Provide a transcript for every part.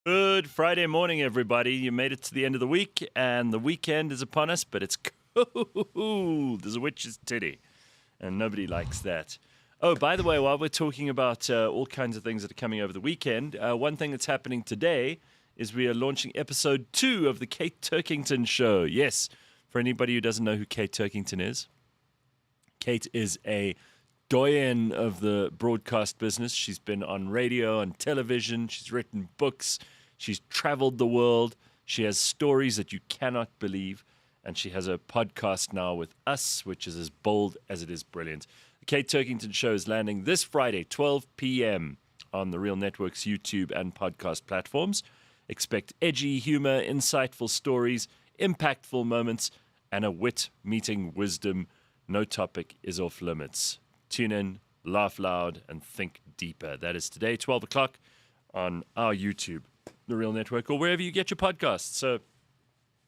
Good Friday morning, everybody. You made it to the end of the week, and the weekend is upon us, but it's cold as a witch's titty, and nobody likes that. Oh, by the way, while we're talking about all kinds of things that are coming over the weekend, one thing that's happening today is we are launching episode 2 of the Kate Turkington Show. Yes, for anybody who doesn't know who Kate Turkington is, Kate is a doyen of the broadcast business. She's been on radio and television. She's written books. She's traveled the world. She has stories that you cannot believe. And she has a podcast now with us, which is as bold as it is brilliant. The Kate Turkington Show is landing this Friday, 12 p.m. on the Real Network's YouTube and podcast platforms. Expect edgy humor, insightful stories, impactful moments, and a wit meeting wisdom. No topic is off limits. Tune in, laugh loud, and think deeper. That is today, 12 o'clock, on our YouTube, The Real Network, or wherever you get your podcasts. So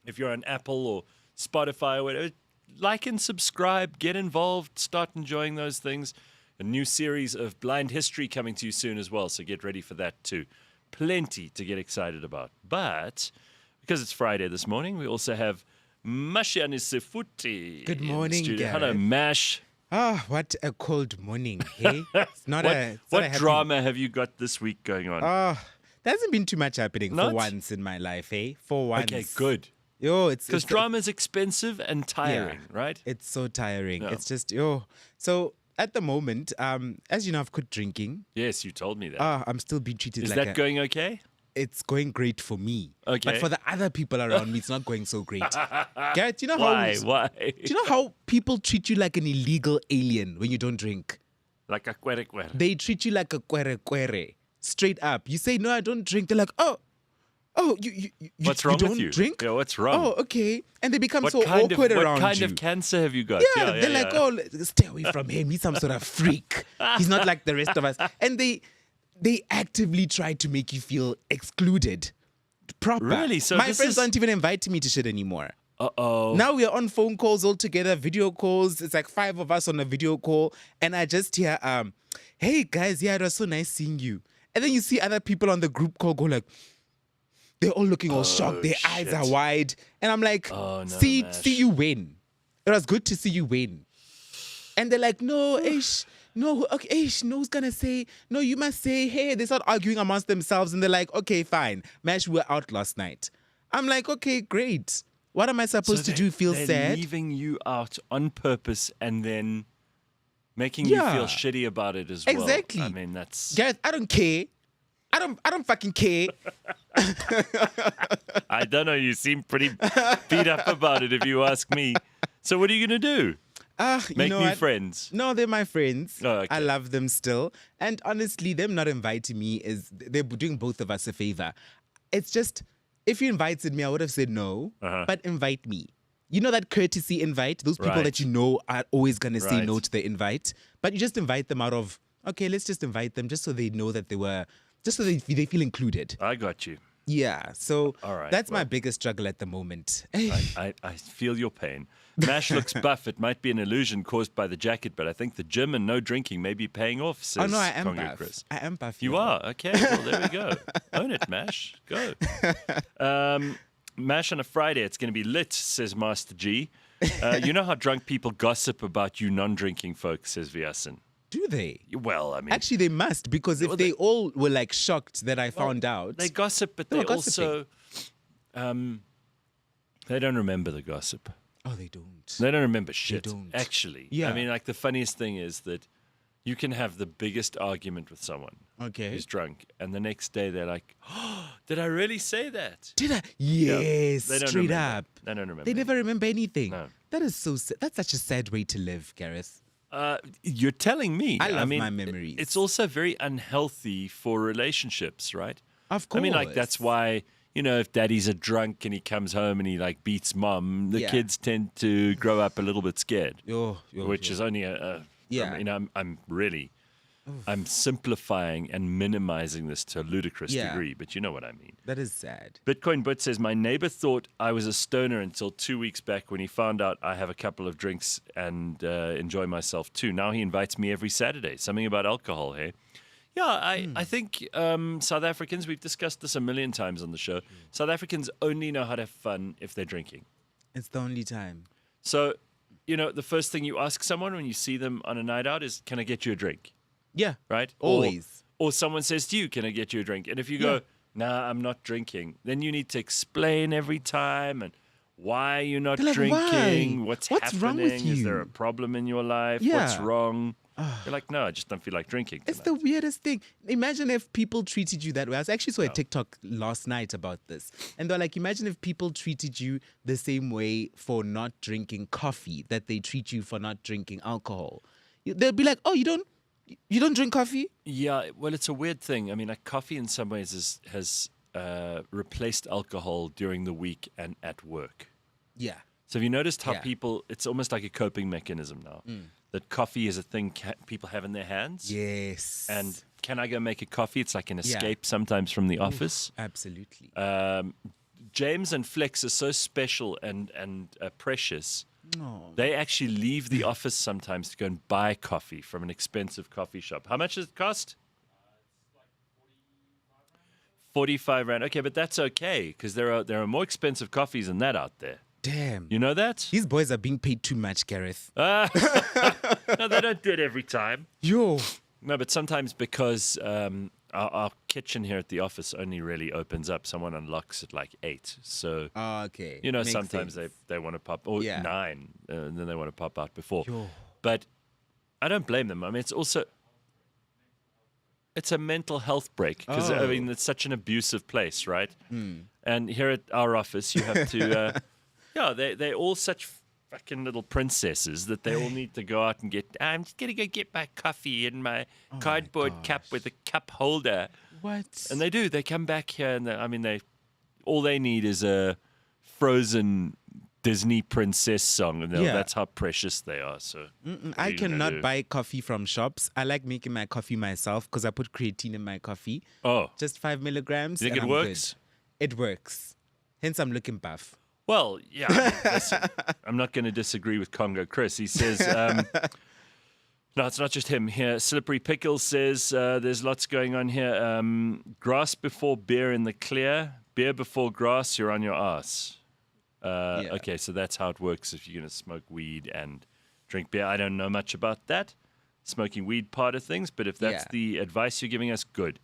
if you're on Apple or Spotify or whatever, like and subscribe, get involved, start enjoying those things. A new series of Blind History coming to you soon as well, so get ready for that too. Plenty to get excited about. But because it's Friday this morning, we also have Mashiane Sefuti. Good morning, Gareth. Hello, Mash. Oh, what a cold morning, hey? It's not what drama have you got this week going on? Oh, there hasn't been too much happening Not? for once in my life, hey? For once. Okay, good. Because drama is expensive and tiring, right? It's so tiring. No. It's just, So at the moment, as you know, I've quit drinking. Yes, you told me that. I'm still being treated Is like that going okay? It's going great for me. Okay. But for the other people around me, it's not going so great. Gareth, do you know Why? Do you know how people treat you like an illegal alien when you don't drink? Like a quere. They treat you like a quere. Straight up. You say, no, I don't drink. They're like, you What's wrong don't with you? drink? Yeah, what's wrong? Oh, okay. And they become so awkward around you. What kind of cancer have you got? Yeah, they're like, stay away from him. He's some sort of freak. He's not like the rest of us. And they actively try to make you feel excluded. Proper. Really? So my friends aren't even inviting me to shit anymore. Uh-oh. Now we are on phone calls all together, video calls. It's like 5 of us on a video call. And I just hear, hey guys, yeah, it was so nice seeing you. And then you see other people on the group call go like, they're all looking all shocked. Their eyes are wide. And I'm like, see you win. It was good to see you win. And they're like, no, Ish. No, okay, Ish, no, who's gonna say, no, you must say, hey, they start arguing amongst themselves and they're like, okay, fine. Mash, we were out last night. I'm like, okay, great. What am I supposed to do? Feel they're sad? Leaving you out on purpose and then making you feel shitty about it as well. Exactly. I mean, that's... Gareth, I don't care. I don't fucking care. I don't know, you seem pretty beat up about it if you ask me. So what are you going to do? Make new friends? No, they're my friends. Oh, okay. I love them still. And honestly, them not inviting me they're doing both of us a favor. It's just, if you invited me, I would have said no, but invite me. You know that courtesy invite? Those people that you know are always going to say no to the invite. But you just invite them out of, okay, let's just invite them just so they know that just so they feel included. I got you. Yeah, so all right, that's my biggest struggle at the moment. I feel your pain. Mash looks buff. It might be an illusion caused by the jacket, but I think the gym and no drinking may be paying off, says Oh, no, I am Congo buff. Chris. I am buff. You are? Okay, well, there we go. Own it, Mash. Go. Mash on a Friday, it's going to be lit, says Master G. You know how drunk people gossip about you non-drinking folks, says Vyasan. Do they? Well, I mean... Actually, they must, because if they all were like shocked that I found out... They gossip, but they also... they don't remember the gossip. Oh, they don't. They don't remember shit, They don't. actually. Yeah. I mean, like, the funniest thing is that you can have the biggest argument with someone who's drunk, and the next day they're like, oh, did I really say that? Did I? Yes, they don't straight remember. up. They don't remember. They never remember anything. No. That is so sad. That's such a sad way to live, Gareth. You're telling me. I love mean, my memories. It's also very unhealthy for relationships, right? Of course. I mean, like, that's why, you know, if daddy's a drunk and he comes home and he, like, beats mom, the kids tend to grow up a little bit scared, which is only I mean, I'm simplifying and minimizing this to a ludicrous degree, but you know what I mean. That is sad. Bitcoin But says, my neighbor thought I was a stoner until 2 weeks back when he found out I have a couple of drinks and enjoy myself too. Now he invites me every Saturday. Something about alcohol, hey? Yeah, I think South Africans, we've discussed this a million times on the show. South Africans only know how to have fun if they're drinking. It's the only time. So, the first thing you ask someone when you see them on a night out is, can I get you a drink? Yeah. Right? Always. Or someone says to you, can I get you a drink? And if you go, nah, I'm not drinking, then you need to explain every time and why you're not They're like, drinking, why? what's What's wrong with happening, is there you? a problem in your life, Yeah. what's wrong? You're like, no, I just don't feel like drinking It's tonight. the weirdest thing. Imagine if people treated you that way. I actually saw a TikTok last night about this. And they're like, imagine if people treated you the same way for not drinking coffee that they treat you for not drinking alcohol. They'll be like, oh, you don't drink coffee? Yeah, well, it's a weird thing. I mean, like coffee in some ways has replaced alcohol during the week and at work. Yeah. So have you noticed how Yeah. people, it's almost like a coping mechanism now, that coffee is a thing people have in their hands. Yes. And can I go make a coffee? It's like an escape sometimes from the office. Absolutely. James and Flex are so special and precious. Oh. They actually leave the office sometimes to go and buy coffee from an expensive coffee shop. How much does it cost? 45 Rand. Okay, but that's okay because there are more expensive coffees than that out there. Damn. You know that? These boys are being paid too much, Gareth. No, they don't do it every time. Yo. No, but sometimes because our kitchen here at the office only really opens up. Someone unlocks at like 8. So, Okay. sometimes sense. they want to pop, or Yeah. 9, and then they want to pop out before. Yo. But I don't blame them. I mean, it's a mental health break because, I mean, it's such an abusive place, right? And here at our office, you have to, they're all such fucking little princesses that they all need to go out and get, I'm just going to go get my coffee in my cardboard cup with a cup holder. What? And they do. They come back here and all they need is a Frozen Disney princess song, and that's how precious they are. So I cannot buy coffee from shops. I like making my coffee myself because I put creatine in my coffee. Oh, Just 5 milligrams. you think and it I'm works? Good. It works. Hence, I'm looking buff. Well, yeah. I mean, listen, I'm not going to disagree with Congo Chris. He says, no, it's not just him here. Slippery Pickles says there's lots going on here. Grass before beer in the clear. Beer before grass, you're on your ass. Okay, so that's how it works if you're going to smoke weed and drink beer. I don't know much about that, smoking weed part of things, but if that's the advice you're giving us, good.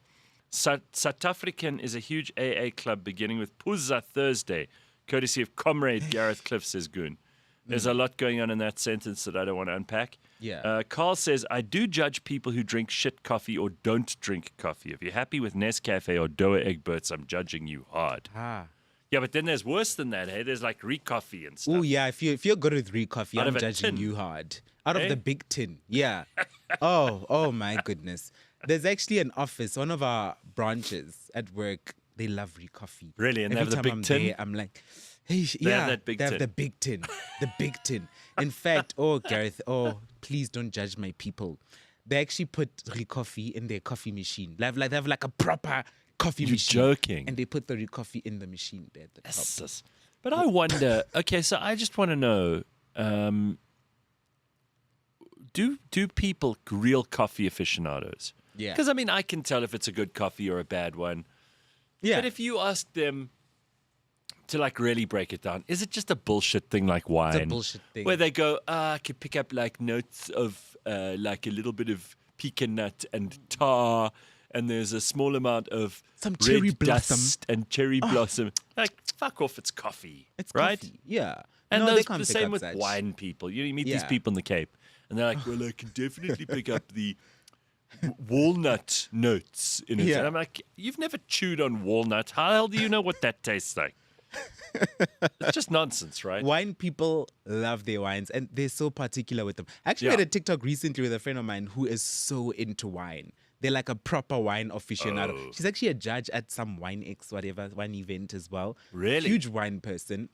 South African is a huge AA club beginning with Puza Thursday, courtesy of Comrade Gareth Cliff, says Goon. There's a lot going on in that sentence that I don't want to unpack. Yeah. Carl says, I do judge people who drink shit coffee or don't drink coffee. If you're happy with Nescafe or Doa Egberts, I'm judging you hard. Yeah, but then there's worse than that, hey? There's like Recoffee and stuff. Oh, yeah. If you're good with Recoffee, Out I'm of a judging tin. you hard. Out Eh? of the big tin. Yeah. Oh my goodness. There's actually an office, one of our branches at work, they love Recoffee. Really? And they Every have the time big I'm tin? There, I'm like, hey, They have that big they have tin. the big tin. The big tin. In fact, Gareth, please don't judge my people. They actually put Recoffee in their coffee machine. They have like a proper coffee machine. Joking. And they put the Recoffee in the machine there at the top. Yes. But I wonder, okay, so I just want to know, do people, real coffee aficionados? Yeah. Because, I mean, I can tell if it's a good coffee or a bad one. Yeah. But if you ask them to, like, really break it down, is it just a bullshit thing like wine? It's a bullshit thing. Where they go, I could pick up, like, notes of, like, a little bit of pecan nut and tar, and there's a small amount of Some red cherry blossom. dust and cherry blossom. Like, fuck off, it's coffee. It's right? coffee. Yeah. And no, they those, can't the pick same up with such. wine people. You meet these Yeah. people in the Cape, and they're like, well, I can definitely pick up the walnut notes in it. Yeah. And I'm like, you've never chewed on walnut. How the hell do you know what that tastes like? It's just nonsense, right? Wine people love their wines and they're so particular with them. I actually Yeah. made a TikTok recently with a friend of mine who is so into wine. They're like a proper wine aficionado. Oh. She's actually a judge at some wine event as well. Really? Huge wine person.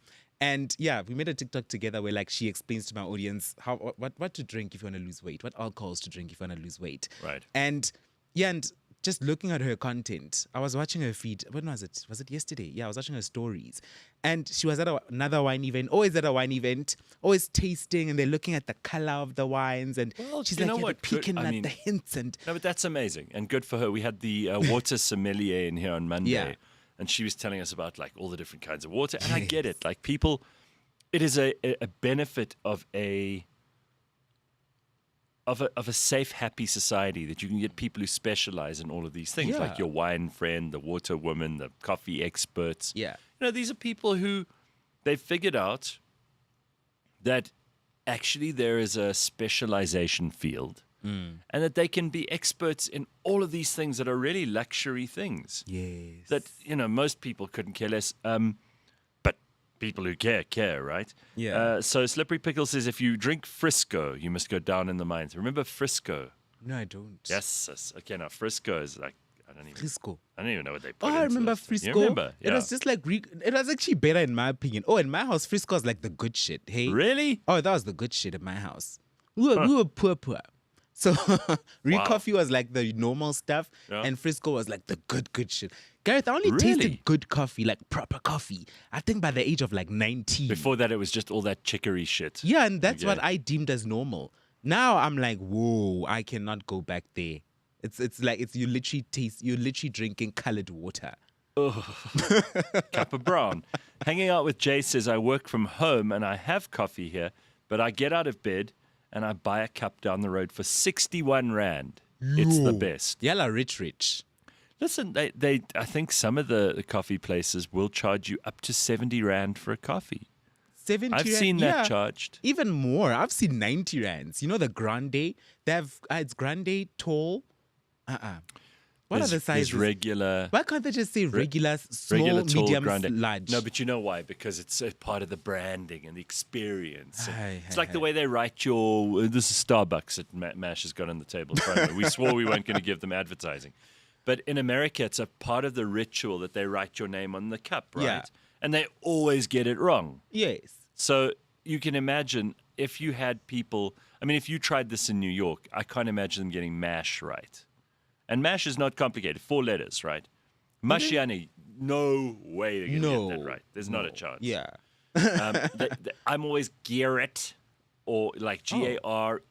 And yeah, we made a TikTok together where like she explains to my audience what to drink if you want to lose weight, what alcohols to drink if you want to lose weight. Right. And yeah, and just looking at her content, I was watching her feed. When was it? Was it yesterday? Yeah, I was watching her stories. And she was at another wine event, always at a wine event, always tasting, and they're looking at the color of the wines. And Well, she's you like, know yeah, what? peeking Good- I at mean- the hints. And No, but that's amazing and good for her. We had the water sommelier in here on Monday, Yeah. and she was telling us about like all the different kinds of water. And I get it. Like people, it is a benefit of a safe, happy society that you can get people who specialize in all of these things, Yeah. like your wine friend, the water woman, the coffee experts. yeah, You know, these are people who they've figured out that actually there is a specialization field and that they can be experts in all of these things that are really luxury things yes. that, you know, most people couldn't care less. But people who care, right? Yeah. So Slippery Pickle says, if you drink Frisco, you must go down in the mines. Remember Frisco? No, I don't. Yes. Okay, now Frisco is like, I don't even know what they put Oh, into I remember those things. Frisco. You remember? It was just like it was actually better in my opinion. Oh, in my house, Frisco is like the good shit. Hey, Really? Oh, that was the good shit in my house. We were poor. So Wow. coffee was like the normal stuff, Yeah. and Frisco was like the good shit. Gareth, I only Really? tasted good coffee, like proper coffee, I think by the age of like 19. Before that, it was just all that chicory shit. Yeah, and that's what Okay. I deemed as normal. Now I'm like, whoa, I cannot go back there. It's like you're literally drinking colored water. Cup of brown. Hanging out with Jay says, I work from home and I have coffee here, but I get out of bed and I buy a cup down the road for 61 Rand. It's the best. Yalla, rich. Listen, I think some of the coffee places will charge you up to 70 Rand for a coffee. 70 I've rand, seen that yeah. charged. Even more. I've seen 90 rands. You know the grande? They have it's grande, tall. What are the There's sizes? regular. Why can't they just say regular, small, Regular, tall, medium, grande. large? No, but you know why? Because it's a part of the branding and the experience. Aye, It's aye, like the way they write your. This is Starbucks that Mash has got on the table in front of me. We swore we weren't going to give them advertising. But in America, it's a part of the ritual that they write your name on the cup, right? Yeah. And they always get it wrong. Yes. So you can imagine if you had people. I mean, if you tried this in New York, I can't imagine them getting MASH right. And MASH is not complicated. 4 letters, right? Mashiani, no way they're going to get that right. There's not a chance. Yeah. I'm always Garrett or like Garett or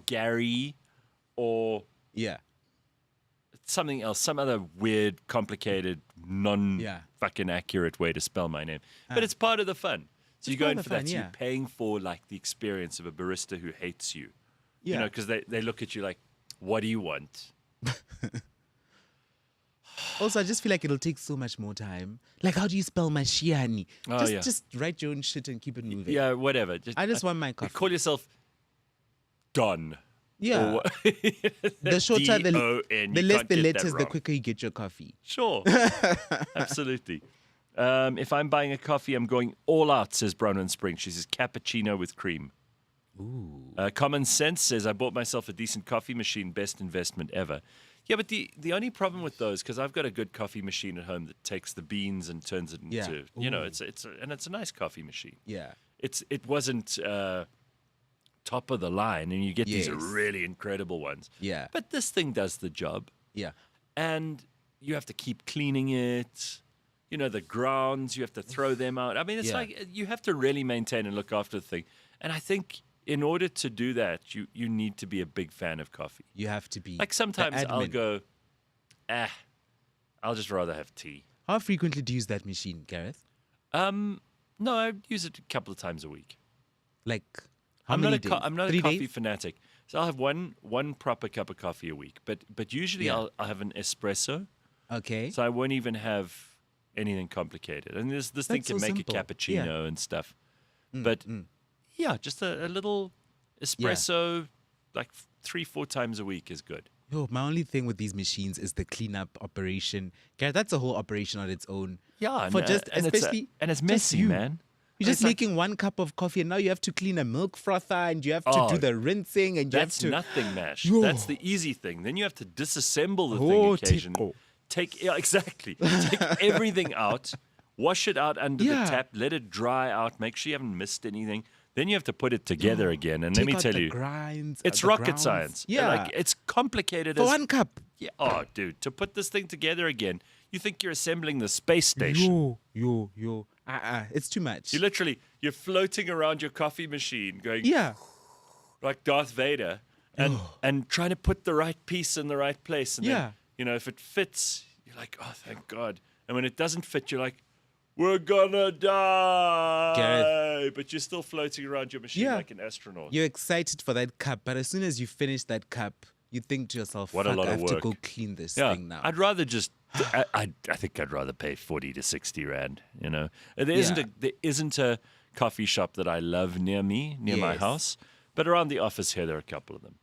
Gary or Yeah. something else, some other weird, complicated, Yeah. fucking accurate way to spell my name. But it's part of the fun. So you go part in of for the that. fun, So yeah. you're paying for like the experience of a barista who hates you. Yeah. You know, because they look at you like, what do you want? Also, I just feel like it'll take so much more time. Like, how do you spell Mashiani? Oh, yeah. Just write your own shit and keep it moving. Yeah, whatever. I just want my coffee. Call yourself Don. Yeah. Or- The shorter D-O-N, the you less can't the get that letters, the wrong. quicker you get your coffee. Sure. Absolutely. If I'm buying a coffee, I'm going all out, says Bronwyn Spring. She says cappuccino with cream. Ooh. Common Sense says, I bought myself a decent coffee machine, best investment ever. Yeah, but the only problem with those, because I've got a good coffee machine at home that takes the beans and turns it into, Yeah. you know, Ooh. it's a nice coffee machine. Yeah. It wasn't top of the line, and you get these Yes. really incredible ones. Yeah. But this thing does the job, Yeah. and you have to keep cleaning it. You know, the grounds, you have to throw them out. I mean, it's Yeah. like you have to really maintain and look after the thing. And I think in order to do that, you need to be a big fan of coffee. You have to be. Like the sometimes I'll admin. go, I'll just rather have tea. How frequently do you use that machine, Gareth? No, I use it a couple of times a week. Like, how I'm many not days? I'm not 3 a coffee days? fanatic. So I'll have one proper cup of coffee a week. But usually Yeah. I'll have an espresso. Okay. So I won't even have anything complicated. And this thing That's can so make simple. a cappuccino and stuff. But yeah, just a little espresso, like 3-4 times a week is good. Yo, my only thing with these machines is the cleanup operation. Gareth, that's a whole operation on its own. Yeah, For and, just and especially it's just messy, you. man. You're just It's like- making 1 cup of coffee, and now you have to clean a milk frother, and you have to Oh, do the rinsing, and you have That's to. nothing, Mash. Yo. That's the easy thing. Then you have to disassemble the Oh, thing occasionally. Tiko. Take everything out, wash it out under Yeah. the tap, let it dry out, make sure you haven't missed anything. Then you have to put it together again. And let Take me out tell the you, grinds, it's the rocket grounds. science. Yeah. Like, it's complicated For as... one cup. Yeah. Oh, dude, to put this thing together again, you think you're assembling the space station. Yo. It's too much. You're floating around your coffee machine going Yeah. like Darth Vader and trying to put the right piece in the right place. And Yeah. then, if it fits, you're like, oh, thank God. And when it doesn't fit, you're like, we're gonna die. Gareth. But you're still floating around your machine Yeah. like an astronaut. You're excited for that cup, but as soon as you finish that cup, you think to yourself, What a fuck, lot I of have to work. go clean this Yeah, thing now. I'd rather just. I think I'd rather pay 40 to 60 rand. There isn't a coffee shop that I love near my Yes. house, but around the office here there are a couple of them.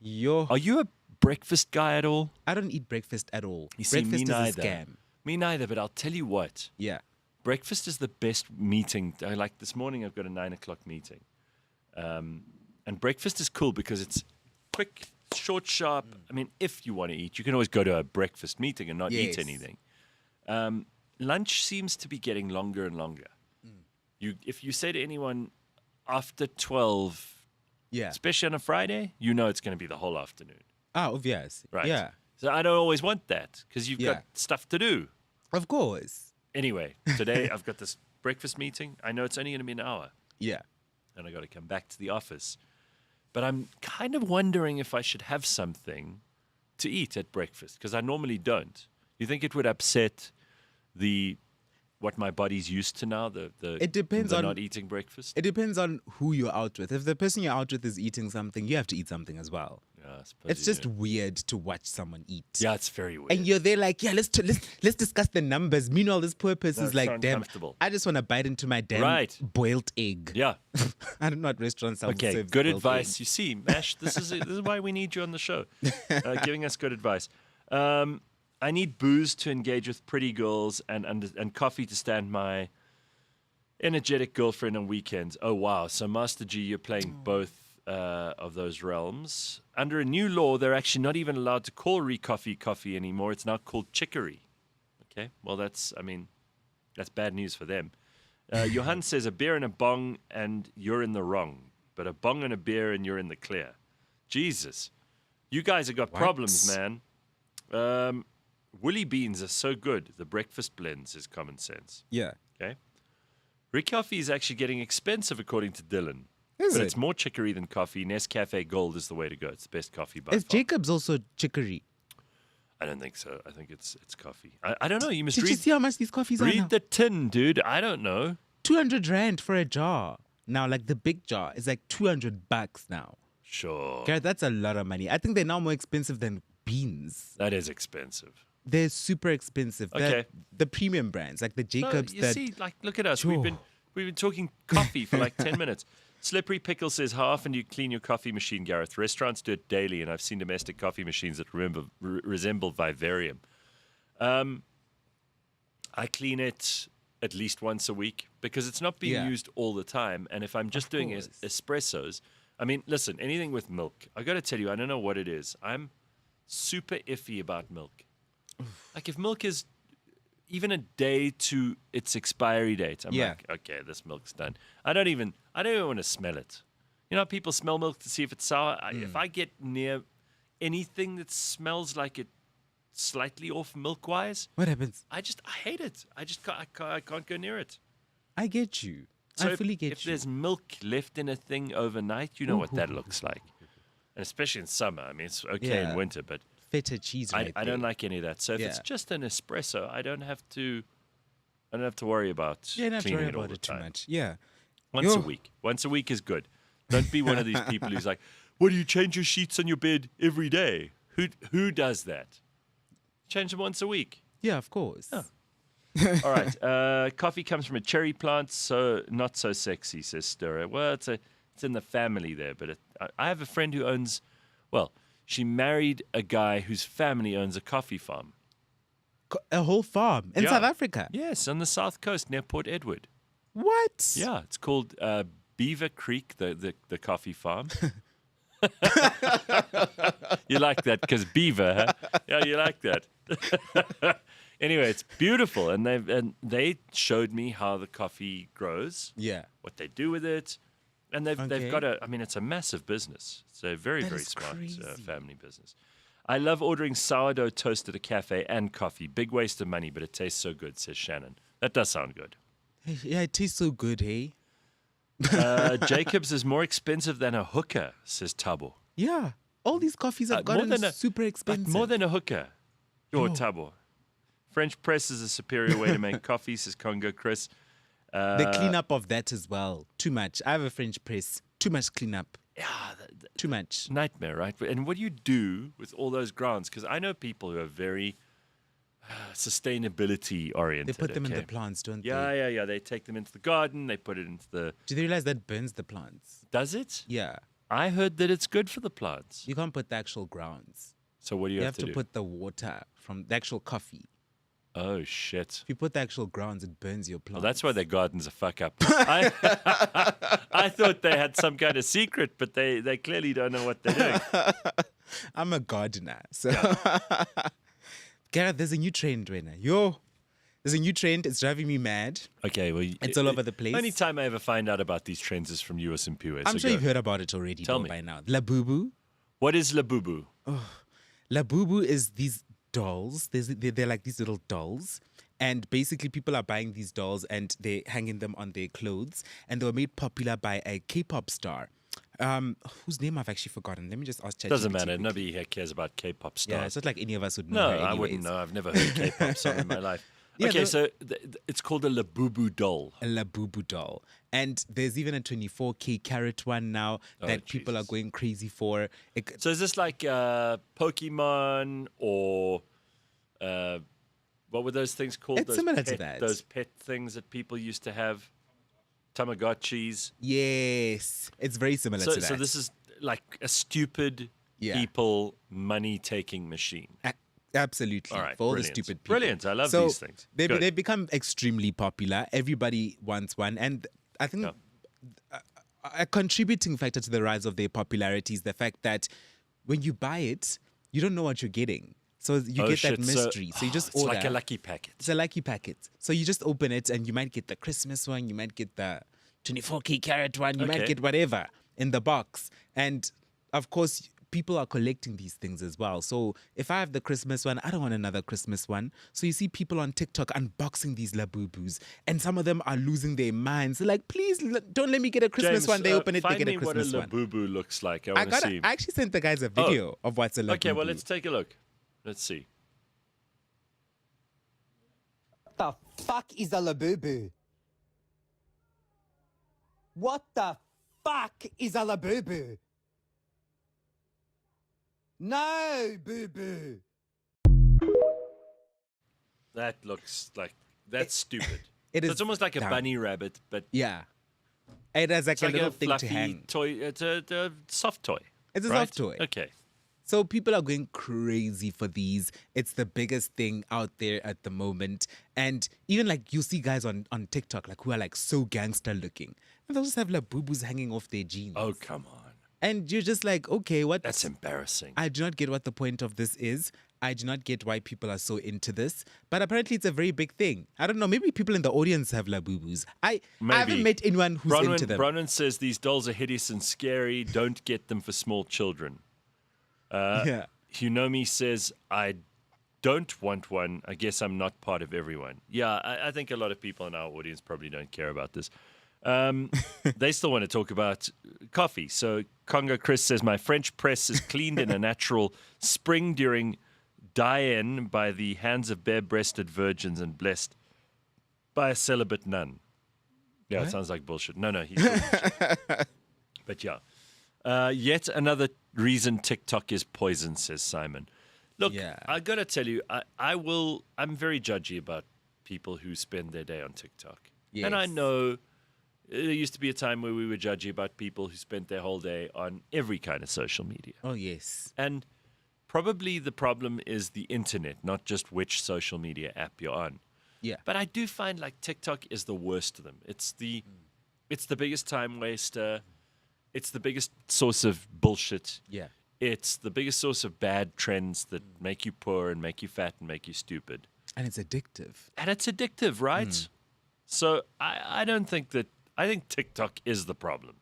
Yo, Are you a breakfast guy at all? I don't eat breakfast at all. You see, Breakfast me is neither. a scam. Me neither. But I'll tell you what. Yeah. Breakfast is the best meeting. Like this morning, I've got a 9 o'clock meeting, and breakfast is cool because it's quick, short, sharp. I mean, if you want to eat, you can always go to a breakfast meeting and not eat Yes. anything. Lunch seems to be getting longer and longer. If you say to anyone after 12, Yeah. especially on a Friday, it's going to be the whole afternoon, Obvious. right? Yeah. So I don't always want that because you've Yeah. got stuff to do. Of course. Anyway, today I've got this breakfast meeting. I know it's only going to be an hour. Yeah. And I got to come back to the office. But I'm kind of wondering if I should have something to eat at breakfast because I normally don't. You think it would upset what my body's used to now? It depends the on- not eating breakfast. It depends on who you're out with. If the person you're out with is eating something, you have to eat something as well. Yeah, I suppose It's you just do. weird to watch someone eat. Yeah, it's very weird. And you're there like, yeah, let's discuss the numbers. Meanwhile, this poor person's it's like, so damn, uncomfortable. I just want to bite into my damn Right. boiled egg. Yeah. I don't know what restaurants serve Okay. Good boiled advice. egg. You see, Mash, this is why we need you on the show, giving us good advice. I need booze to engage with pretty girls and coffee to stand my energetic girlfriend on weekends. Oh, wow. So, Master G, you're playing both of those realms. Under a new law, they're actually not even allowed to call coffee anymore. It's now called chicory. Okay. Well, that's bad news for them. Johan says a beer and a bong and you're in the wrong, but a bong and a beer and you're in the clear. Jesus. You guys have got problems, man. Willy beans are so good. The breakfast blends is common sense. Yeah. Okay. Rick coffee is actually getting expensive, according to Dylan. Is but it? it's more chicory than coffee. Nescafe Gold is the way to go. It's the best coffee by Is far. Jacob's also chicory? I don't think so. I think it's coffee. I don't know. You must Did you see how much these coffees are now? read the tin, dude. I don't know. 200 rand for a jar. Now, like the big jar is like $200 now. Sure. Gareth, that's a lot of money. I think they're now more expensive than beans. That is expensive. They're super expensive. Okay. The premium brands, like the Jacobs. No, you see, like, look at us. We've been talking coffee for like 10 minutes. Slippery Pickle says, how often do you clean your coffee machine, Gareth? Restaurants do it daily, and I've seen domestic coffee machines that resemble vivarium. I clean it at least once a week because it's not being used all the time. And if I'm just doing course. espressos, I mean, listen, anything with milk, I got to tell you, I don't know what it is. I'm super iffy about milk. Like if milk is even a day to its expiry date, I'm like, okay, this milk's done. I don't even want to smell it. You know, people smell milk to see if it's sour. If I get near anything that smells like it slightly off milk-wise, What happens? I hate it. I can't go near it. I get you. So I fully get if you. there's milk left in a thing overnight, you know what that looks like. And especially in summer. I mean, it's okay in Yeah. winter, but Feta cheese right I don't there. like any of that. So if it's Yeah. just an espresso, I don't have to worry about Yeah, you don't have to cleaning worry it all about the it too time. much. Yeah. Once a Yo. week. Once a week is good. Don't be one of these people who's like, "What do you change your sheets on your bed every day?" Who does that? Change them once a week. Yeah, of course. Oh. All right. Coffee comes from a cherry plant, so not so sexy, says Stirrer. Well, it's in the family there, but I have a friend who owns. Well, she married a guy whose family owns a coffee farm. A whole farm in Yeah. South Africa. Yes, on the south coast near Port Edward. What? Yeah, it's called Beaver Creek, the coffee farm. You like that because beaver, huh? Yeah, you like that. Anyway, it's beautiful, and they showed me how the coffee grows, Yeah. what they do with it, and they've Okay. got a. I mean, it's a massive business. It's a very That very is smart crazy. family business. I love ordering sourdough toast at a cafe and coffee. Big waste of money, but it tastes so good, says Shannon. That does sound good. Yeah, it tastes so good, hey? Jacobs is more expensive than a hooker, says Tabo. Yeah. All these coffees have More gotten than super Like expensive. more than a hooker. Your Yo. Tabo. French press is a superior way to make coffee, says Congo Chris. The cleanup of that as well. Too much. I have a French press. Too much cleanup. Yeah, Too much. nightmare, right? And what do you do with all those grounds? Because I know people who are very sustainability oriented. They put them in the plants, don't they? Yeah. They take them into the garden. They put it into the. Do they realize that burns the plants? Does it? Yeah. I heard that it's good for the plants. You can't put the actual grounds. So what do you You have have to do? put the water from the actual coffee. Oh shit! If you put the actual grounds, it burns your plants. Well, that's why their garden's a fuck up. I thought they had some kind of secret, but they clearly don't know what they're doing. I'm a gardener. So, Gareth, there's a new trend right now. There's a new trend. It's driving me mad. Okay, well, It's all over the place. Only time I ever find out about these trends is from you or Simpiwe. I'm sure you've heard about it already Tell though, me. by now. La Boo Boo. What is La Boo Boo? La Boo Boo is these dolls. They're like these little dolls. And basically, people are buying these dolls and they're hanging them on their clothes. And they were made popular by a K-pop star, whose name I've actually forgotten. Let me just ask ChatGPT. Doesn't matter. quickly. Nobody here cares about K-pop Yeah, stars. it's not like any of us would know No, her I anyways. wouldn't know. I've never heard a K-pop song in my life. Yeah, Okay, the- so it's called a La Boo Boo doll. A La Boo Boo doll. And there's even a 24K carat one now that people are Jesus. going crazy for. So is this like Pokemon or what were those things called? It's Those similar to pet- that. Those pet things that people used to have, Tamagotchis. Yes, it's very similar So, to that. so this is like a stupid Yeah. people money-taking machine. Absolutely. All right, for all brilliant. the stupid people. Brilliant. I love So these things. Good. They've become extremely popular. Everybody wants one. And I think a contributing factor to the rise of their popularity is the fact that when you buy it, you don't know what you're getting. So you Oh, get shit. that mystery. So, you just it's order. like a lucky packet. It's a lucky packet. So you just open it and you might get the Christmas one, you might get the 24K carat one, you might Okay. get whatever in the box. And of course, people are collecting these things as well. So if I have the Christmas one, I don't want another Christmas one. So you see people on TikTok unboxing these Labubu's, and some of them are losing their minds. They're like, please don't let me get a Christmas James, one. They open it, they find get a me Christmas what a one. Labubu looks like. I I want to see. actually sent the guys a video of what's a Labubu. Okay, well, let's take a look. Let's see. What the fuck is a labubu? What the fuck is a labubu? No, boo boo. That looks like that's stupid. It So is it's almost like a dumb. bunny rabbit, but Yeah. It has like it's a like little a thing fluffy to hang. toy. It's a soft toy. It's a right? soft toy. Okay. So people are going crazy for these. It's the biggest thing out there at the moment. And even like you see guys on TikTok like who are like so gangster looking. And they'll just have like boo-boos hanging off their jeans. Oh, come on. And you're just like, okay, what? That's embarrassing. I do not get what the point of this is. I do not get why people are so into this. But apparently it's a very big thing. I don't know. Maybe people in the audience have Labubu's. I haven't Maybe. met anyone who's into them. Bronwyn says these dolls are hideous and scary. Don't get them for small children. Yeah. Hunomi says, I don't want one. I guess I'm not part of everyone. Yeah, I think a lot of people in our audience probably don't care about this. They still want to talk about coffee. So Congo Chris says, my French press is cleaned in a natural spring during die-in by the hands of bare-breasted virgins and blessed by a celibate nun. Yeah, it sounds like bullshit. No, he's bullshit. But yeah. Yet another reason TikTok is poison, says Simon. Look, Yeah. I gotta tell you, I'm very judgy about people who spend their day on TikTok. And I Yes. know there used to be a time where we were judgy about people who spent their whole day on every kind of social media. Oh, yes. And probably the problem is the internet, not just which social media app you're on. Yeah. But I do find like TikTok is the worst of them. It's the biggest time waster. It's the biggest source of bullshit. Yeah. It's the biggest source of bad trends that make you poor and make you fat and make you stupid. And it's addictive. And it's addictive, right? So I don't think that, I think TikTok is the problem.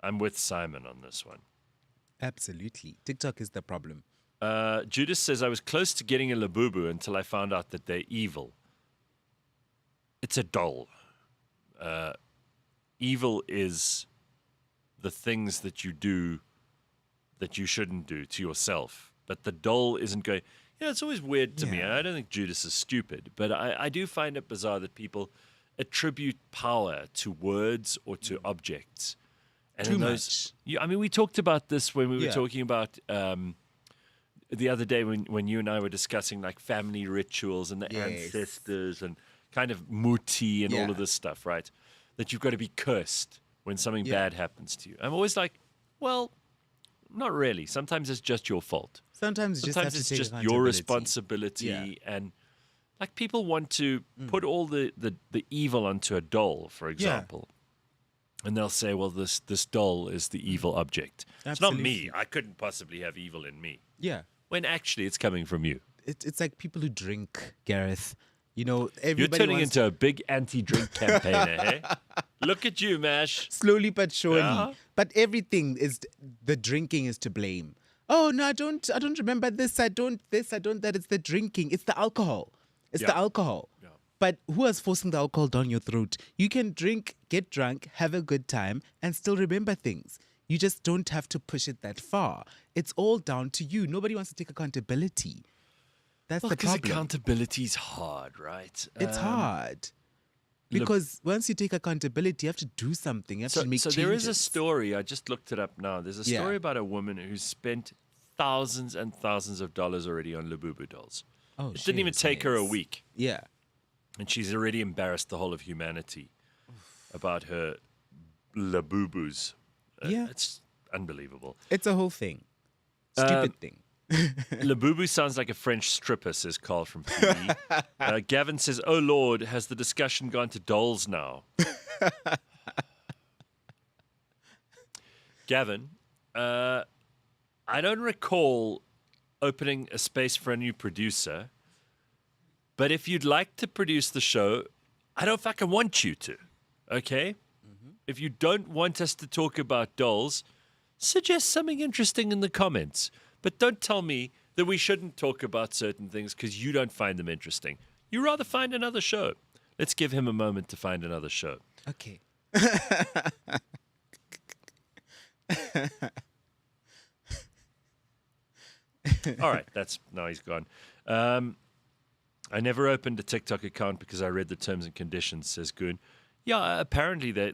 I'm with Simon on this one. Absolutely. TikTok is the problem. Judas says, I was close to getting a Labubu until I found out that they're evil. It's a doll. Evil is the things that you do that you shouldn't do to yourself. But the doll isn't going... it's always weird to me. Yeah. I don't think Judas is stupid, but I do find it bizarre that people attribute power to words or to objects. And Too in much. I mean, we talked about this when we were Yeah. talking about the other day when you and I were discussing like family rituals and the Yes. ancestors and kind of muti and all Yeah. of this stuff, right? That you've got to be cursed when something Yeah. bad happens to you. I'm always like, well, not really. Sometimes it's just your fault. Sometimes you just have Sometimes to it's take just your accountability. responsibility. Yeah. And like people want to put all the evil onto a doll, for example. And they'll say, well, this doll is the evil object. It's not me. Absolutely. I couldn't possibly have evil in me. Yeah. When actually it's coming from you. It's like people who drink, Gareth. You know, You're everybody turning wants into a big anti-drink campaigner, hey? Look at you, Mash. slowly but surely. Yeah. But everything is the drinking is to blame. Oh no, I don't remember this. I don't that. It's the drinking. It's the alcohol. It's the Yeah. alcohol. Yeah. But who is forcing the alcohol down your throat? You can drink, get drunk, have a good time, and still remember things. You just don't have to push it that far. It's all down to you. Nobody wants to take accountability. That's Well, the because problem. accountability's hard, right? It's hard. Because once you take accountability, you have to do something. You have to make So changes. there is a story. I just looked it up now. There's a Yeah. story about a woman who's spent thousands and thousands of dollars already on Labubu dolls. Oh, It didn't even take her a yes. week, Yeah. and she's already embarrassed the whole of humanity about her Labubus. Yeah. It's unbelievable. It's a whole thing. Stupid thing. Labubu sounds like a French stripper, says Carl from PE. Gavin says, oh Lord, has the discussion gone to dolls now? Gavin, I don't recall opening a space for a new producer, but if you'd like to produce the show, I don't fucking want you to, okay? If you don't want us to talk about dolls, suggest something interesting in the comments. But don't tell me that we shouldn't talk about certain things because you don't find them interesting. You rather find another show. Let's give him a moment to find another show. Okay. All right, now he's gone. I never opened a TikTok account because I read the terms and conditions, says Goon. Yeah, apparently I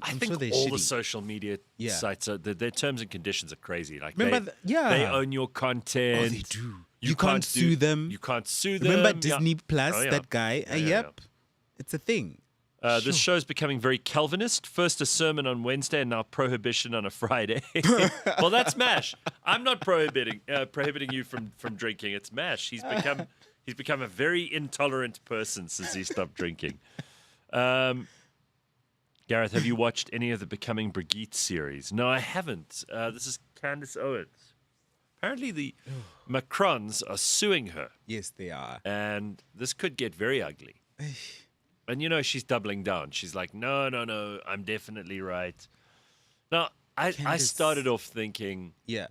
I'm think sure they're all the shitty. social media Yeah. sites, their terms and conditions are crazy. Like Remember they own your content. Oh, they do. You can't sue them. You can't sue them. Remember Yeah. Disney Plus, Oh, yeah. that guy? Yeah, yeah, Yep. It's a thing. This show's becoming very Calvinist. First a sermon on Wednesday, and now prohibition on a Friday. Well, that's Mash. I'm not prohibiting you from drinking. It's Mash. He's become a very intolerant person since he stopped drinking. Gareth, have you watched any of the Becoming Brigitte series? No, I haven't. This is Candace Owens. Apparently, the Macrons are suing her, Yes, they are. and this could get very ugly. And she's doubling down. She's like, no, I'm definitely right. Now, I Candace- started off thinking, Yeah.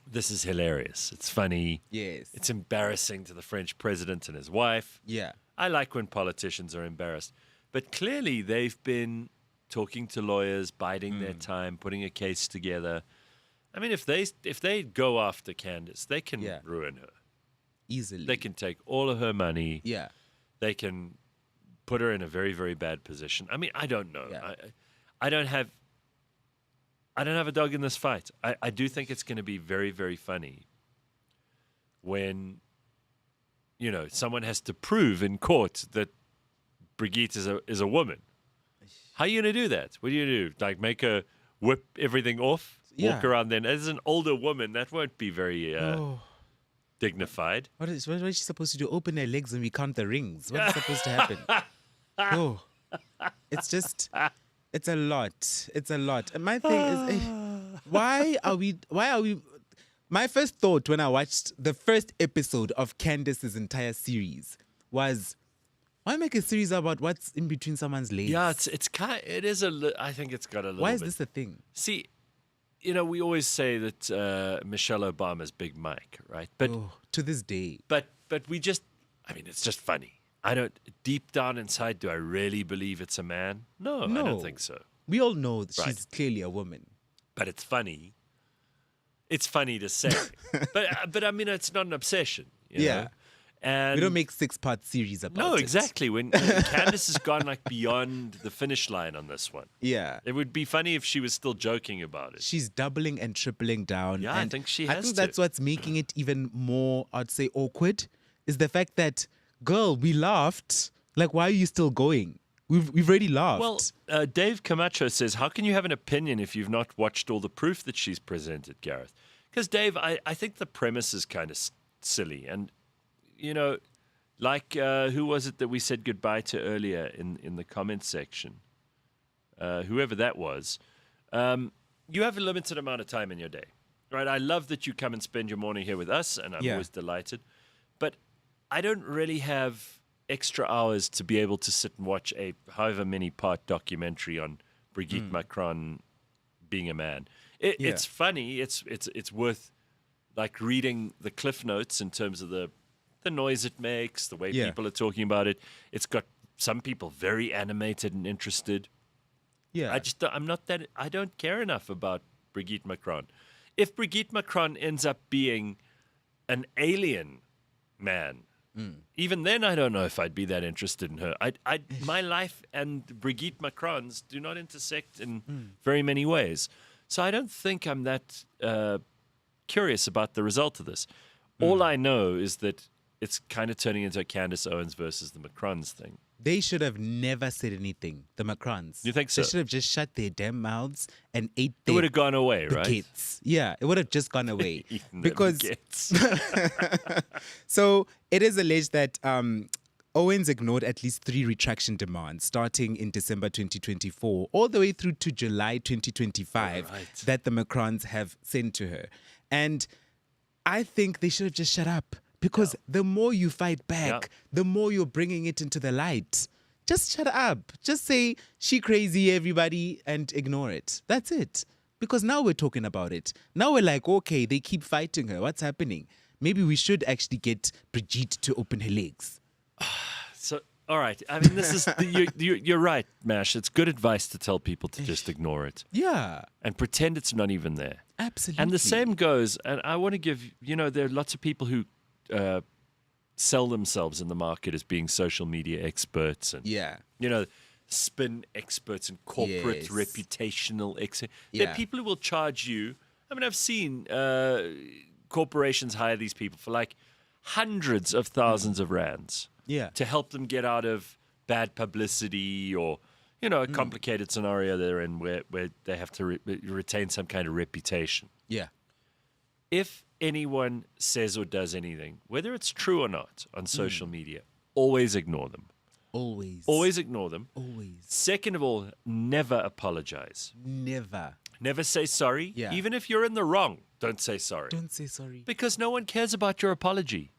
this is hilarious. It's funny. Yes. It's embarrassing to the French president and his wife. Yeah. I like when politicians are embarrassed. But clearly they've been talking to lawyers, biding their time, putting a case together. I mean, if they go after Candace, they can Yeah. ruin her. Easily. They can take all of her money. Yeah. They can put her in a very, very bad position. I mean, I don't know. Yeah. I don't have a dog in this fight. I do think it's going to be very, very funny when, someone has to prove in court that Brigitte is a woman. How are you going to do that? What do you do? Like make her whip everything off? Yeah. Walk around then? As an older woman, that won't be very dignified. What is she supposed to do? Open her legs and we count the rings. What's supposed to happen? Oh. It's a lot. It's a lot. And my thing is, why are we My first thought when I watched the first episode of Candace's entire series was, why make a series about what's in between someone's legs? Yeah, it is I think it's got a little Why bit. is this a thing? See, we always say that Michelle Obama's Big Mike, right? But To this day. but we just, it's just funny. I don't, deep down inside, do I really believe it's a man? No, I don't think so. We all know that Right. she's clearly a woman. But it's funny. It's funny to say. but it's not an obsession. You Yeah. know? And We don't make 6-part series about no, it. exactly. When Candace has gone like beyond the finish line on this one. Yeah. It would be funny if she was still joking about it. She's doubling and tripling down. Yeah, I and think she I has think to. that's what's making it even more, I'd say, awkward, is the fact that, girl, we laughed. Like, why are you still going? We've already laughed. Well, Dave Camacho says, how can you have an opinion if you've not watched all the proof that she's presented, Gareth? Because, Dave, I think the premise is kind of silly. And, like, who was it that we said goodbye to earlier in the comments section? Whoever that was. You have a limited amount of time in your day, right? I love that you come and spend your morning here with us, and I'm always delighted. But I don't really have extra hours to be able to sit and watch a however many part documentary on Brigitte Macron being a man. It's funny. It's worth like reading the cliff notes in terms of the noise it makes, the way people are talking about it. It's got some people very animated and interested. yeah. I don't care enough about Brigitte Macron. If Brigitte Macron ends up being an alien man, even then I don't know if I'd be that interested in her. My life and Brigitte Macron's do not intersect in very many ways. So I don't think I'm that curious about the result of this. All I know is that it's kind of turning into a Candace Owens versus the Macrons thing. They should have never said anything, the Macrons. You think so? They should have just shut their damn mouths and ate It their would have gone away, right? baguettes. Yeah, it would have just gone away. Eaten their because baguettes. So it is alleged that Owens ignored at least 3 retraction demands starting in December 2024 all the way through to July 2025 Right. that the Macrons have sent to her. And I think they should have just shut up, because the more you fight back, the more you're bringing it into the light. Just shut up. Just say, she crazy, everybody, and ignore it. That's it. Because now we're talking about it. Now we're like, okay, they keep fighting her. What's happening? Maybe we should actually get Brigitte to open her legs. So, all right. I mean, this is you're right, Mash. It's good advice to tell people to just ignore it Yeah, and pretend it's not even there. absolutely. And the same goes. And I want to give there are lots of people who sell themselves in the market as being social media experts and Yeah. spin experts and corporate Yes. reputational experts. Yeah. There are people who will charge you. I mean, I've seen corporations hire these people for like hundreds of thousands of rands. Yeah. To help them get out of bad publicity or, a complicated scenario they're in where they have to retain some kind of reputation. Yeah. If anyone says or does anything, whether it's true or not, on social media, always ignore them. Always. Always ignore them. Always. Second of all, never apologize. Never. Never say sorry. Yeah. Even if you're in the wrong, don't say sorry. Don't say sorry. Because no one cares about your apology.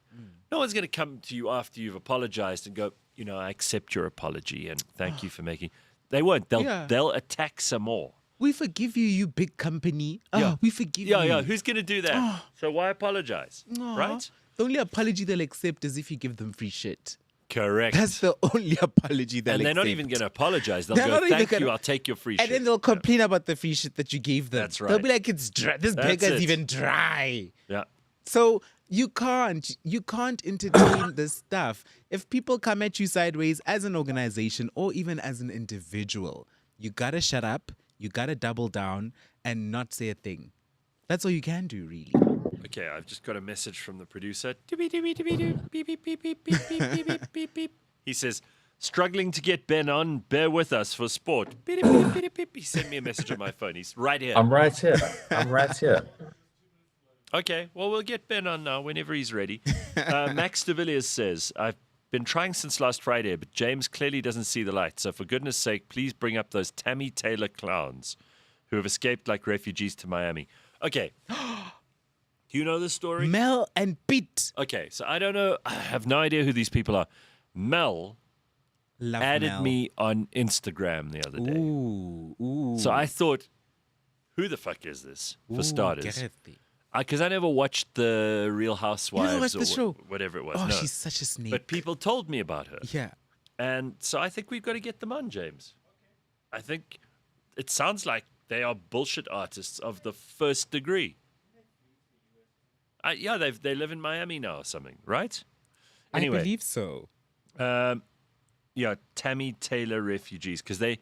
No one's going to come to you after you've apologized and go, I accept your apology and thank you for making. They won't. They'll attack some more. We forgive you, you big company. Yeah. We forgive you. Yeah. Who's going to do that? So why apologize? Aw. Right? The only apology they'll accept is if you give them free shit. Correct. That's the only apology they'll and they're not accept. even going to apologize. They'll They're go, not even thank you, gonna- I'll take your free And shit. then they'll complain about the free shit that you gave them. That's They'll right. be like, it's dry. This That's beggar's it. even dry. Yeah. So you can't entertain this stuff. If people come at you sideways as an organization or even as an individual, you gotta shut up, you gotta double down and not say a thing. That's all you can do, really. Okay, I've just got a message from the producer. Beep, beep, beep, beep, beep, beep, beep, beep, beep, beep, beep, beep. He says, struggling to get Ben on, bear with us for sport. Beep, beep, beep, beep. He sent me a message on my phone. He's right here. I'm right here. Okay, well, we'll get Ben on now whenever he's ready. Max de Villiers says, I've been trying since last Friday, but James clearly doesn't see the light. So for goodness sake, please bring up those Tammy Taylor clowns who have escaped like refugees to Miami. Okay. Do you know the story? Mel and Pete. Okay, so I don't know. I have no idea who these people are. Mel Love added Mel. me on Instagram the other day. Ooh. So I thought, who the fuck is this, for starters? Gareth. Because I never watched the Real Housewives watched or the show? whatever it was. Oh, no. she's such a snake. But people told me about her. Yeah. And so I think we've got to get them on, James. I think it sounds like they are bullshit artists of the first degree. Yeah, they live in Miami now or something, right? Anyway, I believe so. yeah, Tammy Taylor refugees, because they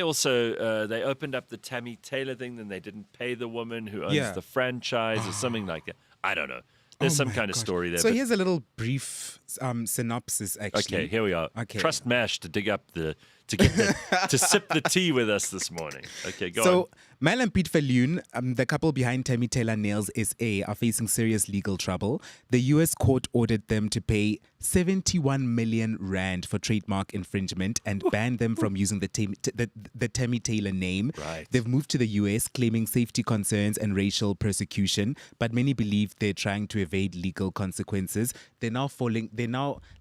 also they opened up the Tammy Taylor thing, then they didn't pay the woman who owns the franchise or something like that. I don't know. There's some kind of story there. So but- here's a little brief synopsis, actually. Okay, here we are. Okay. Trust Mash to dig up to sip the tea with us this morning. Okay, go on. So, Mel and Pete Falloon, the couple behind Tammy Taylor Nails SA, are facing serious legal trouble. The US court ordered them to pay 71 million rand for trademark infringement and banned them from using the Tammy Taylor name. Right. They've moved to the US claiming safety concerns and racial persecution, but many believe they're trying to evade legal consequences. They're now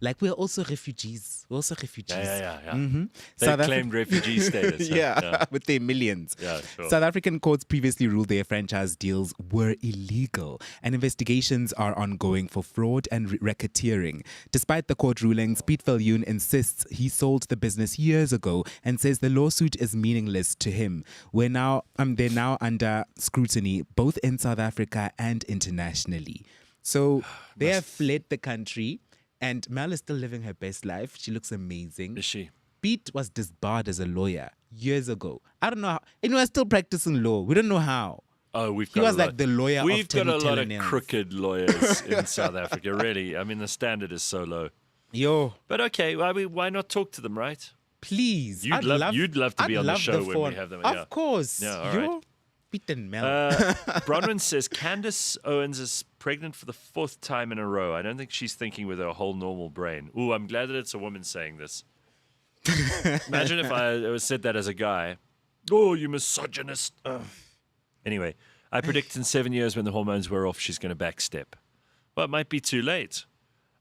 like, we're also refugees. We're also refugees. Yeah. Mm-hmm. They claimed refugee status. huh? Yeah, with their millions. Yeah, sure. South African courts previously ruled their franchise deals were illegal, and investigations are ongoing for fraud and racketeering. Despite the court rulings, Pete Falloon insists he sold the business years ago and says the lawsuit is meaningless to him. They're now under scrutiny, both in South Africa and internationally. So they have fled the country, and Mel is still living her best life. She looks amazing. Is she? Pete was disbarred as a lawyer years ago. I don't know how. And he was still practicing law. We don't know how. Oh, we've He got was a like lot. the lawyer We've of got a Tammy lot Taylor of Nails. crooked lawyers in South Africa, really. I mean, the standard is so low. Yo, But okay, why not talk to them, right? please. You'd love to be on the show when we have them, yeah. Of course. Yeah, all Yo, right. Pete and Mel. Bronwyn says Candace Owens is pregnant for the 4th time in a row. I don't think she's thinking with her whole normal brain. Ooh, I'm glad that it's a woman saying this. Imagine if I said that as a guy. Oh, you misogynist. Anyway, I predict in 7 years when the hormones wear off, she's going to backstep. Well, it might be too late.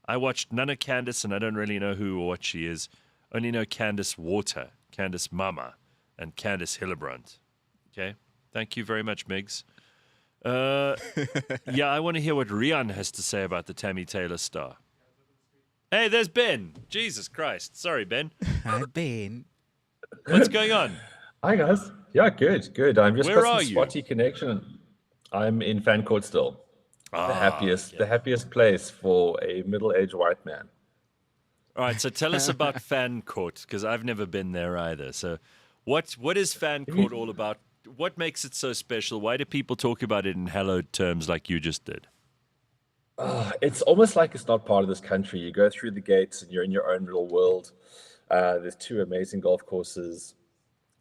I watched none of Candace, and I don't really know who or what she is. Only know Candace Water, Candace Mama, and Candace Hillebrand. Okay? Thank you very much, Migs. Yeah, I want to hear what Rian has to say about the Tammy Taylor star. Hey, there's Ben. Jesus Christ. Sorry, Ben. Hi, Ben. What's going on? Hi guys. Yeah, good. I'm just Where got are some you? spotty connection. I'm in fan court still. The happiest place for a middle-aged white man. All right, so tell us about fan court, because I've never been there either. So what is fan court all about? What makes it so special? Why do people talk about it in hallowed terms like you just did? It's almost like it's not part of this country. You go through the gates and you're in your own little world. There's 2 amazing golf courses.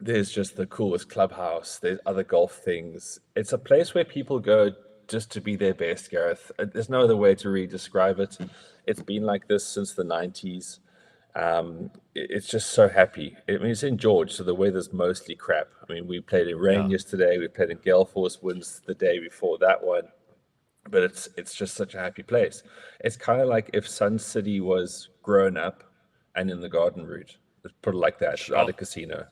There's just the coolest clubhouse. There's other golf things. It's a place where people go just to be their best, Gareth. There's no other way to really describe it. It's been like this since the 90s. It's just so happy. I mean, it's in George, so the weather's mostly crap. I mean, we played in rain yesterday. We played in gale force winds the day before that one. But it's just such a happy place. It's kind of like if Sun City was grown up and in the garden route. Let's put it like that, at a casino.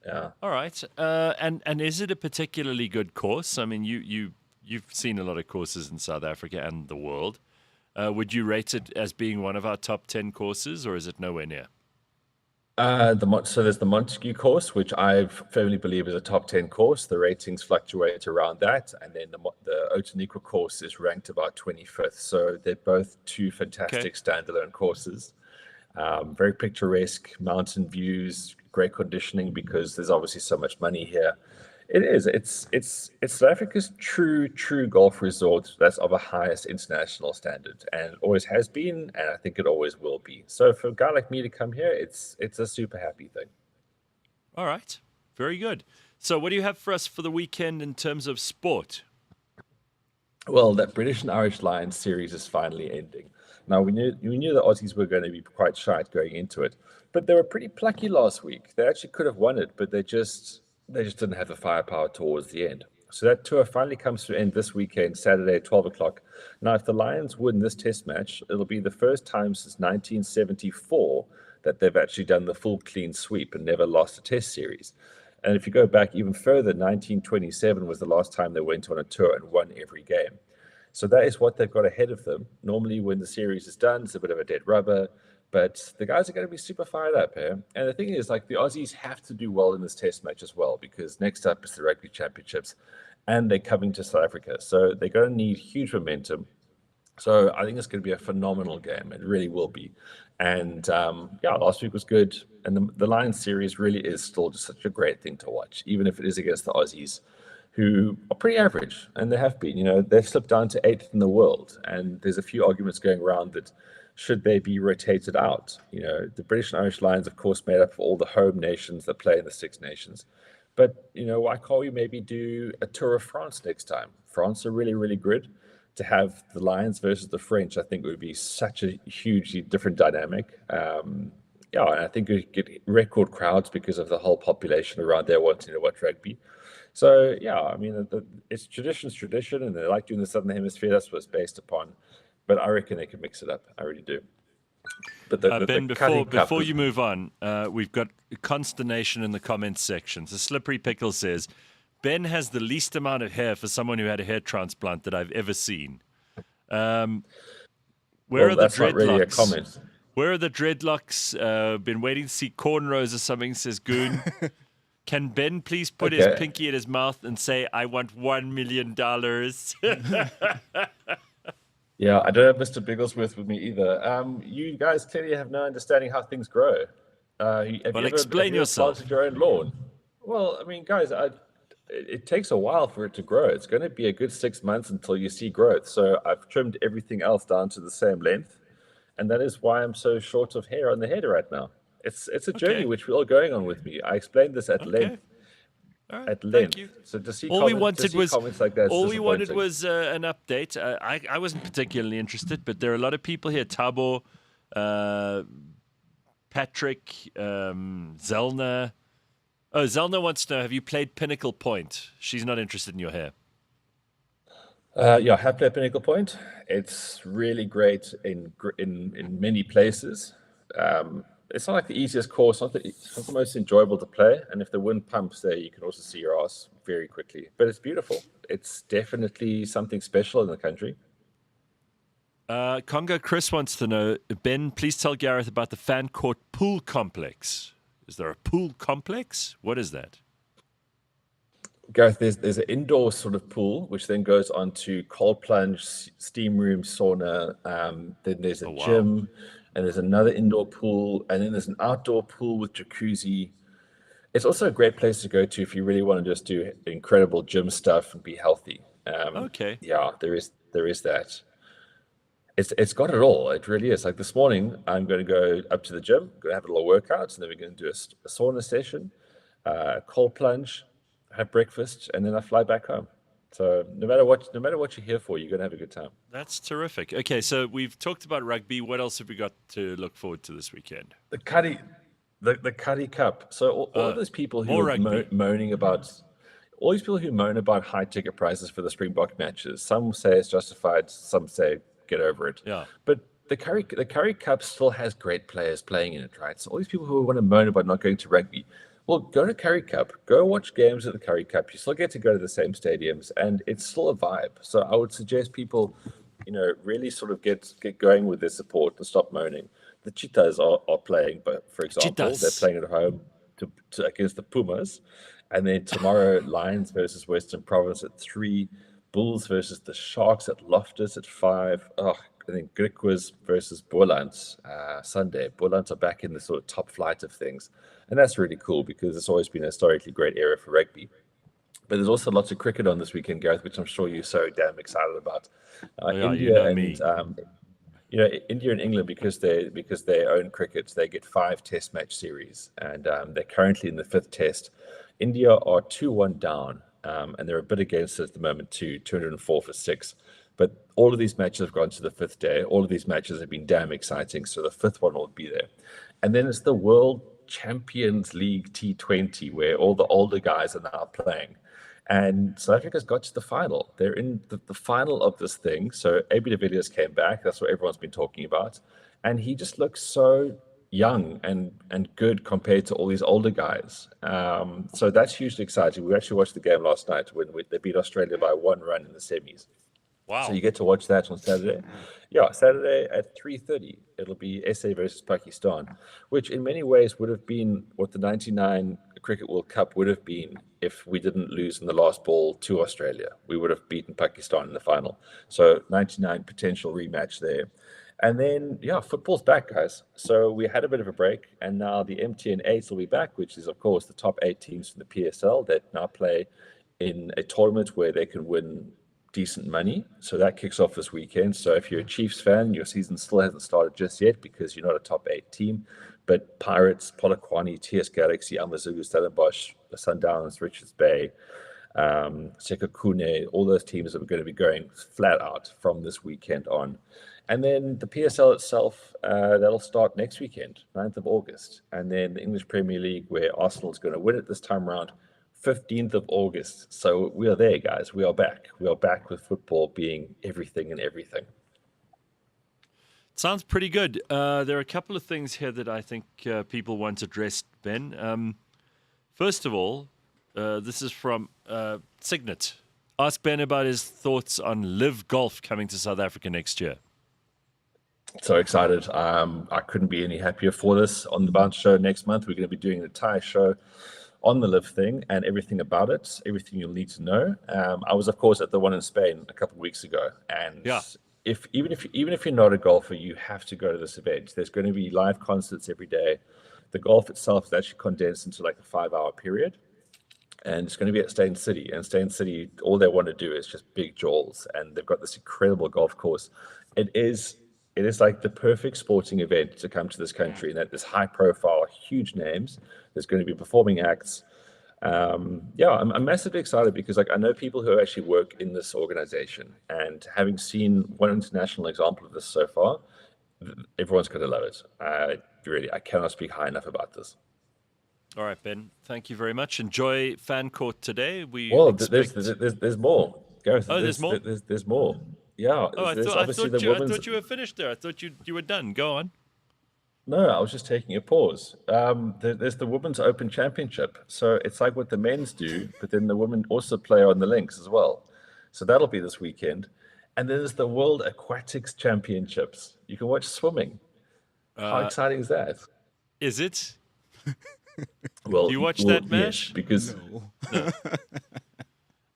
Yeah. All right. And is it a particularly good course? I mean, you've seen a lot of courses in South Africa and the world. Would you rate it as being one of our top 10 courses, or is it nowhere near? So there's the Montague course, which I firmly believe is a top 10 course. The ratings fluctuate around that. And then the Outeniqua course is ranked about 25th. So they're both 2 fantastic standalone courses. Very picturesque, mountain views, great conditioning because there's obviously so much money here. It is. It's South Africa's true golf resort that's of a highest international standard, and it always has been, and I think it always will be. So for a guy like me to come here, it's a super happy thing. All right. Very good. So what do you have for us for the weekend in terms of sport? Well, that British and Irish Lions series is finally ending. Now we knew the Aussies were going to be quite shy going into it, but they were pretty plucky last week. They actually could have won it, but they just didn't have the firepower towards the end. So that tour finally comes to an end this weekend, Saturday, 12 o'clock. Now, if the Lions win this test match, it'll be the first time since 1974 that they've actually done the full clean sweep and never lost a test series. And if you go back even further, 1927 was the last time they went on a tour and won every game. So that is what they've got ahead of them. Normally, when the series is done, it's a bit of a dead rubber, but the guys are going to be super fired up here. And the thing is, like, the Aussies have to do well in this test match as well, because next up is the Rugby Championships, and they're coming to South Africa. So they're going to need huge momentum. So I think it's going to be a phenomenal game. It really will be. And yeah, last week was good. And the Lions series really is still just such a great thing to watch, even if it is against the Aussies, who are pretty average, and they have been. You know, they've slipped down to 8th in the world, and there's a few arguments going around that should they be rotated out. You know, the British and Irish Lions, of course, made up of all the home nations that play in the Six Nations. But, you know, why can't we maybe do a Tour of France next time? France are really, really good. To have the Lions versus the French, I think would be such a hugely different dynamic. Yeah, and I think we get record crowds because of the whole population around there wanting to watch rugby. So, yeah, I mean, it's tradition's tradition, and they like doing the Southern Hemisphere. That's what it's based upon. But I reckon they can mix it up. I really do. But Ben, before you move on, we've got consternation in the comments section. So Slippery Pickle says, Ben has the least amount of hair for someone who had a hair transplant that I've ever seen. Where are the dreadlocks? Not really a comment. Where are the dreadlocks? Been waiting to see cornrows or something, says Goon. Can Ben please put his pinky in his mouth and say, I want $1 million? Yeah, I don't have Mr. Bigglesworth with me either. You guys clearly have no understanding how things grow. Explain yourself. Planted your own lawn? Well, I mean, guys, it takes a while for it to grow. It's going to be a good 6 months until you see growth. So I've trimmed everything else down to the same length. And that is why I'm so short of hair on the head right now. It's a journey which we're all going on with me. I explained this at length. All right, at length. thank you. So to see all we wanted was comments like that, all we wanted was an update. I wasn't particularly interested, but there are a lot of people here. Tabo, Patrick, Zelna. Oh, Zelna wants to know: have you played Pinnacle Point? She's not interested in your hair. Yeah, I have played Pinnacle Point. It's really great in many places. It's not like the easiest course, it's not the most enjoyable to play. And if the wind pumps there, you can also see your ass very quickly. But it's beautiful. It's definitely something special in the country. Congo Chris wants to know, Ben, please tell Gareth about the fan court pool complex. Is there a pool complex? What is that? Gareth, there's an indoor sort of pool, which then goes on to cold plunge, steam room, sauna. Then there's a gym. And there's another indoor pool, and then there's an outdoor pool with jacuzzi. It's also a great place to go to if you really want to just do incredible gym stuff and be healthy. Okay. Yeah, there is that. It's got it all. It really is. Like this morning, I'm going to go up to the gym, going to have a little workout, and then we're going to do a sauna session, cold plunge, have breakfast, and then I fly back home. So no matter what you're here for, you're going to have a good time. That's terrific. Okay, so we've talked about rugby. What else have we got to look forward to this weekend? The Cuddy Cup. So all of those people who are moaning about, all these people who moan about high ticket prices for the Springbok matches, some say it's justified, some say get over it. Yeah. But the Curry Cup still has great players playing in it, right? So all these people who want to moan about not going to rugby, well, go to Curry Cup. Go watch games at the Curry Cup. You still get to go to the same stadiums, and it's still a vibe. So I would suggest people, really sort of get going with their support and stop moaning. The Cheetahs are playing, but for example, they're playing at home to against the Pumas, and then tomorrow Lions versus Western Province at 3, Bulls versus the Sharks at Loftus at 5. I think Griquas versus Boland Sunday. Boland are back in the sort of top flight of things. And that's really cool because it's always been a historically great era for rugby. But there's also lots of cricket on this weekend, Gareth, which I'm sure you're so damn excited about. India and England, because they own cricket, they get 5 test match series. And they're currently in the 5th test. India are 2-1 down. And they're a bit against it at the moment too, 204 for 6. But all of these matches have gone to the 5th day. All of these matches have been damn exciting. So the 5th one will be there. And then it's the World Champions League T20, where all the older guys are now playing. And South Africa's got to the final. They're in the final of this thing. So AB de Villiers came back. That's what everyone's been talking about. And he just looks so young and good compared to all these older guys. So that's hugely exciting. We actually watched the game last night when they beat Australia by 1 run in the semis. Wow. So you get to watch that on Saturday. Yeah, Saturday at 3:30. It'll be SA versus Pakistan, which in many ways would have been what the 99 Cricket World Cup would have been if we didn't lose in the last ball to Australia. We would have beaten Pakistan in the final. So 99 potential rematch there. And then, yeah, football's back, guys. So we had a bit of a break, and now the MTN 8 will be back, which is, of course, the top 8 teams from the PSL that now play in a tournament where they can win decent money. So that kicks off this weekend. So if you're a Chiefs fan, your season still hasn't started just yet because you're not a top 8 team. But Pirates, Polokwane, TS Galaxy, Amazulu, Stellenbosch, Sundowns, Richards Bay, Sekhukhune, all those teams are going to be going flat out from this weekend on. And then the PSL itself, that'll start next weekend, 9th of August. And then the English Premier League, where Arsenal is going to win it this time around, 15th of August. So we are there, guys. We are back. We are back with football being everything and everything. Sounds pretty good. There are a couple of things here that I think people want addressed, Ben. First of all, this is from Signet. Ask Ben about his thoughts on Live Golf coming to South Africa next year. So excited. I couldn't be any happier for this. On the Bounce Show next month, we're going to be doing an entire show on the Live thing and everything about it, everything you'll need to know. I was, of course, at the one in Spain a couple of weeks ago, and even if you're not a golfer, you have to go to this event. There's going to be live concerts every day. The golf itself is actually condensed into like a 5-hour period, and it's going to be at Stain City. And Stain City, all they want to do is just big jewels, and they've got this incredible golf course. It is like the perfect sporting event to come to this country, and that there's high profile, huge names. There's going to be performing acts. I'm massively excited because like I know people who actually work in this organization, and having seen one international example of this so far, everyone's going to love it. I cannot speak high enough about this. All right, Ben. Thank you very much. Enjoy Fan Court today. There's more. Gareth, there's more? There's more. Yeah. Oh, I thought you were finished there. I thought you were done. Go on. No, I was just taking a pause. There's the Women's Open Championship. So it's like what the men's do, but then the women also play on the links as well. So that'll be this weekend. And then there's the World Aquatics Championships. You can watch swimming. How exciting is that? Is it? Well, do you watch that, Mash? Yes, because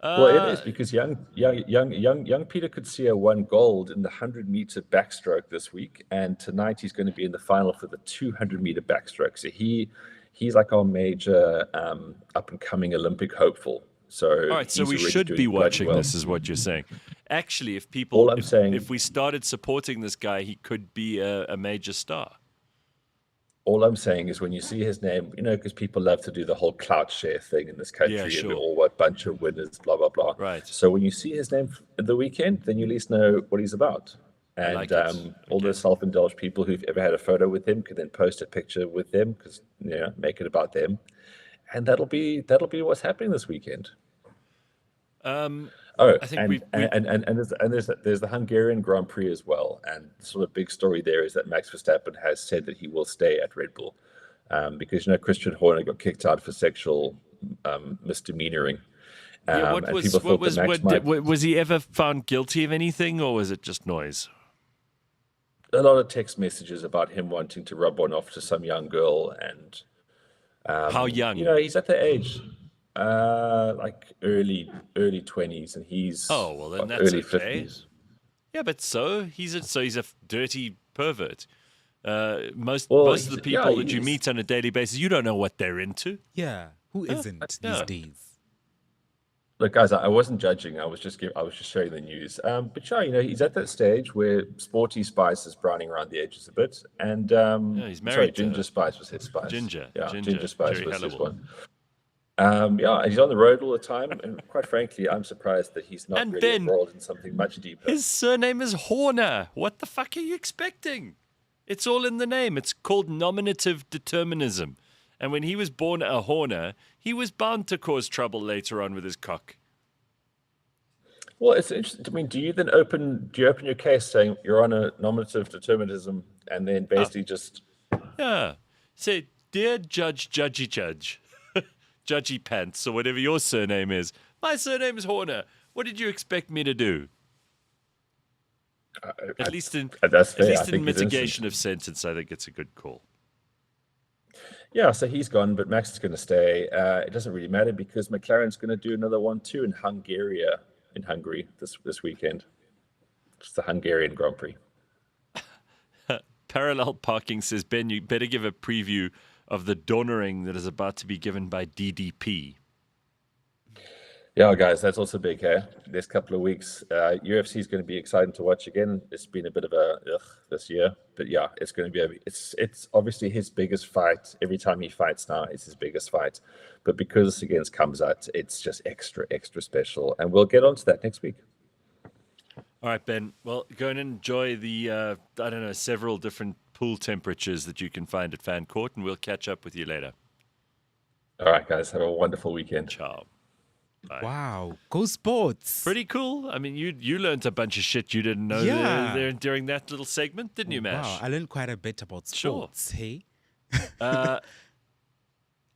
No. well, it is because young Peter Kutsia won gold in the 100-meter backstroke this week, and tonight he's going to be in the final for the 200-meter backstroke. So he's like our major up-and-coming Olympic hopeful. So all right, so we should be watching this, is what you're saying. Actually, if we started supporting this guy, he could be a major star. All I'm saying is when you see his name, because people love to do the whole clout share thing in this country, Yeah, sure. and we're all a bunch of winners, blah, blah, blah. Right. So when you see his name at the weekend, then you at least know what he's about. And like all those self-indulged people who've ever had a photo with him can then post a picture with them because, make it about them. And that'll be what's happening this weekend. I think there's the Hungarian Grand Prix as well, and the sort of big story there is that Max Verstappen has said that he will stay at Red Bull because Christian Horner got kicked out for sexual misdemeanoring. Was he ever found guilty of anything, or was it just noise? A lot of text messages about him wanting to rub one off to some young girl, and how young? He's at the age. Like early 20s, and he's then that's early okay. 50s. Yeah, but he's a dirty pervert. Most of the people that you meet on a daily basis, you don't know what they're into. Yeah, who isn't these days? Look, guys, I wasn't judging. I was just sharing the news. But he's at that stage where Sporty Spice is browning around the edges a bit, and he's married. Ginger Spice was his Spice. Ginger Spice Jerry was his Halliwell. one. He's on the road all the time, and quite frankly, I'm surprised that he's not really enrolled in something much deeper. His surname is Horner. What the fuck are you expecting? It's all in the name. It's called nominative determinism. And when he was born a Horner, he was bound to cause trouble later on with his cock. Well, it's interesting. I mean, do you open your case saying you're on a nominative determinism, and then Ah, basically just yeah. Say, dear Judge, Judgy Judge, Judgy Pants, or whatever your surname is. My surname is Horner. What did you expect me to do? uh, At least in that's at fair. I least in think he's innocent. mitigation of sentence, I think it's a good call. Yeah, so he's gone, but Max is going to stay. It doesn't really matter because McLaren's going to do another one too in Hungary this weekend. It's the Hungarian Grand Prix. Parallel Parking says, Ben, you better give a preview of the donering that is about to be given by DDP. Yeah, guys, that's also big, hey? This couple of weeks, UFC is going to be exciting to watch again. It's been a bit of a ugh this year, but yeah, it's going to be it's obviously his biggest fight. Every time he fights now, it's his biggest fight. But because against Kamzat, it's just extra special, and we'll get onto that next week. All right, Ben. Well, go and enjoy the, I don't know, several different pool temperatures that you can find at Fan Court, and we'll catch up with you later. All right, guys, have a wonderful weekend. Ciao. Bye. Wow. Go sports. Pretty cool. I mean, you learned a bunch of shit you didn't know there during that little segment, didn't you, Mash? Wow. I learned quite a bit about Sure. sports, hey? I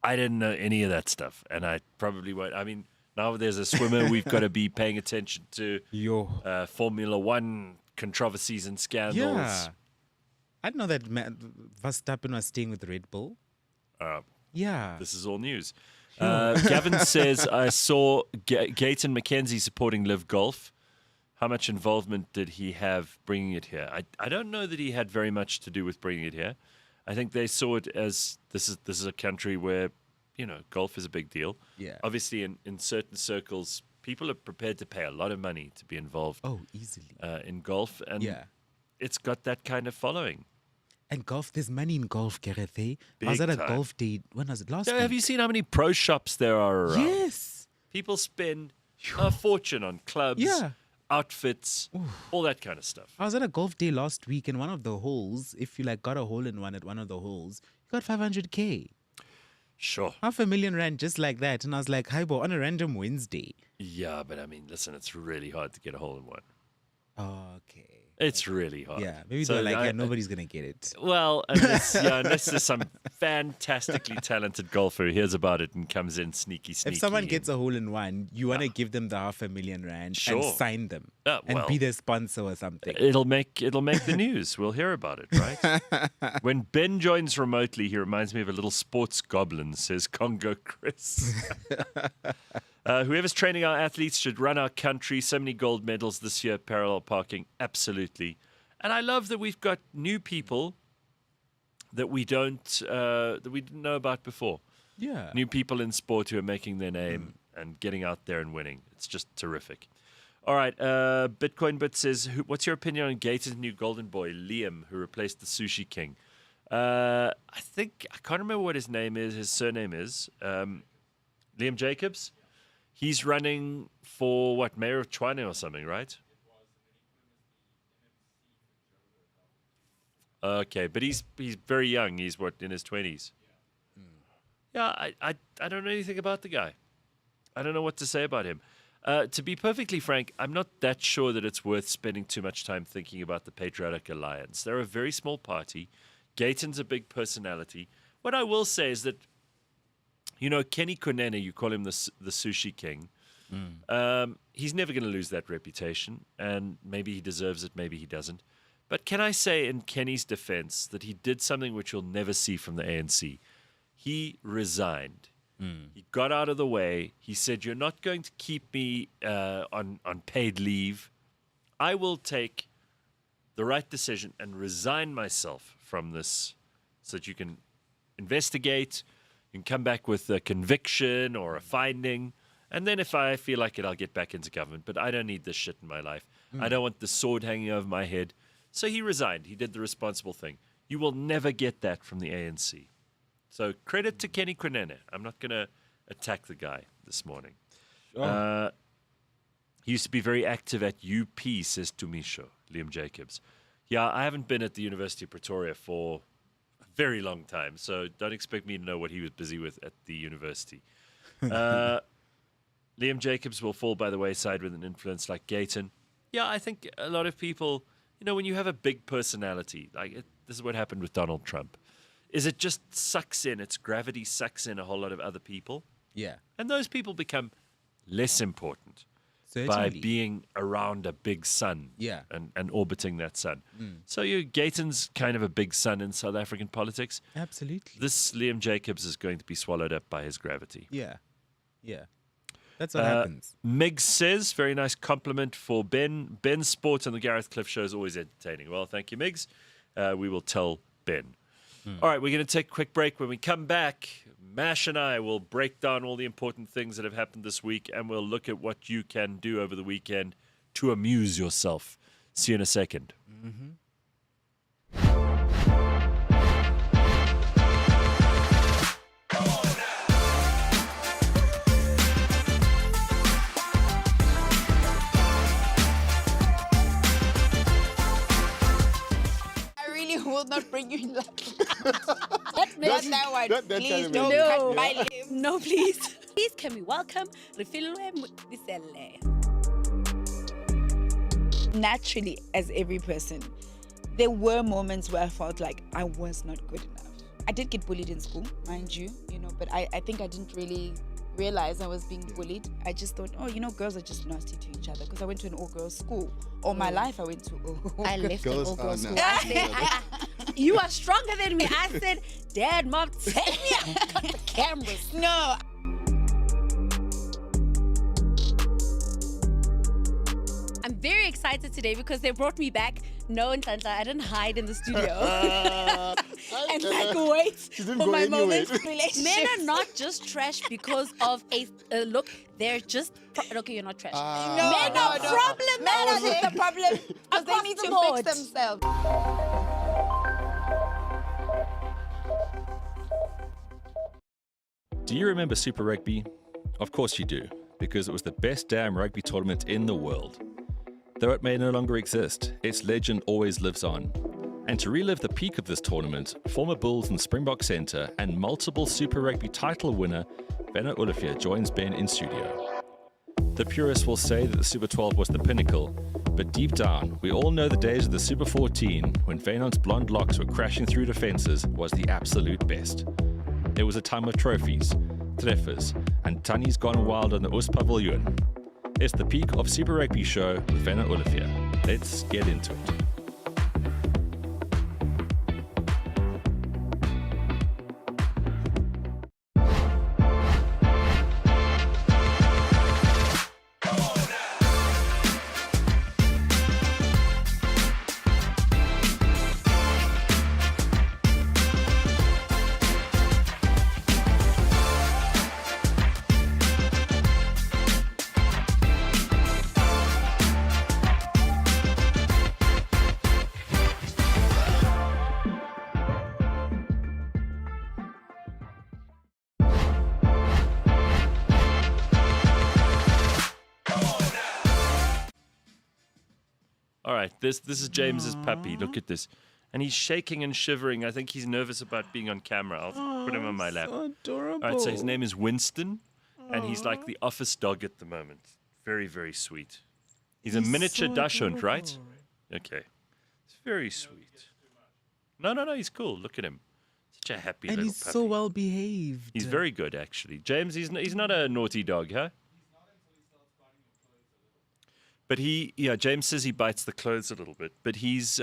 didn't know any of that stuff, and I probably won't. I mean, now there's a swimmer we've got to be paying attention to. Yo. Formula One controversies and scandals. Yeah. I didn't know that Verstappen was staying with Red Bull. Yeah. This is all news. Gavin says, I saw Gaten McKenzie supporting Live Golf. How much involvement did he have bringing it here? I don't know that he had very much to do with bringing it here. I think they saw it as this is a country where, golf is a big deal. Yeah. Obviously, in certain circles, people are prepared to pay a lot of money to be involved Oh, easily. in golf. And Yeah. it's got that kind of following. And golf, there's money in golf, Gareth, eh? I was at a time. golf day. When was it? Last Have you week? seen how many pro shops there are around? Yes. People spend a fortune on clubs, Yeah. outfits, all that kind of stuff. I was at a golf day last week, and one of the holes, if you got a hole in one at one of the holes, you got 500K. Sure. R500,000 just like that. And I was like, hi, bo, on a random Wednesday. Yeah, but I mean, listen, it's really hard to get a hole in one. Okay. It's really hard. Yeah. Maybe So they're like, I- nobody's going to get it. Well, unless there's some fantastically talented golfer who hears about it and comes in sneaky. If someone gets a hole in one, you want to give them the R500,000 and Sure. sign them and well, be their sponsor or something. It'll make the news. We'll hear about it, right? When Ben joins remotely, he reminds me of a little sports goblin, says Congo Chris. Whoever's training our athletes should run our country. So many gold medals this year, parallel parking, absolutely. And I love that we've got new people that we didn't know about before. Yeah. New people in sport who are making their name and getting out there and winning. It's just terrific. All right, Bitcoin Bit says, what's your opinion on Gator's new golden boy, Liam, who replaced the Sushi King? I can't remember what his surname is. Liam Jacobs. He's running for, mayor of Tshwane or something, right? Okay, but he's very young. He's, in his 20s? Yeah, I don't know anything about the guy. I don't know what to say about him. To be perfectly frank, I'm not that sure that it's worth spending too much time thinking about the Patriotic Alliance. They're a very small party. Gayton's a big personality. What I will say is that, Kenny Kunene, you call him the Sushi King. He's never going to lose that reputation, and maybe he deserves it, maybe he doesn't. But can I say in Kenny's defense that he did something which you'll never see from the ANC? He resigned. He got out of the way. He said, you're not going to keep me on paid leave. I will take the right decision and resign myself from this so that you can investigate. You can come back with a conviction or a finding. And then if I feel like it, I'll get back into government. But I don't need this shit in my life. I don't want the sword hanging over my head. So he resigned. He did the responsible thing. You will never get that from the ANC. So credit to Kenny Kunene. I'm not going to attack the guy this morning. He used to be very active at UP, says Tumisho, Liam Jacobs. Yeah, I haven't been at the University of Pretoria for a very long time, so don't expect me to know what he was busy with at the university. Liam Jacobs will fall by the wayside with an influence like Gayton. Yeah, I think a lot of people, when you have a big personality, this is what happened with Donald Trump, is it just sucks in, its gravity sucks in a whole lot of other people. Yeah. And those people become less important by Certainly. being around a big sun Yeah. and orbiting that sun. So Gayton's kind of a big sun in South African politics. Absolutely. This Liam Jacobs is going to be swallowed up by his gravity. Yeah. Yeah. That's what happens. Miggs says, very nice compliment for Ben. Ben's sport on the Gareth Cliff show is always entertaining. Well, thank you, Miggs. We will tell Ben. All right, we're going to take a quick break. When we come back, Mash and I will break down all the important things that have happened this week, and we'll look at what you can do over the weekend to amuse yourself. See you in a second. I really will not bring you in luck. Not that one. that Please kind of don't video. cut my lips. No, please. Please, can we welcome Refilwe Bisele? Naturally, as every person, there were moments where I felt like I was not good enough. I did get bullied in school, mind you, but I think I didn't really realize I was being bullied. I just thought, girls are just nasty to each other because I went to an all-girls school. All my life I went to all I left an Girls all-girls are school. nasty. I said, you are stronger than me. I said, Dad, Mom, take me out the cameras. No. I'm very excited today because they brought me back. No, Ntantla, I didn't hide in the studio. And wait didn't for go my anywhere. moment. Men are not just trash because of a look. They're just okay. You're not trash. Men are problematic. Men are just the problem because they Across need the to board. fix themselves. Do you remember Super Rugby? Of course you do, because it was the best damn rugby tournament in the world. Though it may no longer exist, its legend always lives on. And to relive the peak of this tournament, former Bulls and Springbok centre and multiple Super Rugby title winner Werner Olivier joins Ben in studio. The purists will say that the Super 12 was the pinnacle, but deep down, we all know the days of the Super 14, when Wynand's blonde locks were crashing through defences, was the absolute best. It was a time of trophies, treffers, and Tannies gone wild on the Oos Pavilion. It's the peak of Super Rugby show with Werner Olivier. Let's get into it. All right, this is James's puppy. Look at this. And he's shaking and shivering. I think he's nervous about being on camera. I'll put him on my lap. So adorable. All right, so his name is Winston, and he's like the office dog at the moment. Very, very sweet. He's a miniature so dachshund, right? adorable. Okay. It's very sweet. No, he's cool. Look at him. Such a happy And little he's puppy. so well behaved. He's very good, actually. James, he's not a naughty dog, huh? But James says he bites the clothes a little bit. But he's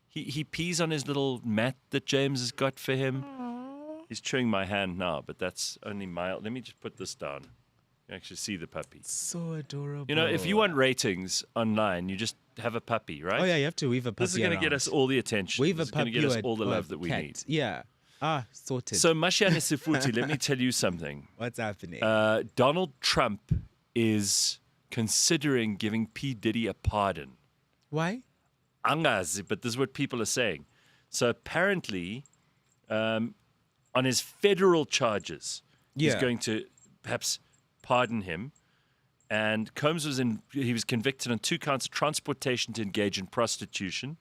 he pees on his little mat that James has got for him. He's chewing my hand now, but that's only mild. Let me just put this down. You can actually see the puppy. So adorable. If you want ratings online, you just have a puppy, right? Oh yeah, you have to weave a puppy. This is going to get around. us all the attention. Weave This a is going to puppy get us or all the or a love that we cat. need. Yeah. Sorted. So, Mashiane Sifuti, let me tell you something. what's happening? Donald Trump is considering giving P. Diddy a pardon. Why? Angazi, but this is what people are saying. So apparently, on his federal charges, he's Yeah. going to perhaps pardon him. And Combs he was convicted on 2 counts of transportation to engage in prostitution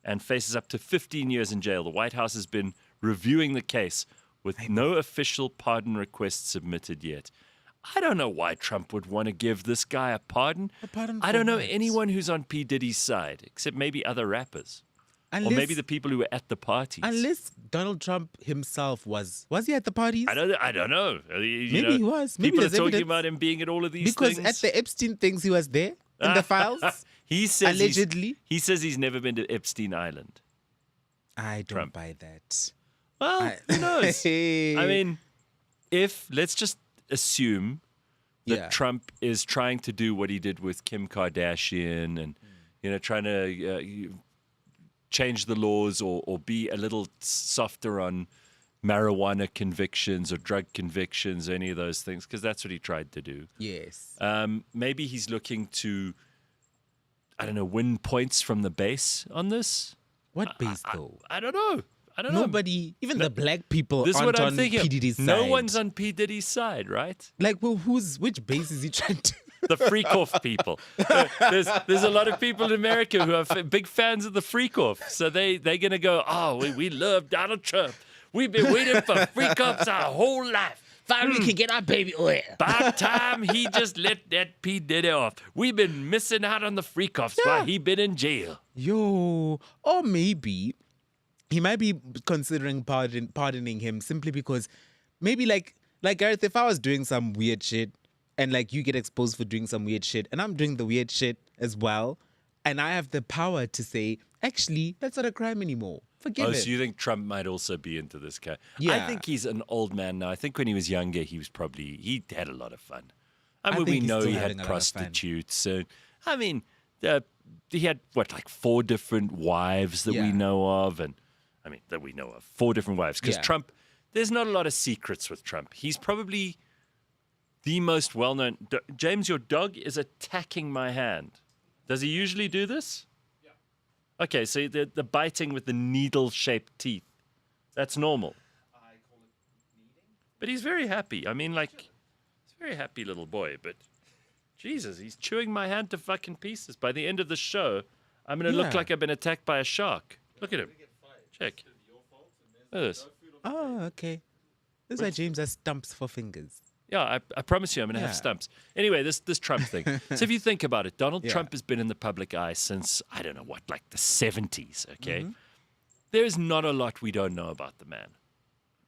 and faces up to 15 years in jail. The White House has been reviewing the case with no official pardon request submitted yet. I don't know why Trump would want to give this guy a pardon. A pardon I for don't know what? anyone who's on P. Diddy's side, except maybe other rappers. Unless, Or maybe the people who were at the parties. unless Donald Trump himself was he at the parties? I don't know. Maybe he was. Maybe people are there's talking evidence. about him being at all of these Because things. at the Epstein things he was there in the files. he says allegedly. he says he's never been to Epstein Island. I don't Trump. buy that. Well, who knows? I mean, let's just assume that Yeah. Trump is trying to do what he did with Kim Kardashian and, trying to change the laws or be a little softer on marijuana convictions or drug convictions, any of those things, because that's what he tried to do. Yes. Maybe he's looking to, I don't know, win points from the base on this. What base though? I don't know. Nobody, even the black people This is aren't what I'm on thinking. P. Diddy's side. No one's on P. Diddy's side, right? Like, well, which base is he trying to? The freak off people. There's a lot of people in America who are big fans of the freak off. So they're going to go, we love Donald Trump. We've been waiting for freak offs our whole life. Finally, we can get our baby oil. About time he just let that P. Diddy off. We've been missing out on the freak offs while he been in jail. Yo, or maybe he might be considering pardoning him simply because maybe like Gareth, if I was doing some weird shit and like you get exposed for doing some weird shit and I'm doing the weird shit as well, and I have the power to say, actually, that's not a crime anymore. Forgive it. So you think Trump might also be into this guy? I Yeah. think he's an old man now. I think when he was younger, he had a lot of fun. I mean, think we he's know still he having had a lot of fun. prostitutes. So, I mean, he had, 4 different wives that we Yeah. know of. And, I mean, that we know of. 4 different wives. Because Yeah. Trump, there's not a lot of secrets with Trump. He's probably the most well-known. James, your dog is attacking my hand. Does he usually do this? Okay, so the biting with the needle-shaped teeth, that's normal. I call it kneading. But he's very happy. I mean, he's a very happy little boy. But, Jesus, he's chewing my hand to fucking pieces. By the end of the show, I'm going to look Yeah. like I've been attacked by a shark. Look at him. Check. Look at this. Oh, okay. This is why James has stumps for fingers. Yeah, I promise you I'm going to have Yeah. stumps. Anyway, this Trump thing. So if you think about it, Donald Yeah. Trump has been in the public eye since, I don't know what, like the 70s, okay? Mm-hmm. There's not a lot we don't know about the man.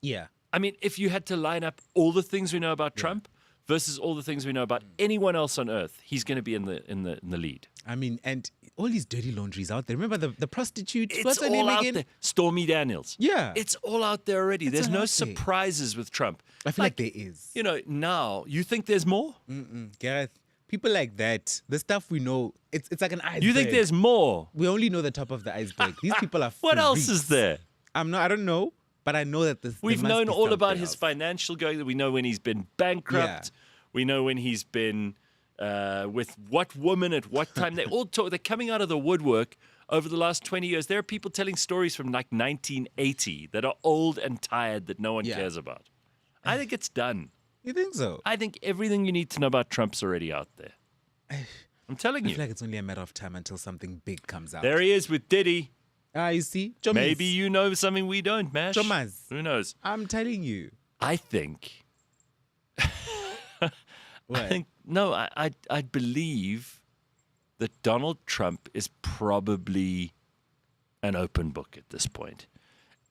Yeah. I mean, if you had to line up all the things we know about Trump versus all the things we know about anyone else on earth, he's going to be in the lead. I mean, and all these dirty laundries out there. Remember the prostitute? What's It's her name all out again? there. Stormy Daniels. Yeah. It's all out there already. There's all no out there. surprises with Trump. I feel like there is. Now, you think there's more? Gareth, people like that, the stuff we know, it's like an iceberg. You think there's more? We only know the top of the iceberg. These people are What else freaks. is there? I don't know, but I know that We've known all about his financial going. We know when he's been bankrupt. Yeah. We know when he's been with what woman at what time. They all talk. They're coming out of the woodwork over the last 20 years. There are people telling stories from like 1980 that are old and tired that no one Yeah. cares about. I think it's done. You think so? I think everything you need to know about Trump's already out there. I'm telling I you. feel like it's only a matter of time until something big comes out. There he is with Diddy. You see? Jomis. Maybe you know something we don't, Mash. Jomas. Who knows? I'm telling you. I think. What? I believe that Donald Trump is probably an open book at this point.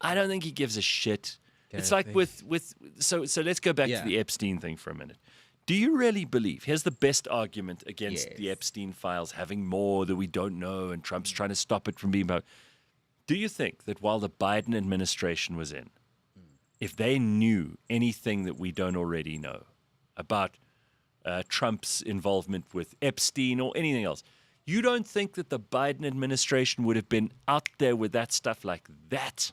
I don't think he gives a shit. It's like so let's go back Yeah. to the Epstein thing for a minute. Do you really believe? Here's the best argument against Yes. the Epstein files having more that we don't know and Trump's trying to stop it from being about. Do you think that while the Biden administration was in, if they knew anything that we don't already know about Trump's involvement with Epstein or anything else, you don't think that the Biden administration would have been out there with that stuff like that?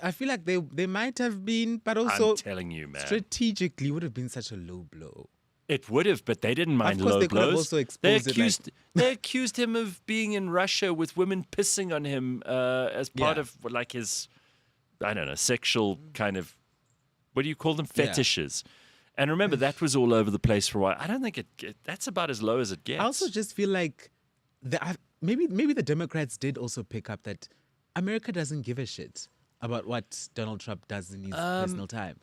I feel like they might have been, but also I'm telling you, man. strategically would have been such a low blow. It would have, but they didn't mind Of course, low they could have blows. also They exposed it, like- they accused him of being in Russia with women pissing on him as part Yeah. of like his, I don't know, sexual kind of, what do you call them, Yeah. fetishes. And remember, that was all over the place for a while. I don't think that's about as low as it gets. I also just feel like maybe the Democrats did also pick up that America doesn't give a shit about what Donald Trump does in his personal time.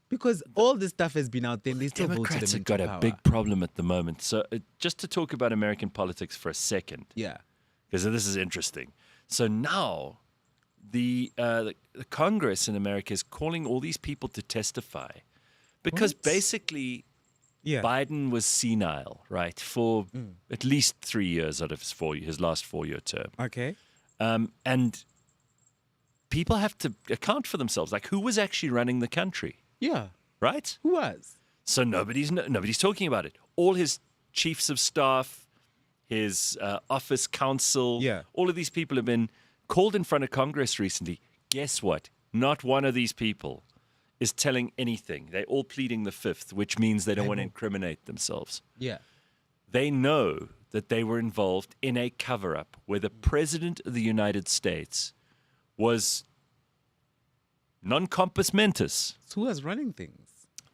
Because all this stuff has been out there and they still voted Democrats them have got into a power. big problem at the moment. So just to talk about American politics for a second, Yeah. because this is interesting. So now the Congress in America is calling all these people to testify because What? basically Yeah. Biden was senile, right, for at least 3 years out of his last 4-year term. Okay. And people have to account for themselves. Like, who was actually running the country, Yeah. right? Who was? So nobody's talking about it. All his chiefs of staff, his office counsel, Yeah. all of these people have been called in front of Congress recently. Guess what? Not one of these people is telling anything. They're all pleading the fifth, which means they don't want to incriminate themselves. Yeah. They know that they were involved in a cover-up where the president of the United States was non compos mentis. So who was running things?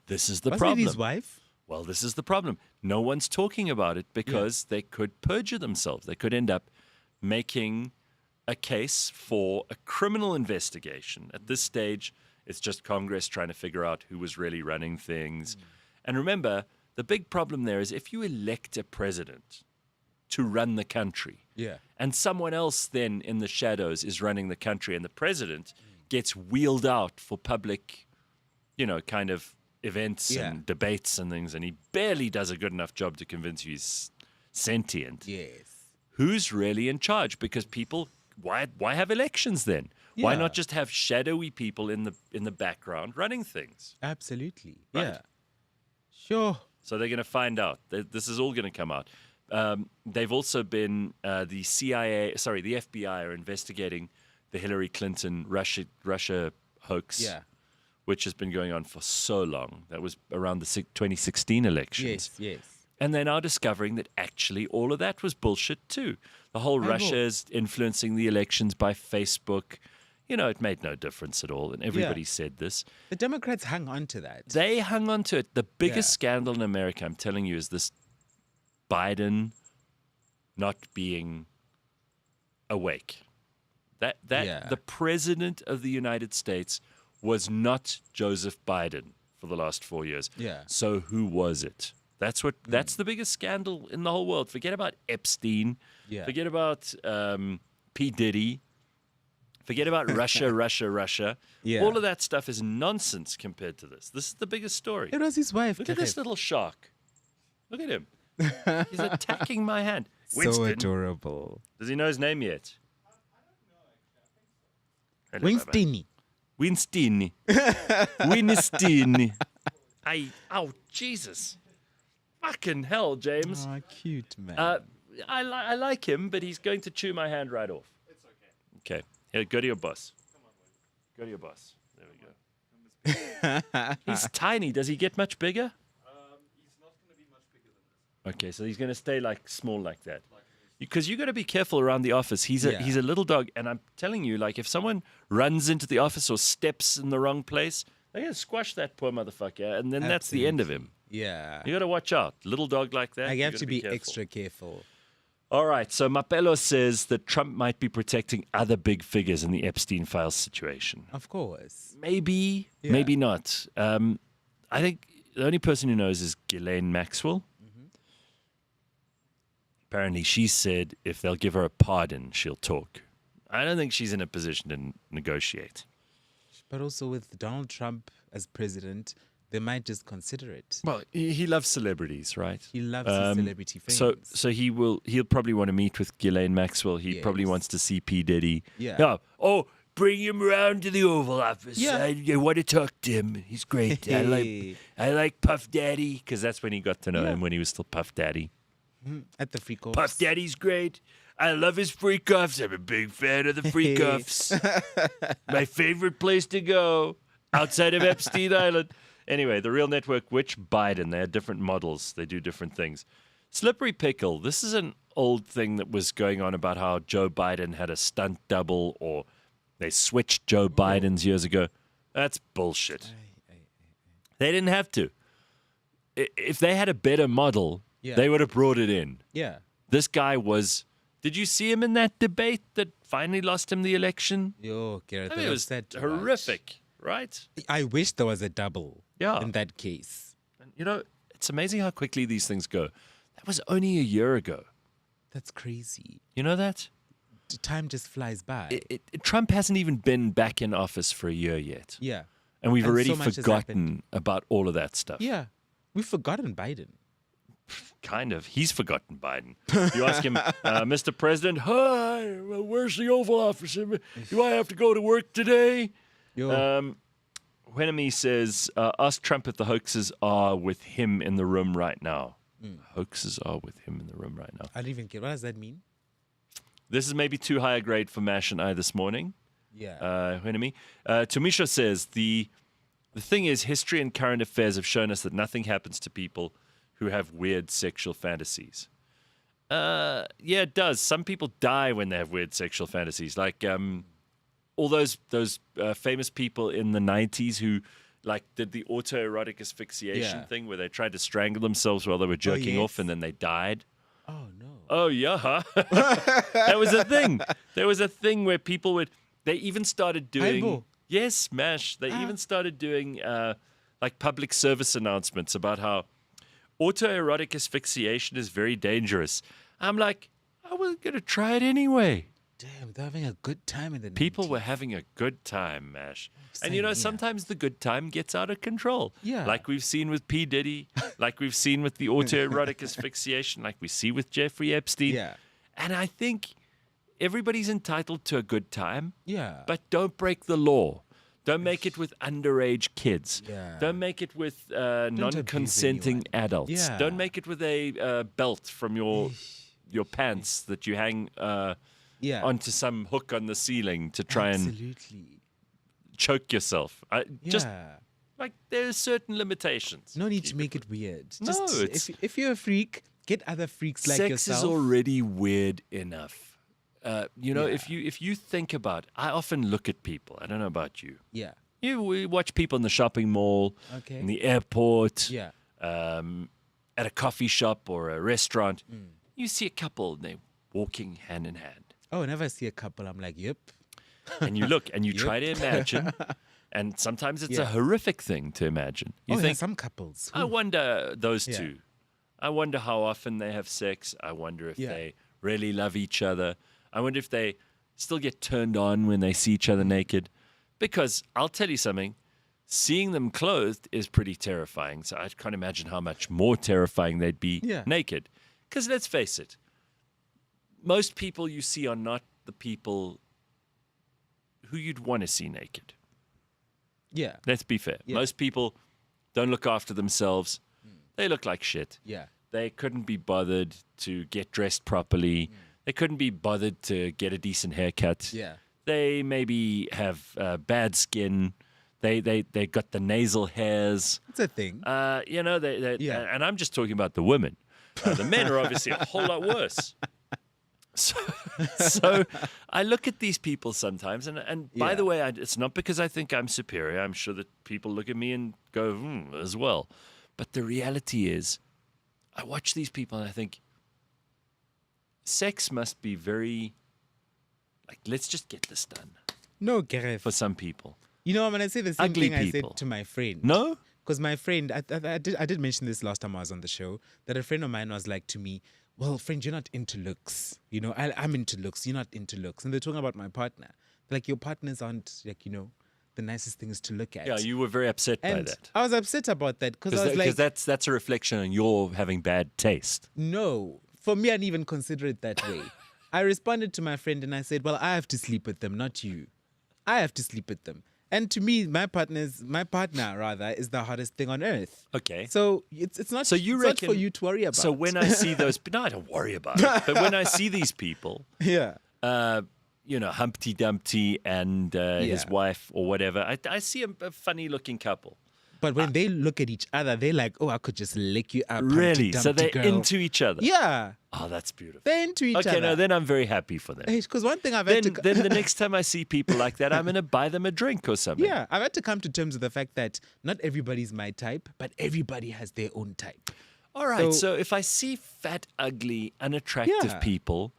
This is the Wasn't problem. it his wife? Well, this is the problem. No one's talking about it because they could perjure themselves. They could end up making a case for a criminal investigation. At this stage, it's just Congress trying to figure out who was really running things. And remember, the big problem there is if you elect a president to run the country, Yeah. and someone else then in the shadows is running the country, and the president gets wheeled out for public, kind of events Yeah. and debates and things, and he barely does a good enough job to convince you he's sentient. Yes. Who's really in charge? Because people, why have elections then? Why Yeah. not just have shadowy people in the background running things? Absolutely. Right. Yeah. Sure. So they're going to find out. This is all going to come out. They've also been the FBI are investigating the Hillary Clinton Russia hoax, which has been going on for so long. That was around the 2016 elections. Yes. And they're now discovering that actually all of that was bullshit too. The whole Russia is influencing the elections by Facebook. It made no difference at all. And everybody said this. The Democrats hung on to that. They hung on to it. The biggest Yeah. scandal in America, I'm telling you, is this Biden not being awake. That the president of the United States was not Joseph Biden for the last 4 years. Yeah. So who was it? That's the biggest scandal in the whole world. Forget about Epstein. Yeah. Forget about P. Diddy. Forget about Russia. Yeah. All of that stuff is nonsense compared to this. This is the biggest story. It was his wife. Look at this little shark. Look at him. He's attacking my hand. So Winston. adorable. Does he know his name yet? Hello, Winston. Winston. Winston. Oh, Jesus. Fucking hell, James. Oh, cute, man. I like him, but he's going to chew my hand right off. It's okay. Okay. Here, go to your boss. Come on, boy. Go to your boss. There we go. He's tiny. Does he get much bigger? He's not going to be much bigger than this. Okay, so he's going to stay small like that. Because you got to be careful around the office. He's a little dog, and I'm telling you, if someone runs into the office or steps in the wrong place, they're going to squash that poor motherfucker, and then that's the end of him. Yeah. You got to watch out. Little dog like that. I you have gotta to be careful. extra careful. All right, so Mapelo says that Trump might be protecting other big figures in the Epstein files situation. Of course. Maybe, maybe not. I think the only person who knows is Ghislaine Maxwell. Apparently, she said if they'll give her a pardon, she'll talk. I don't think she's in a position to negotiate. But also with Donald Trump as president, they might just consider it. Well, he loves celebrities, right? He loves his celebrity fame. So he'll probably want to meet with Ghislaine Maxwell. He probably Yes. wants to see P. Diddy. Yeah. Oh, bring him around to the Oval Office. Yeah. I want to talk to him. He's great. Hey. I like Puff Daddy because that's when he got to know him, when he was still Puff Daddy. At the freak offs. Puff Daddy's great. I love his freak offs. I'm a big fan of the freak offs. My favorite place to go outside of Epstein Island. Anyway, the Real Network, which Biden? They had different models. They do different things. Slippery Pickle. This is an old thing that was going on about how Joe Biden had a stunt double or they switched Joe Biden's years ago. That's bullshit. They didn't have to. If they had a better model, they would have brought it in. Yeah. This guy was... Did you see him in that debate that finally lost him the election? Yo, Gareth, I mean, it was upset to horrific, right? watch. I wish there was a double. Yeah. in that case. You know, it's amazing how quickly these things go. That was only a year ago. That's crazy. You know that? Time just flies by. Trump hasn't even been back in office for a year yet. Yeah. And we've And already so much has forgotten happened. about all of that stuff. Yeah. We've forgotten Biden. Kind of. He's forgotten Biden. You ask him, Mr. President, hi, well, where's the Oval Office? Do I have to go to work today? Yo. Wenemy says, ask Trump if the hoaxes are with him in the room right now. Hoaxes are with him in the room right now. I don't even get. What does that mean? This is maybe too high a grade for Mash and I this morning. Yeah. Wenemy. Tomisha says, the thing is, history and current affairs have shown us that nothing happens to people who have weird sexual fantasies. Yeah, it does. Some people die when they have weird sexual fantasies. Like all those famous people in the 90s who like did the autoerotic asphyxiation Yeah. thing where they tried to strangle themselves while they were jerking off yes. and then they died. Oh no. Oh, yeah. That was a thing. There was a thing where people would, they even started doing, Aibo. yes, MASH. They even started doing like public service announcements about how autoerotic asphyxiation is very dangerous. I'm like, I was going to try it anyway. Damn, they're having a good time in the People 90s. were having a good time, MASH. And Same you know, here. sometimes the good time gets out of control. Yeah. Like we've seen with P. Diddy, like we've seen with the autoerotic asphyxiation, like we see with Jeffrey Epstein. Yeah. And I think everybody's entitled to a good time, Yeah. but don't break the law. Don't make it with underage kids. Yeah. Don't make it with abuse non-consenting anyone. adults. Yeah. Don't make it with a belt from your pants that you hang yeah. onto some hook on the ceiling to try and Absolutely. choke yourself. Just Yeah. like there's certain limitations. No need to make it weird. No, Just, it's- if you're a freak, get other freaks like Sex yourself. is already weird enough. You know, Yeah. if you think about, I often look at people. I don't know about you. Yeah. We watch people in the shopping mall, Okay. in the airport, Yeah. at a coffee shop or a restaurant. You see a couple and they're walking hand in hand. Oh, whenever I see a couple, I'm like, yep. And you look and you try to imagine. And sometimes it's a Yeah. horrific thing to imagine. You Oh, yeah, think, some couples. I wonder those Yeah. two. I wonder how often they have sex. I wonder if Yeah. they really love each other. I wonder if they still get turned on when they see each other naked. Because I'll tell you something, seeing them clothed is pretty terrifying. So I can't imagine how much more terrifying they'd be Yeah. naked. Because let's face it, most people you see are not the people who you'd want to see naked. Yeah. Let's be fair. Yeah. Most people don't look after themselves. They look like shit. Yeah. They couldn't be bothered to get dressed properly. They couldn't be bothered to get a decent haircut. Yeah. They maybe have bad skin. They got the nasal hairs. It's a thing. You know, they Yeah. and I'm just talking about the women. The men are obviously a whole lot worse. So I look at these people sometimes, and by Yeah. the way, it's not because I think I'm superior. I'm sure that people look at me and go, as well. But the reality is, I watch these people and I think, sex must be very, like, let's just get this done No, Gareth. for some people. You know, when I say the same Ugly thing I people. said to my friend. No? Because my friend, I did mention this last time I was on the show, that a friend of mine was like to me, well, friend, you're not into looks. You know, I'm into looks. You're not into looks. And they're talking about my partner. Like, your partners aren't, like, you know, the nicest things to look at. Yeah, you were very upset by and that. I was upset about that because I was like, That's a reflection on your having bad taste. no. For me, I didn't even consider it that way. I responded to my friend and I said, well, I have to sleep with them, not you. I have to sleep with them. And to me, my partner is the hardest thing on earth. Okay. So it's not. So you it's not reckon for you to worry about. So when I see those, no, I don't worry about it. But when I see these people, yeah, you know, Humpty Dumpty and his Yeah. wife or whatever, I see a funny-looking couple. but when they look at each other, they're like, "Oh, I could just lick you up." Really? Humpty So Dumpty they're girl. into each other. Yeah, Oh, that's beautiful. they're into each Okay, other. no, then I'm very happy for them. Because one thing I've had Then, to. then the next time I see people like that, I'm going to buy them a drink or something. Yeah, I've had to come to terms with the fact that not everybody's my type, but everybody has their own type. All right. So- So if I see fat, ugly, unattractive Yeah. people,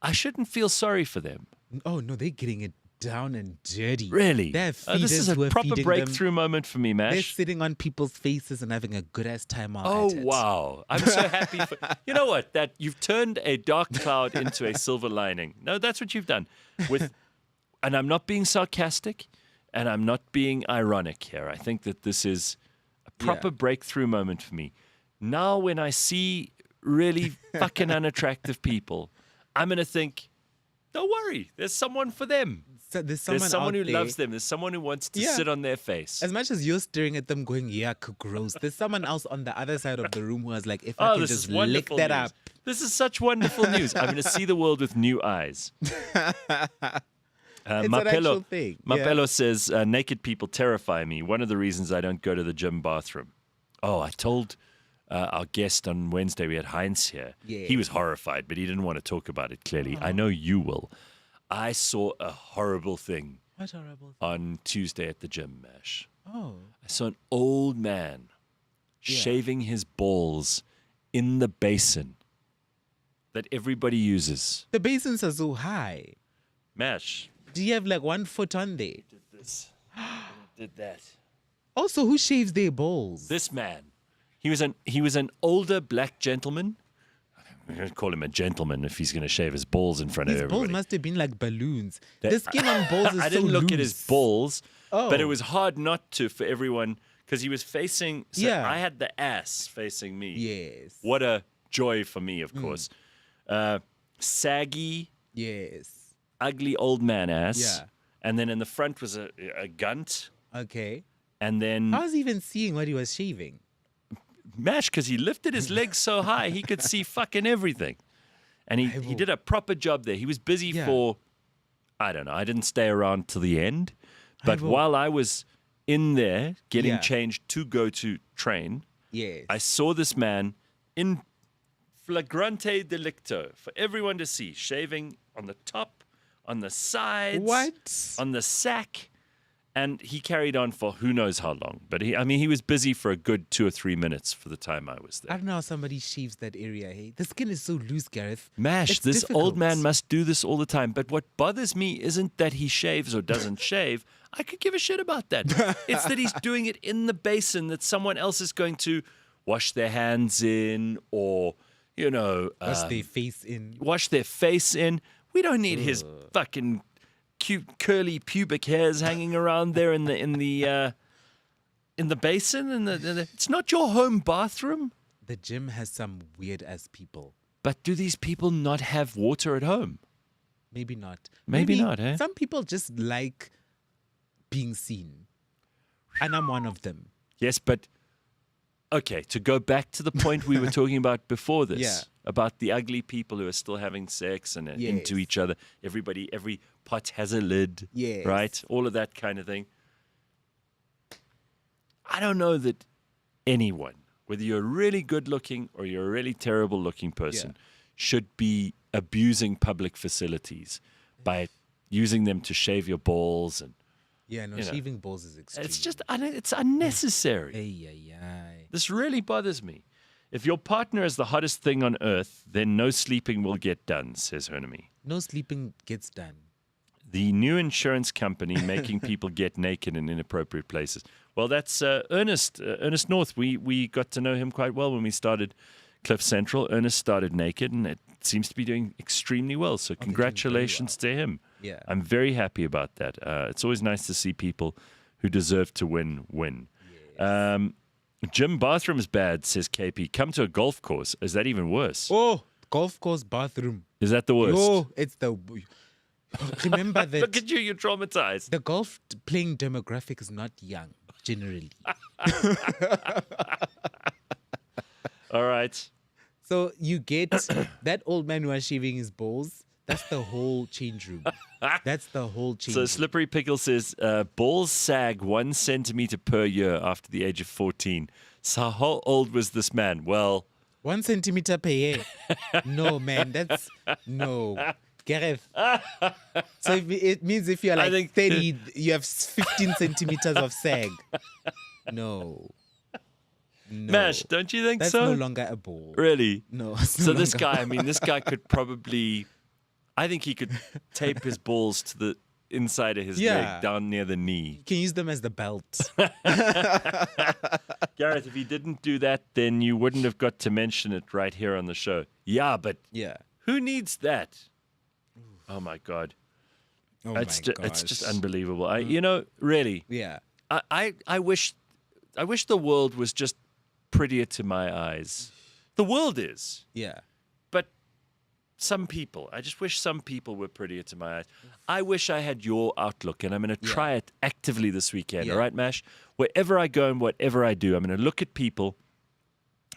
I shouldn't feel sorry for them. Oh no, they're getting it down and dirty. Really? Their This feeders is a were proper feeding breakthrough them. moment for me, They're Mash. sitting on people's faces and having a good ass time out Oh, at it. wow. I'm so happy for you know what? That you've turned a dark cloud into a silver lining. No, that's what you've done. And I'm not being sarcastic and I'm not being ironic here. I think that this is a proper breakthrough moment for me. Now when I see really fucking unattractive people, I'm going to think, don't worry, there's someone for them. So there's There's someone out who there. loves them. There's someone who wants to Yeah. sit on their face. As much as you're staring at them going, yuck, gross, there's someone else on the other side of the room who was like, if I Oh, can this just is lick wonderful that news. up. This is such wonderful news. I'm going to see the world with new eyes. It's an actual thing. Mapelo says, naked people terrify me. One of the reasons I don't go to the gym bathroom. Oh, I told our guest on Wednesday, we had Heinz here. Yeah. He was horrified, but he didn't want to talk about it clearly. I know you will. I saw a horrible thing What horrible. on Tuesday at the gym, Mash. Oh. I saw an old man shaving his balls in the basin that everybody uses. The basins are so high. Mash, Do you have like 1 foot on there? did this. Did that. Also, who shaves their balls? This man, he was an older black gentleman. I'm going to call him a gentleman if he's going to shave his balls in front His of balls everybody. must have been like balloons. The skin on balls is I so didn't look at his loose. balls, but it Oh. was hard not to for everyone because he was facing. So Yeah. I had the ass facing me. Yes. What a joy for me, of course. Saggy, Yes. ugly old man ass. Yeah. And then in the front was a gunt. Okay. And then I was even seeing what he was shaving. Mash, because he lifted his legs so high, he could see fucking everything. And he did a proper job there. He was busy Yeah. for, I don't know, I didn't stay around till the end. But will- while I was in there getting Yeah. changed to go to train, Yes. I saw this man in flagrante delicto for everyone to see, shaving on the top, on the sides, What? on the sack. And he carried on for who knows how long. But he was busy for a good 2 or 3 minutes for the time I was I there. don't know how somebody shaves that area. Hey, the skin is so loose, Gareth. Mash, It's this old difficult. man must do this all the time. But what bothers me isn't that he shaves or doesn't shave. I could give a shit about that. It's that he's doing it in the basin that someone else is going to wash their hands in or, Wash their face in. wash their face in. We don't need his fucking cute curly pubic hairs hanging around there in the basin. It's not your home bathroom. The gym has some weird ass people. But do these people not have water at home? Maybe not. Maybe not, eh? Some people just like being seen. And I'm one of them. Yes, but okay, to go back to the point we were talking about before this, Yeah. about the ugly people who are still having sex and into Yes. each other. Every pot has a lid, Yes. right? All of that kind of thing. I don't know that anyone, whether you're really good looking or you're a really terrible looking person, should be abusing public facilities by using them to shave your balls. And Yeah, no, You know. shaving balls is extreme. it's just, it's unnecessary. Ay, ay, ay. This really bothers me. If your partner is the hottest thing on earth, then no sleeping will get done, says Hernamy. No sleeping gets done. The new insurance company making people get naked in inappropriate places. Well, that's Ernest North. We got to know him quite well when we started Cliff Central. Ernest started naked, and it seems to be doing extremely well. So congratulations to him. Yeah. I'm very happy about that. It's always nice to see people who deserve to win. Gym bathroom is bad, says KP. Come to a golf course. Is that even worse? Oh, golf course bathroom. Is that the worst? Oh, it's the. Remember that Look at you, you're traumatized. the golf playing demographic is not young, generally. All right. So you get that old man who was shaving his balls. That's the whole change room. That's the whole change So room. Slippery Pickle says, balls sag 1 centimeter per year after the age of 14. So how old was this man? Well, 1 centimeter per year. No, man, that's no. Gareth. So it means if you're I like think- 30, you have 15 centimeters of sag. No. No. Mash, don't you think That's so? no longer a ball. Really? No. it's no So this longer- guy, this guy could probably, I think he could tape his balls to inside of his Yeah. leg, down near the knee. You can use them as the belt. Gareth, if he didn't do that, then you wouldn't have got to mention it right here on the show. Yeah, but Yeah. who needs that? Oh my God. Oh It's my it's just gosh. unbelievable. Really, Yeah. I wish the world was just prettier to my eyes. The world is, Yeah. but I just wish some people were prettier to my eyes. I wish I had your outlook, and I'm going to try it actively this weekend. Yeah. All right, Mash? Wherever I go and whatever I do, I'm going to look at people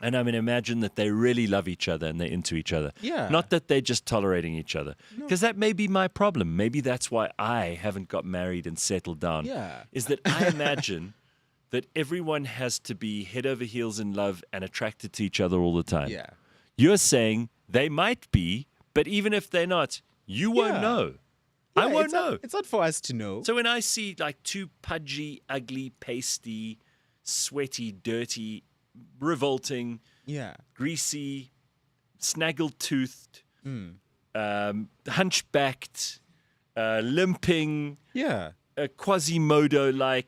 and I'm going to imagine that they really love each other and they're into each other. Yeah. Not that they're just tolerating each other. Because that may be my problem. Maybe that's why I haven't got married and settled down. Yeah. Is that I imagine that everyone has to be head over heels in love and attracted to each other all the time. Yeah. You're saying they might be, but even if they're not, you won't Yeah. know. I won't it's know. Not, it's not for us to know. So when I see like two pudgy, ugly, pasty, sweaty, dirty, revolting, yeah. greasy, snaggle-toothed, hunchbacked, limping, Yeah. Quasimodo-like,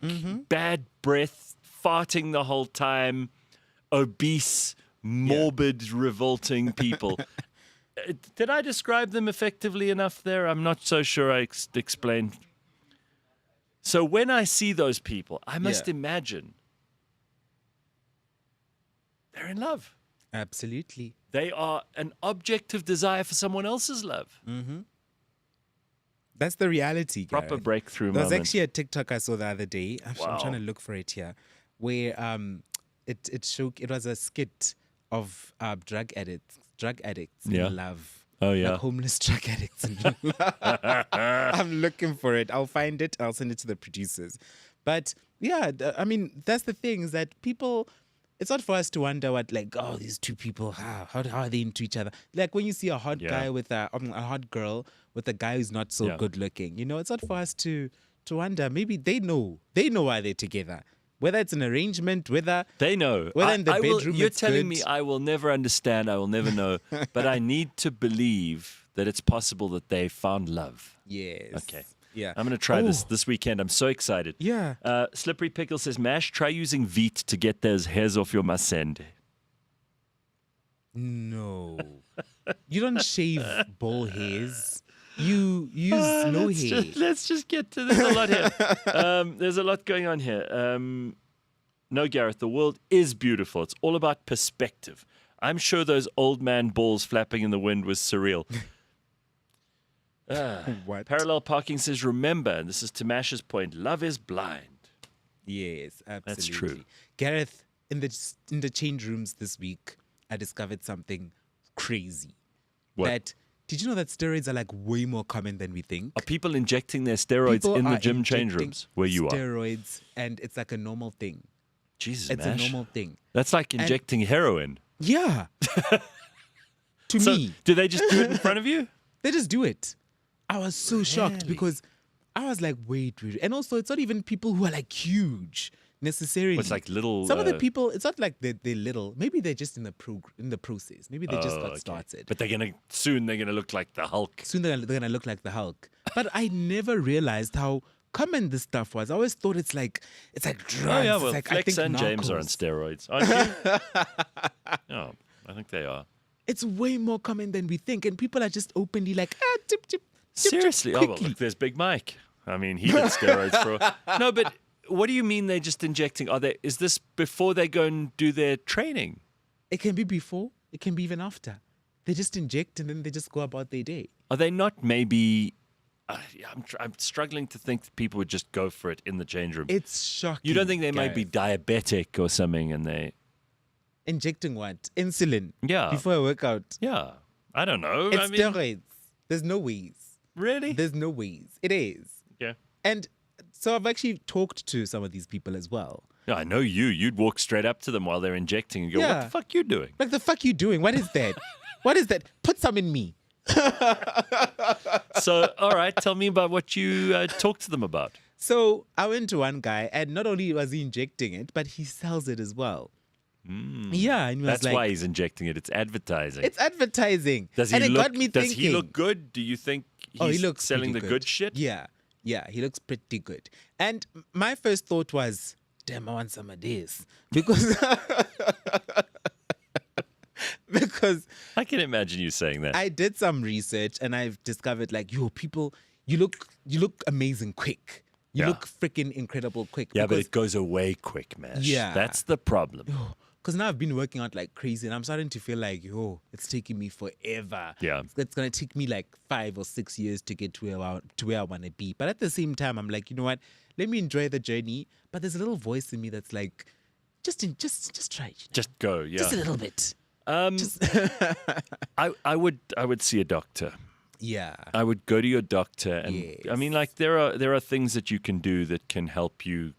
bad breath, farting the whole time, obese, morbid, revolting people. Did I describe them effectively enough there? I'm not so sure I explained. So when I see those people, I must Yeah. imagine they're in love. Absolutely. They are an object of desire for someone else's love. That's the reality, Proper Gareth. breakthrough There was moment. actually a TikTok I saw the other day. I'm Wow. trying to look for it here, where it was a skit of drug addicts Yeah. in love. Oh, yeah. Like homeless drug addicts in love. I'm looking for it. I'll find it. I'll send it to the producers. But yeah, I mean, that's the thing is that people. It's not for us to wonder what, like, oh, these two people, how are they into each other? Like when you see a hot Yeah. guy with a hot girl with a guy who's not so Yeah. good looking, it's not for us to wonder. Maybe they know why they're together. Whether it's an arrangement, whether They know. Whether in the bedroom You're it's telling good. me I will never understand, I will never know, but I need to believe that it's possible that they found love. yes, Okay. yeah. I'm going to try Oh, this weekend. I'm so excited. Yeah. Slippery Pickle says, Mash, try using Veet to get those hairs off your masende. No, you don't shave ball hairs. You use no hair. Let's just get to there's a lot here. There's a lot going on here. No, Gareth, the world is beautiful. It's all about perspective. I'm sure those old man balls flapping in the wind was surreal. What? Parallel Parking says, remember, and this is to Mash's point, love is blind. Yes, absolutely. That's true. Gareth, in the change rooms this week, I discovered something crazy. What? Did you know that steroids are like way more common than we think? Are people injecting their steroids People in the are gym change injecting rooms where you are? steroids, and it's like a normal thing. Jesus, It's Mash. a normal thing. That's like injecting heroin. Yeah. To So, me, do they just do it in front of you? they just do it. I was so shocked because I was like, wait. And also, it's not even people who are like huge necessarily. It's like little. Some of the people, it's not like they're little. Maybe they're just in the process. Maybe they just got okay. started. But they're gonna look like the Hulk. Soon they're gonna look like the Hulk. But I never realized how common this stuff was. I always thought it's like drugs. Oh yeah, It's well, like, I Flex think and James are on narcos. steroids, aren't you? Oh, I think they are. It's way more common than we think, and people are just openly like, tip, tip. Seriously? Oh, well, quickly. look, there's Big Mike. I mean, he did steroids for. No, but what do you mean they're just injecting? Is this before they go and do their training? It can be before, it can be even after. They just inject and then they just go about their day. Are they not maybe? I'm struggling to think that people would just go for it in the change room. It's shocking. You don't think they might be Gareth. diabetic or something, and they? Injecting what? Insulin. Yeah. Before a workout. Yeah, I don't know. It's I mean, steroids. There's no ways. really? There's no ways. It is. Yeah. And so I've actually talked to some of these people as well. Yeah, I know you. You'd walk straight up to them while they're injecting and go, "What Yeah. the fuck you doing?" Like, the fuck you doing? What is that? What is that? Put some in me. So, all right, tell me about what you talked to them about. So I went to one guy, and not only was he injecting it, but he sells it as well. Yeah, and he was That's like, why he's injecting it. It's advertising. it's advertising. Does he and it look? got me does thinking. he look good? Do you think he's Oh, he looks selling the pretty good shit? Yeah. Yeah, he looks pretty good. And my first thought was, damn, I want some of this. Because because I can imagine you saying that. I did some research and I've discovered like, yo, people, you look amazing quick. You Yeah. look freaking incredible quick. Yeah, but because- it goes away quick, man. Yeah. That's the problem. Because now I've been working out like crazy and I'm starting to feel like, yo, it's taking me forever. Yeah. It's going to take me like 5 or 6 years to get to where I want to be. But at the same time, I'm like, you know what? Let me enjoy the journey. But there's a little voice in me that's like, just try. You know? Just go, yeah. Just a little bit. I would see a doctor. Yeah. I would go to your doctor, and I mean, Yes. like there are things that you can do that can help you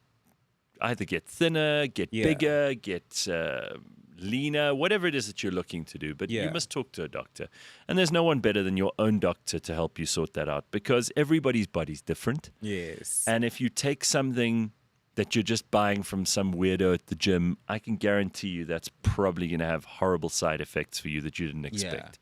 either get thinner, get Yeah. bigger, get leaner, whatever it is that you're looking to do. But you Yeah. must talk to a doctor, and there's no one better than your own doctor to help you sort that out because everybody's body's different. Yes. And if you take something that you're just buying from some weirdo at the gym, I can guarantee you that's probably going to have horrible side effects for you that you didn't expect.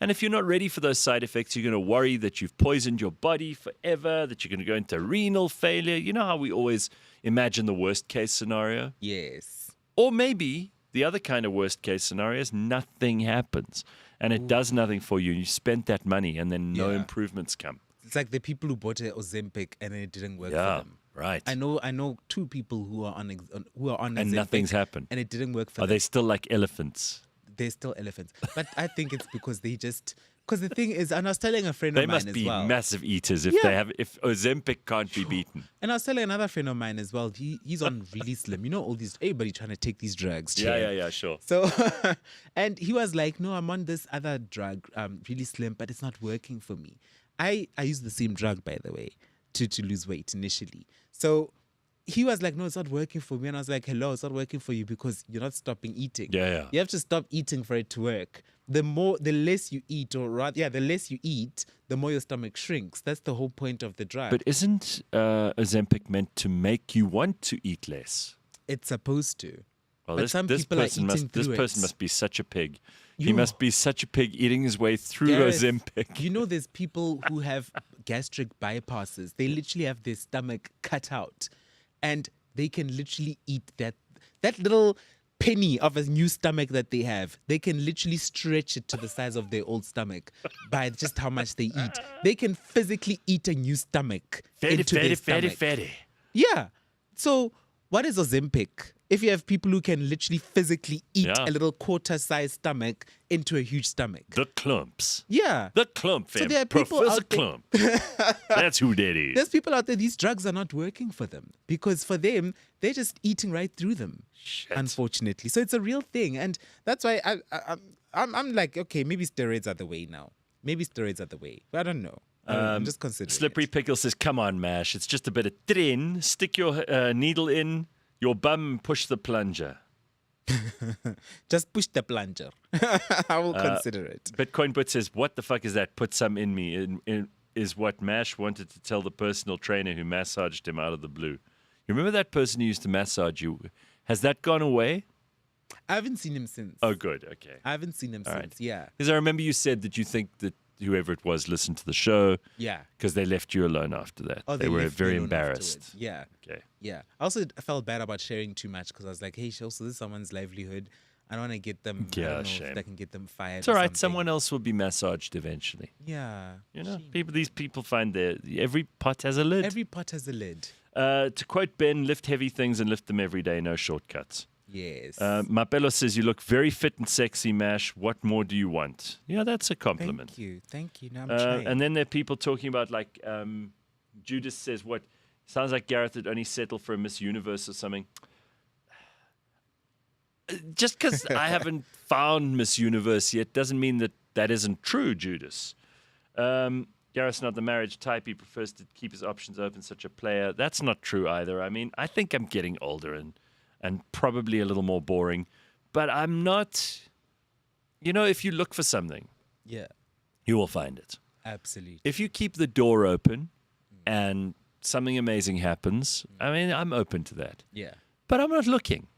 And if you're not ready for those side effects, you're going to worry that you've poisoned your body forever, that you're going to go into renal failure. You know how we always imagine the worst case scenario? Yes. Or maybe the other kind of worst case scenario is nothing happens and it does nothing for you. You spent that money and then no Yeah. improvements come. It's like the people who bought a Ozempic and it didn't work Yeah, for them. right. I know 2 people who are on And Ozempic nothing's happened. and it didn't work for Are them. they still like elephants? They're still elephants. But I think it's because because the thing is, and I was telling a friend They of mine must as be well. massive eaters if if Ozempic can't be beaten. And I was telling another friend of mine as well. He's on really slim. You know, all these everybody trying to take these drugs. Yeah, sure. So, and he was like, "No, I'm on this other drug, really slim, but it's not working for me." I use the same drug, by the way, to lose weight initially. So he was like, "No, it's not working for me." And I was like, "Hello, it's not working for you because you're not stopping eating. Yeah. You have to stop eating for it to work. The less you eat, or rather, the less you eat, the more your stomach shrinks. That's the whole point of the drug. But isn't Ozempic meant to make you want to eat less? It's supposed to. Well, But some people are eating this through person it. must be such a pig. He You- must be such a pig eating his way through Gareth, Ozempic. You know, there's people who have gastric bypasses. They literally have their stomach cut out, and they can literally eat that little penny of a new stomach that they have. They can literally stretch it to the size of their old stomach by just how much they eat. They can physically eat a new stomach into their stomach. fatty. Yeah. So what is Ozempic? If you have people who can literally physically eat Yeah. a little quarter-sized stomach into a huge stomach. The clumps. Yeah. The clump, So fam. there are people Professor out there- Clump. That's who Diddy is. There's people out there, these drugs are not working for them because for them, they're just eating right through them, unfortunately. So it's a real thing. And that's why I'm like, okay, maybe steroids are the way now. Maybe steroids are the way. But I don't know. I'm just considering Slippery it. Pickle says, come on, Mash. It's just a bit of trin. Stick your needle in your bum and push the plunger. Just push the plunger. I will consider it. Bitcoin Bit says, what the fuck is that? Put some in me. Is what Mash wanted to tell the personal trainer who massaged him out of the blue. You remember that person who used to massage you? Has that gone away? I haven't seen him since. Oh, good. Okay. I haven't seen him since. right. Yeah. Because I remember you said that you think that whoever it was listened to the show Yeah. because they left you alone after that. Oh, they were left me very alone embarrassed. afterwards. Yeah. Okay. Yeah. I also felt bad about sharing too much because I was like, hey, also this is someone's livelihood. I don't want to get them. I Yeah, don't know shame. if that can get them fired. It's all or right. something. Someone else will be massaged eventually. Yeah. You know, shame. these people find every pot has a lid. Every pot has a lid. To quote Ben, lift heavy things and lift them every day. No shortcuts. Yes. Mapelo says you look very fit and sexy, Mash. What more do you want? Yeah, that's a compliment. Thank you. Thank you. Now I'm trying. And then there are people talking about like Judas says, what sounds like Gareth would only settle for a Miss Universe or something. Just because I haven't found Miss Universe yet doesn't mean that isn't true, Judas. Gareth's not the marriage type. He prefers to keep his options open, such a player. That's not true either. I mean, I think I'm getting older and probably a little more boring. But I'm not, if you look for something, yeah. you will find it. Absolutely. If you keep the door open and something amazing happens, I mean, I'm open to that. Yeah. But I'm not looking.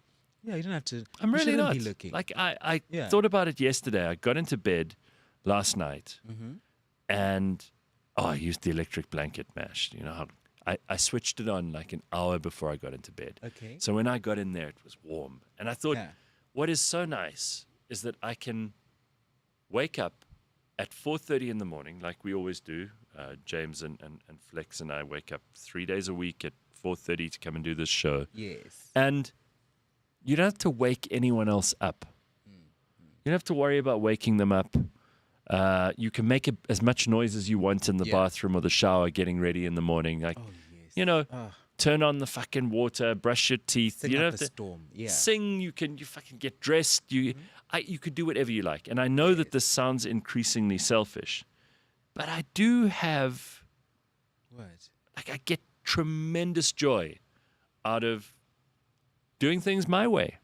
Yeah. You don't have to. I'm you really shouldn't not. Be looking. Like, I Yeah. thought about it yesterday. I got into bed last night and I used the electric blanket mash. You know I switched it on like an hour before I got into bed. Okay. So when I got in there, it was warm. And I thought, Yeah. what is so nice is that I can wake up at 4:30 in the morning, like we always do. James and Flex and I wake up 3 days a week at 4:30 to come and do this show. Yes. And you don't have to wake anyone else up. You don't have to worry about waking them up. You can make as much noise as you want in the Yeah. bathroom or the shower getting ready in the morning. Like, Oh, yes. you know, Ah. turn on the fucking water, brush your teeth. Sing you up don't a have to storm. Yeah. sing. You fucking get dressed. You could do whatever you like. And I know that this sounds increasingly selfish, but I do have, What? like, I get tremendous joy out of doing things my way.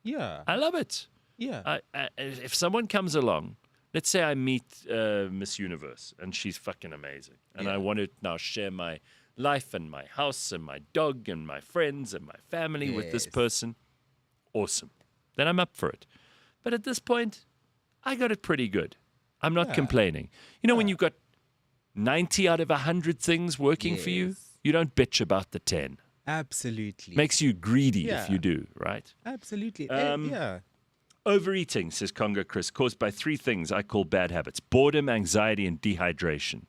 Yeah. I love it. Yeah. If someone comes along, let's say I meet Miss Universe and she's fucking amazing, and I Yeah. want to now share my life and my house and my dog and my friends and my family with this Yes. person, awesome. Then I'm up for it. But at this point, I got it pretty good. I'm not Yeah. complaining. You know, when you've got 90 out of 100 things working for you, Yes. you don't bitch about the 10. Absolutely. Makes you greedy if Yeah. you do, right? Absolutely. Yeah. Overeating, says Congo Chris, caused by three things I call bad habits: boredom, anxiety, and dehydration.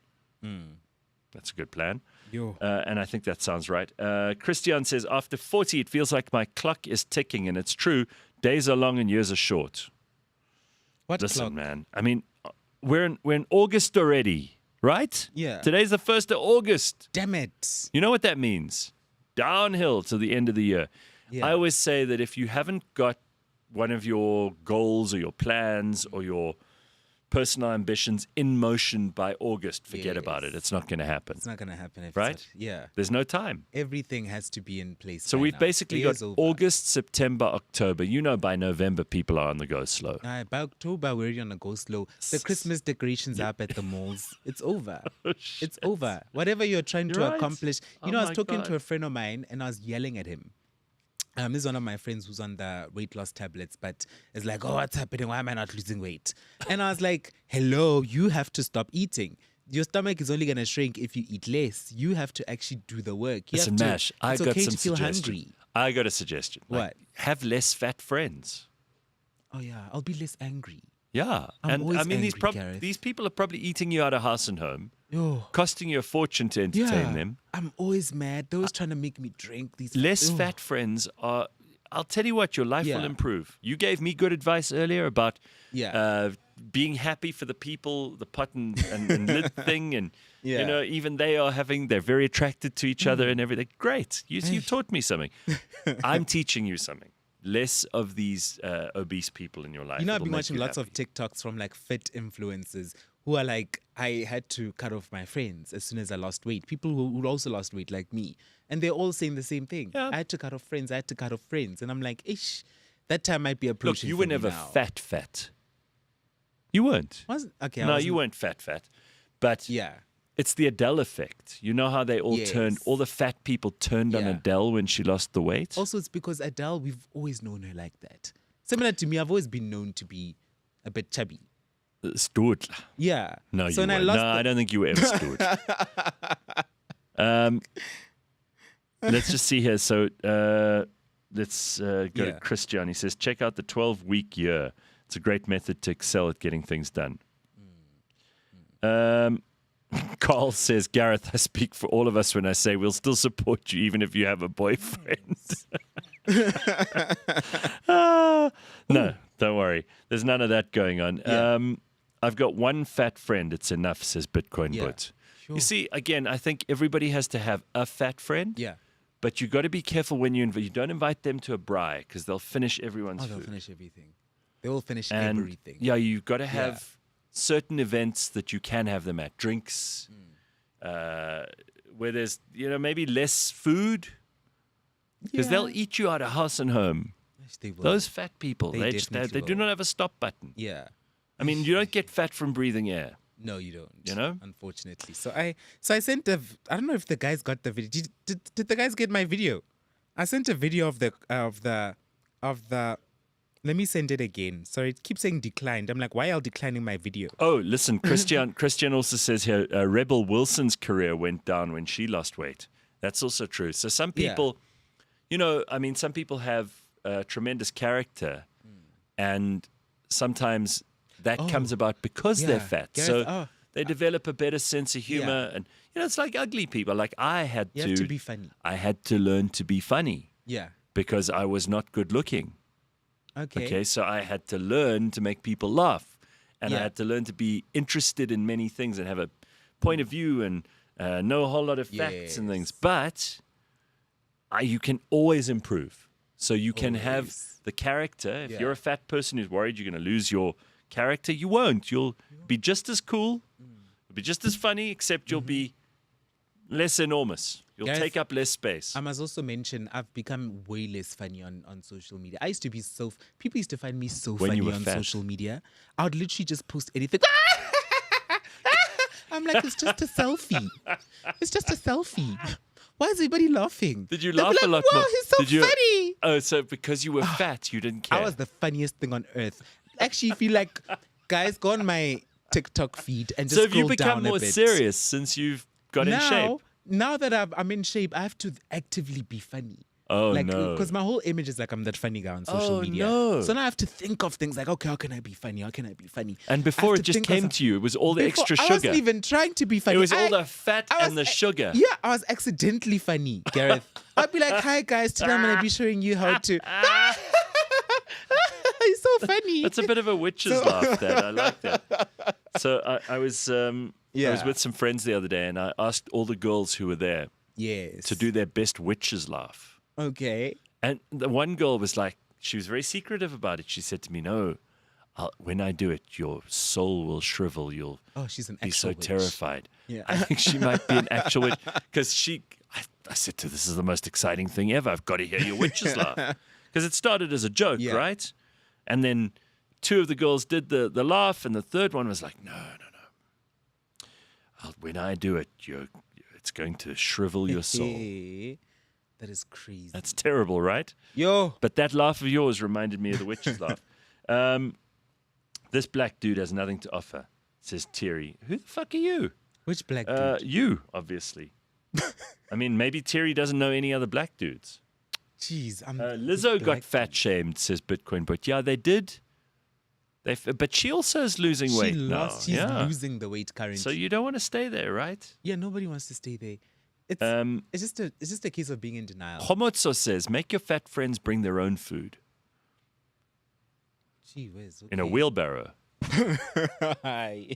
That's a good plan. Yo. And I think that sounds right. Christian says, after 40, it feels like my clock is ticking. And it's true. Days are long and years are short. What Listen, clock? man. I mean, we're in August already, right? Yeah. Today's the 1st of August. Damn it. You know what that means? Downhill to the end of the year. Yeah. I always say that if you haven't got one of your goals or your plans or your personal ambitions in motion by August, forget about it. Yes. It's not going to happen. It's not going to happen. If Right? It's not, yeah. There's no time. Everything has to be in place. So by we've now. basically The got year's over. August, September, October. You know, by November, people are on the go slow. By October, we're already on a go slow. The Christmas decorations are up at the malls. It's over. It's over. Whatever you're trying to You're right. accomplish. Oh You know, I my was talking God. to a friend of mine and I was yelling at him. This is one of my friends who's on the weight loss tablets, but it's like, oh, what's happening? Why am I not losing weight? And I was like, hello, you have to stop eating. Your stomach is only going to shrink if you eat less. You have to actually do the work. You Listen, have to, Mash, I it's got okay some to feel suggestion. hungry. I got a suggestion. Like, What? have less fat friends. Oh, yeah, I'll be less angry. Yeah. I'm and always I mean, angry, Gareth. these people are probably eating you out of house and home, Oh, costing you a fortune to entertain them. I'm always mad. Those trying to make me drink these. Less Ugh. fat friends are. I'll tell you what, your life will Yeah. improve. You gave me good advice earlier about Yeah. being happy for the people, the pot and lid thing, and you Yeah. know, even they're very attracted to each other and everything. Great, you taught me something. I'm teaching you something. Less of these obese people in your life. You know, I've It'll been make watching you lots happy. of TikToks from like fit influencers who are like, I had to cut off my friends as soon as I lost weight. People who also lost weight like me. And they're all saying the same thing. Yeah. I had to cut off friends. I had to cut off friends. And I'm like, ish, that time might be Look, approaching. you for were me never now. fat. You weren't. Okay. I No, wasn't- you weren't fat. But Yeah. it's the Adele effect. You know how they all turned, Yes. all the fat people turned on Yeah. Adele when she lost the weight? Also, it's because Adele, we've always known her like that. Similar to me, I've always been known to be a bit chubby. Stood. Yeah. No, so you when I weren't. lost No, the- I don't think you were ever stood. Let's just see here. So let's go to Yeah. Christian. He says, check out the 12-week year. It's a great method to excel at getting things done. Carl says, Gareth, I speak for all of us when I say we'll still support you even if you have a boyfriend. No, don't worry. There's none of that going on. Yeah. I've got one fat friend. It's enough, says Bitcoin Yeah. Bot. Sure. You see, again, I think everybody has to have a fat friend. Yeah. But you got to be careful when you don't invite them to a braai because they'll finish everyone's Oh, they'll food. finish everything. They will finish And everything. yeah, you've got to have certain events that you can have them at. Drinks, where there's, maybe less food. Because they'll eat you out of house and home. Yes, they will. Those fat people, They they definitely do will. not have a stop button. Yeah. I mean, you don't get fat from breathing air. No, you don't. You know? Unfortunately. So I sent I don't know if the guys got the video. Did the guys get my video? I sent a video of the let me send it again. Sorry, it keeps saying declined. I'm like, why are you declining my video? Oh, listen, Christian also says here, Rebel Wilson's career went down when she lost weight. That's also true. So some Yeah. people, some people have tremendous character, and sometimes that comes about because they're Yeah. fat. Gareth, So they develop a better sense of humor, and it's like ugly people. Like I had You have to be funny. I had to learn to be funny Yeah. because I was not good looking. Okay. Okay, so I had to learn to make people laugh, and I Yeah. had to learn to be interested in many things and have a point of view and know a whole lot of facts and things. Yes. But you can always improve. So you can have Always. the character. If Yeah. you're a fat person who's worried you're going to lose your character, you won't. You'll be just as cool, you'll be just as funny, except you'll be less enormous. You'll Gareth, take up less space. I must also mention I've become way less funny on social media. I used to be people used to find me so When you funny were on fat. social media. I would literally just post anything. I'm like, it's just a selfie. It's just a selfie. Why is everybody laughing? Did you They'll be laugh like, a lot Whoa, more? he's so Did you- funny. Oh, so because you were fat, you didn't care. I was the funniest thing on earth. Actually, if you like, guys, go on my TikTok feed and just So have you scroll become down a more bit. serious since you've got in shape? Now that I'm in shape, I have to actively be funny. Oh, like, no. Because my whole image is like I'm that funny guy on social Oh, media. no. So now I have to think of things like, okay, how can I be funny? How can I be funny? And I before have it to just think of came some- to you, it was all the Before, extra I sugar. wasn't even trying to be funny. It was all the fat I and the was- sugar. Yeah, I was accidentally funny, Gareth. I'd be like, hi guys, today I'm going to be showing you how to... He's so funny. That's a bit of a witch's laugh. That I like that. So I was Yeah. with some friends the other day, and I asked all the girls who were there Yes. to do their best witch's laugh. Okay. And the one girl was like, she was very secretive about it. She said to me, "No, when I do it, your soul will shrivel. You'll Oh, she's an be so actual witch. terrified." Yeah. I think she might be an actual witch because I said to her, "This is the most exciting thing ever. I've got to hear your witch's laugh." Because it started as a joke, Yeah. right? And then two of the girls did the laugh, and the third one was like, "No. When I do it, it's going to shrivel your soul." That is crazy. That's terrible, right? Yo. But that laugh of yours reminded me of the witch's laugh. This black dude has nothing to offer, says Terry. Who the fuck are you? Which black dude? You, obviously. I mean, maybe Terry doesn't know any other black dudes. Jeez. Lizzo got black fat shamed, says Bitcoin. But yeah, they did. But she also is losing weight now. She's Yeah. losing the weight currently. So you don't want to stay there, right? Yeah, nobody wants to stay there. It's just a case of being in denial. Homotso says, make your fat friends bring their own food Gee whiz. in a okay. wheelbarrow. Hi.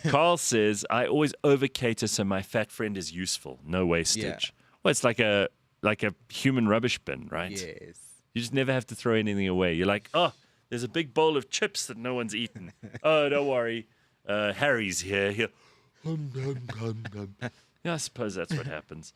Carl says, I always overcater so my fat friend is useful. No wastage. Yeah. Well, it's like a human rubbish bin, right? Yes. You just never have to throw anything away. You're like, oh, there's a big bowl of chips that no one's eaten. Oh, don't worry. Harry's here. Yeah, I suppose that's what happens.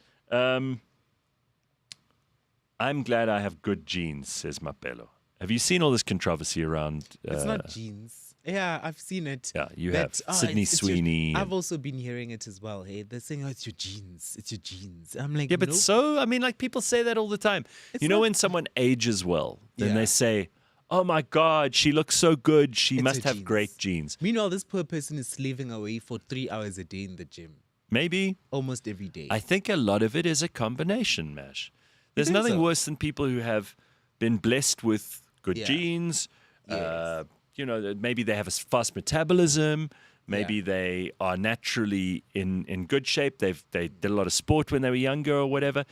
I'm glad I have good genes, says Mapelo. Have you seen all this controversy around... It's not jeans. Yeah, I've seen it. Yeah, you That, have Sydney it's Sweeney. I've also been hearing it as well. Hey, they're saying, "Oh, it's your genes. It's your genes." I'm like, Yeah, but nope. so, I mean, like people say that all the time. It's You know, not- when someone ages well, then Yeah. they say, oh my God, she looks so good. She It's must her have genes. great genes. Meanwhile, this poor person is slaving away for 3 hours a day in the gym, Maybe. almost every day. I think a lot of it is a combination, Mash. There's think nothing so? worse than people who have been blessed with good Yeah. genes. Yes. You know, maybe they have a fast metabolism. Maybe Yeah. they are naturally in good shape. They did a lot of sport when they were younger or whatever.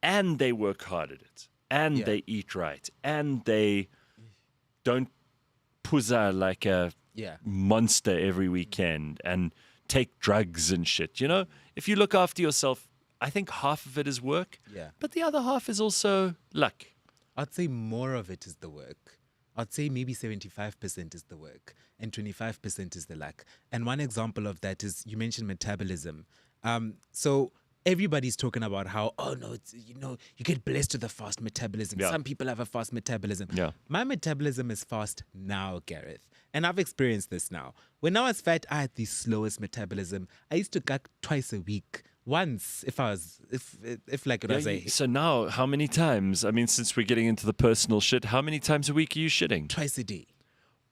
And they work hard at it. And Yeah. they eat right. And they don't puzza like a Yeah. monster every weekend and take drugs and shit. You know, if you look after yourself, I think half of it is work. Yeah. But the other half is also luck. I'd say more of it is the work. I'd say maybe 75% is the work and 25% is the luck. And one example of that is you mentioned metabolism. So everybody's talking about how, oh no, it's, you get blessed with a fast metabolism. Yeah. Some people have a fast metabolism. Yeah. My metabolism is fast now, Gareth. And I've experienced this now. When I was fat, I had the slowest metabolism. I used to gag twice a week. Once, if like it was So now, how many times? I mean, since we're getting into the personal shit, how many times a week are you shitting? twice a day.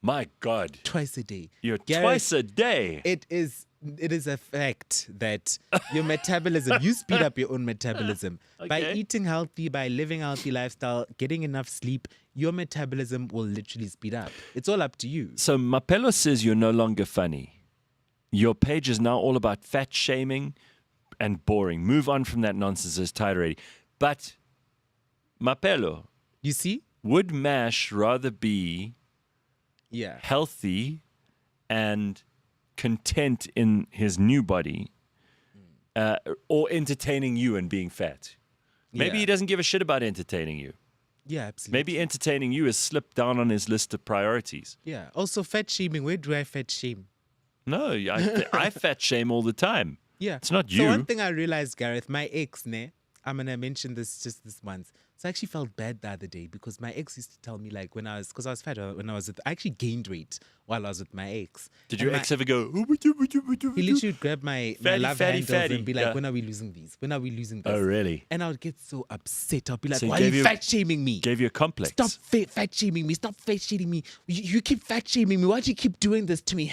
My God. Twice a day. You're Gareth, twice a day. It is a fact that your metabolism, you speed up your own metabolism. By Okay. eating healthy, by living a healthy lifestyle, getting enough sleep, your metabolism will literally speed up. It's all up to you. So Mapelo says you're no longer funny. Your page is now all about fat shaming and boring. Move on from that nonsense. It's tired already. But Mapelo, You see? would Mash rather be Yeah. healthy and content in his new body or entertaining you and being fat? Maybe Yeah. he doesn't give a shit about entertaining you. Yeah, absolutely. Maybe entertaining you has slipped down on his list of priorities. Yeah. Also, fat shaming. Where do I fat shame? No, I fat shame all the time. Yeah. It's not So you. one thing I realized, Gareth, my ex, I'm gonna mention this just this once. So I actually felt bad the other day because my ex used to tell me like because I was fat when I actually gained weight while I was with my ex. Did And your my- ex ever go? He literally would grab my Fatty, love fatty, handles fatty. and be like, Yeah. "When are we losing these? When are we losing this?" Oh, really? And I would get so upset. I'll be like, So he "Why are gave you you- fat shaming me? Gave you a complex. Stop fat shaming me. Stop fat shaming me. You keep fat shaming me. Why do you keep doing this to me?"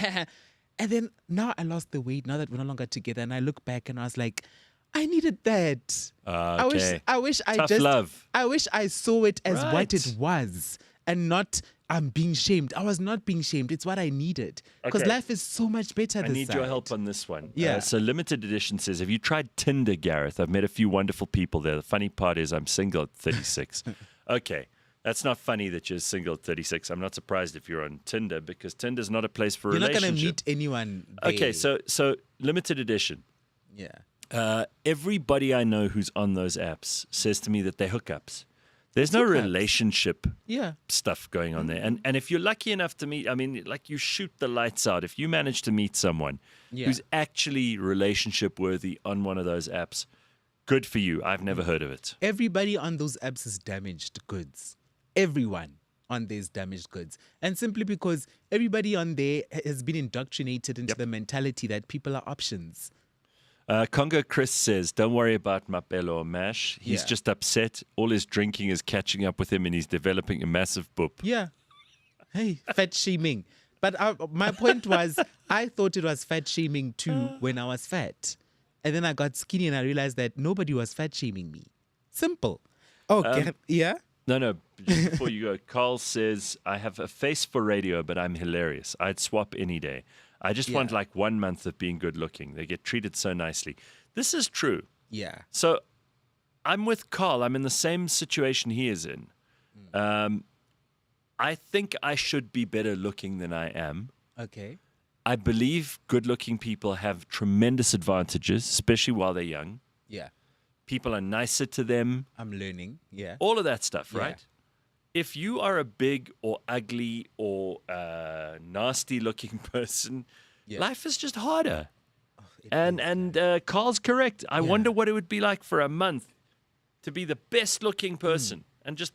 And then now I lost the weight. Now that we're no longer together, and I look back and I was like, I needed that. Okay. I wish I Tough just love. I wish I saw it as what it Right. was and not I'm being shamed. I was not being shamed. It's what I needed. Because Okay. life is so much better I this need side. your help on this one. Yeah. So Limited Edition says, have you tried Tinder, Gareth? I've met a few wonderful people there. The funny part is I'm single at 36. Okay. That's not funny that you're single at 36. I'm not surprised if you're on Tinder because Tinder's not a place for You're not relationship. gonna meet anyone there. Okay, so Limited Edition. Yeah. Everybody I know who's on those apps says to me that they're hookups. There's no Hookups. relationship Yeah. stuff going on there. And if you're lucky enough to meet, I mean, like you shoot the lights out. If you manage to meet someone Yeah. who's actually relationship worthy on one of those apps, good for you. I've never heard of it. Everybody on those apps is damaged goods. Everyone on there is damaged goods. And simply because everybody on there has been indoctrinated into the mentality that people are options. Congo Chris says, don't worry about Mapelo or Mash. He's Yeah. just upset. All his drinking is catching up with him and he's developing a massive boop. Yeah. Hey, fat shaming. But my point was, I thought it was fat shaming too when I was fat. And then I got skinny and I realized that nobody was fat shaming me. Simple. Oh, yeah? No, just before you go, Carl says, I have a face for radio, but I'm hilarious. I'd swap any day. I just want Yeah. like 1 month of being good looking. They get treated so nicely. This is true. Yeah. So I'm with Carl. I'm in the same situation he is in. I think I should be better looking than I am. Okay. I believe good looking people have tremendous advantages, especially while they're young. Yeah. People are nicer to them, I'm learning. Yeah. all of that stuff, Yeah. right? If you are a big or ugly or nasty looking person, Yeah. life is just harder. It And Carl's correct. I wonder what it would be like for a month to be the best looking person and just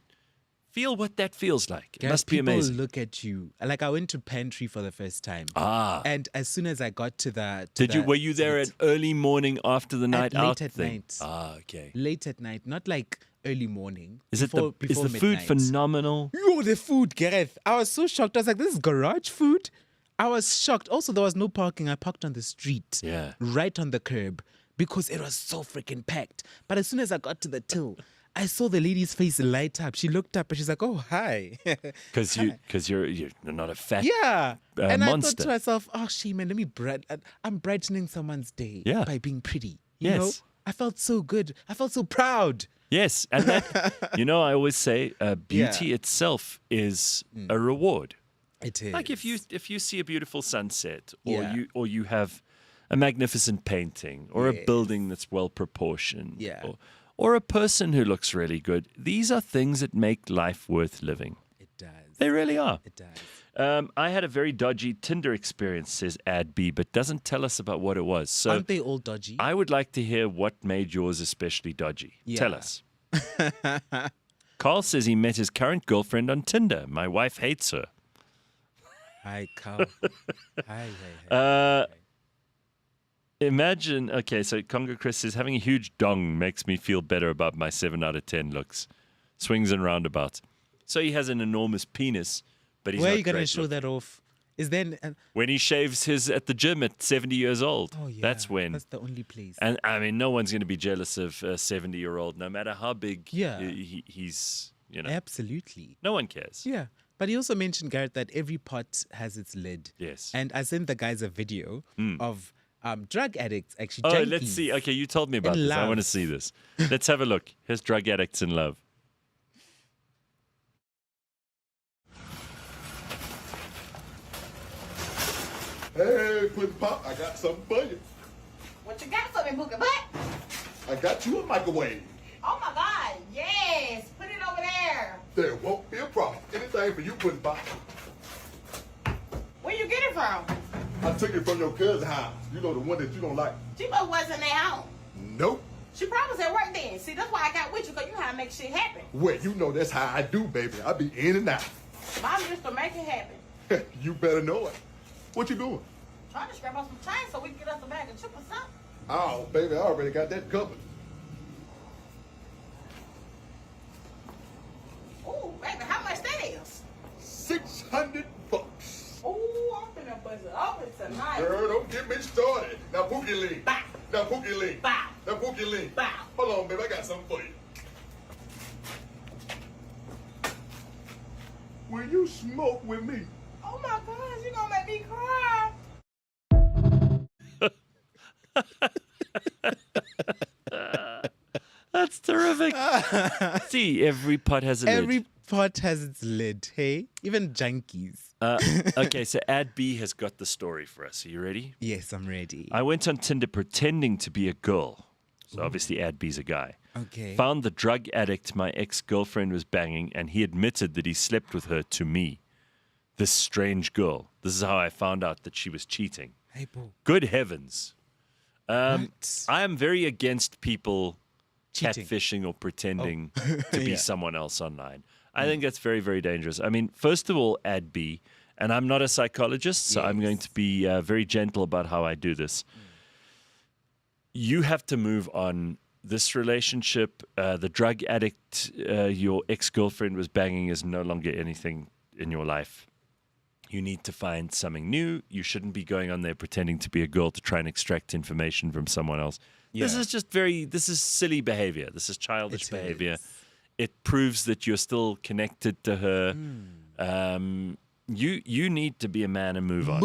feel what that feels like. It Guys, must be people amazing. look at you. Like I went to pantry for the first time. Ah. And as soon as I got to the Were you there at early morning after the night late out at thing? night. Ah, okay. late at night, not like early morning. Is before the food midnight. phenomenal? Yo, the food, Gareth. I was so shocked. I was like, this is garage food? I was shocked. Also, there was no parking. I parked on the street. Yeah. Right on the curb because it was so freaking packed. But as soon as I got to the till, I saw the lady's face light up. She looked up and she's like, oh, hi. Because you're not a fat Yeah. And I thought monster. to myself, oh, man, let me I'm brightening someone's day Yeah. by being pretty. You know? Yes. I felt so good. I felt so proud. Yes, and that, I always say beauty itself is a reward. It is. Like if you see a beautiful sunset, Yeah. or you have a magnificent painting, or a Yes. building that's well proportioned, Yeah. or a person who looks really good. These are things that make life worth living. It does. They really are. It does. I had a very dodgy Tinder experience, says Ad B, but doesn't tell us about what it was. So Aren't they all dodgy? I would like to hear what made yours especially dodgy. Tell Yeah. us. Carl says he met his current girlfriend on Tinder. My wife hates her. Hi, Carl. Hi. Imagine, okay, so Congo Chris says, having a huge dong makes me feel better about my 7 out of 10 looks. Swings and roundabouts. So he has an enormous penis, but he's Where are not you going to great show looking. that off? Is then When he shaves his at the gym at 70 years old. oh yeah, That's when. that's the only place. And I mean, no one's going to be jealous of a 70-year-old, no matter how big Yeah. he's, Absolutely. no one cares. Yeah. But he also mentioned, Gareth, that every pot has its lid. Yes. And I sent the guys a video of drug addicts actually. Oh, junkies. let's see. Okay, you told me about In this. I want to love. see this. Let's have a look. Here's drug addicts in love. Hey, Puddin' Pop, I got something for you. What you got for me, Booker Butt? I got you a microwave. Oh my God, yes. Put it over there. There won't be a problem. Anything for you, Puddin' Pop. Where you get it from? I took it from your cousin's house. You know, the one that you don't like. She must wasn't at home. Nope. She probably was at work then. See, that's why I got with you, because you know how to make shit happen. Well, you know that's how I do, baby. I be in and out. Mom used to make it happen. You better know it. What you doing? Trying to scrap up some change so we can get us a bag of chips or something. Oh, baby, I already got that covered. Ooh, baby, how much that is? $600. Ooh, I'm finna buzz it open tonight. Girl, don't get me started. Now, Pookie Lee. Bow. Now, Pookie Lee. Bow. Now, Pookie Lee. Bow. Hold on, baby. I got something for you. Will you smoke with me? Oh my gosh, you gonna make me cry. That's terrific. See, every pot has a Every lid. pot has its lid, hey? Even junkies. Okay, so Ad B has got the story for us. Are you ready? Yes, I'm ready. I went on Tinder pretending to be a girl. So obviously Ad B's a guy. Okay. Found the drug addict my ex-girlfriend was banging, and he admitted that he slept with her to me. This strange girl. This is how I found out that she was cheating. Hey, bro. Good heavens. What? I am very against people Cheating. catfishing or pretending to be Yeah. someone else online. I think that's very, very dangerous. I mean, first of all, Ad B, and I'm not a psychologist, so I'm going to be very gentle about how I do this. You have to move on. This relationship, the drug addict your ex-girlfriend was banging is no longer anything in your life. You need to find something new. You shouldn't be going on there pretending to be a girl to try and extract information from someone else. This Yeah. is just this is silly behavior. This is childish It behavior. is. It proves that you're still connected to her. You need to be a man and move on.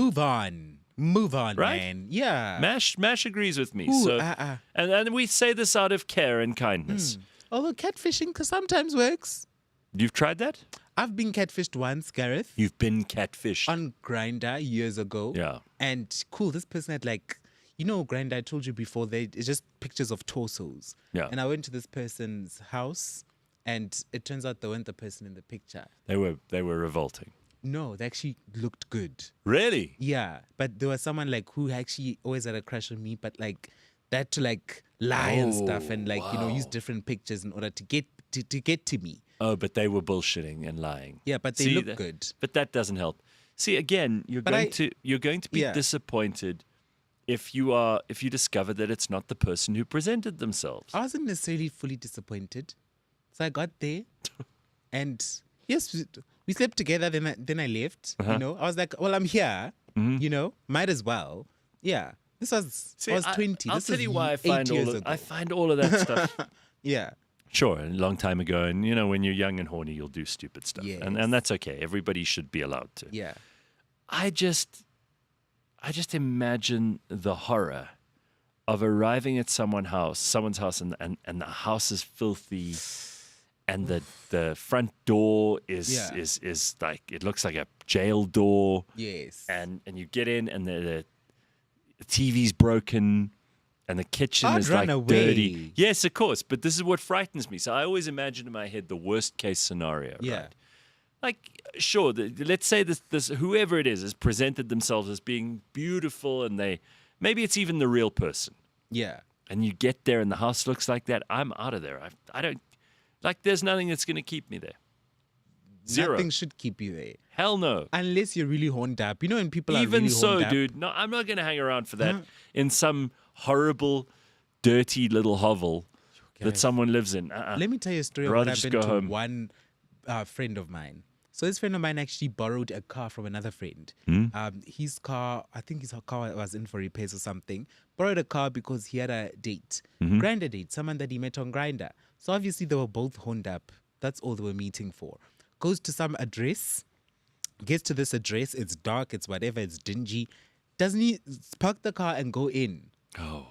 Move on, Right? man. Yeah. Mash agrees with me. Ooh, So, uh-uh. and we say this out of care and kindness. Although catfishing sometimes works. You've tried that? I've been catfished once, Gareth, You've been catfished. on Grindr years ago. Yeah. And cool, this person had Grindr, I told you before, it's just pictures of torsos. Yeah. And I went to this person's house, and it turns out they weren't the person in the picture. They were revolting. No, they actually looked good. Really? Yeah, but there was someone who actually always had a crush on me, but they had to lie and stuff and use different pictures in order to get to me. Oh, but they were bullshitting and lying. Yeah, but they See, look good. But that doesn't help. See, again, you're going to be Yeah. disappointed if you discover that it's not the person who presented themselves. I wasn't necessarily fully disappointed, so I got there, and yes, we slept together. Then I left. Uh-huh. I was like, well, I'm here. Mm-hmm. Might as well. Yeah, this was I was 20. I'll this tell was you why I 8 find years all ago. I find all of that stuff. Yeah. Sure, a long time ago, and when you're young and horny, you'll do stupid stuff, Yes. and that's okay. Everybody should be allowed to. Yeah. I just imagine the horror of arriving at someone's house, and the house is filthy, and the front door is it looks like a jail door. Yes. And you get in, and the TV's broken, and the kitchen I'd is run dirty. away. Yes, of course, but this is what frightens me. So I always imagine in my head the worst case scenario. Yeah. Right? Sure, let's say this whoever it is has presented themselves as being beautiful, and maybe it's even the real person. Yeah. And you get there, and the house looks like that. I'm out of there. I don't there's nothing that's going to keep me there. Zero. Nothing should keep you there. Hell no. Unless you're really horned up. When people are Even really so, horned up. dude, no, I'm not going to hang around for that in some horrible, dirty little hovel that someone lives in. Let me tell you a story of Rather what just happened go to home. one friend of mine. So this friend of mine actually borrowed a car from another friend. His car, I think his car was in for repairs or something. Borrowed a car because he had a date, Grindr date, someone that he met on Grindr. So obviously they were both honed up. That's all they were meeting for. Goes to some address, gets to this address. It's dark. It's whatever. It's dingy. Doesn't he park the car and go in? Oh.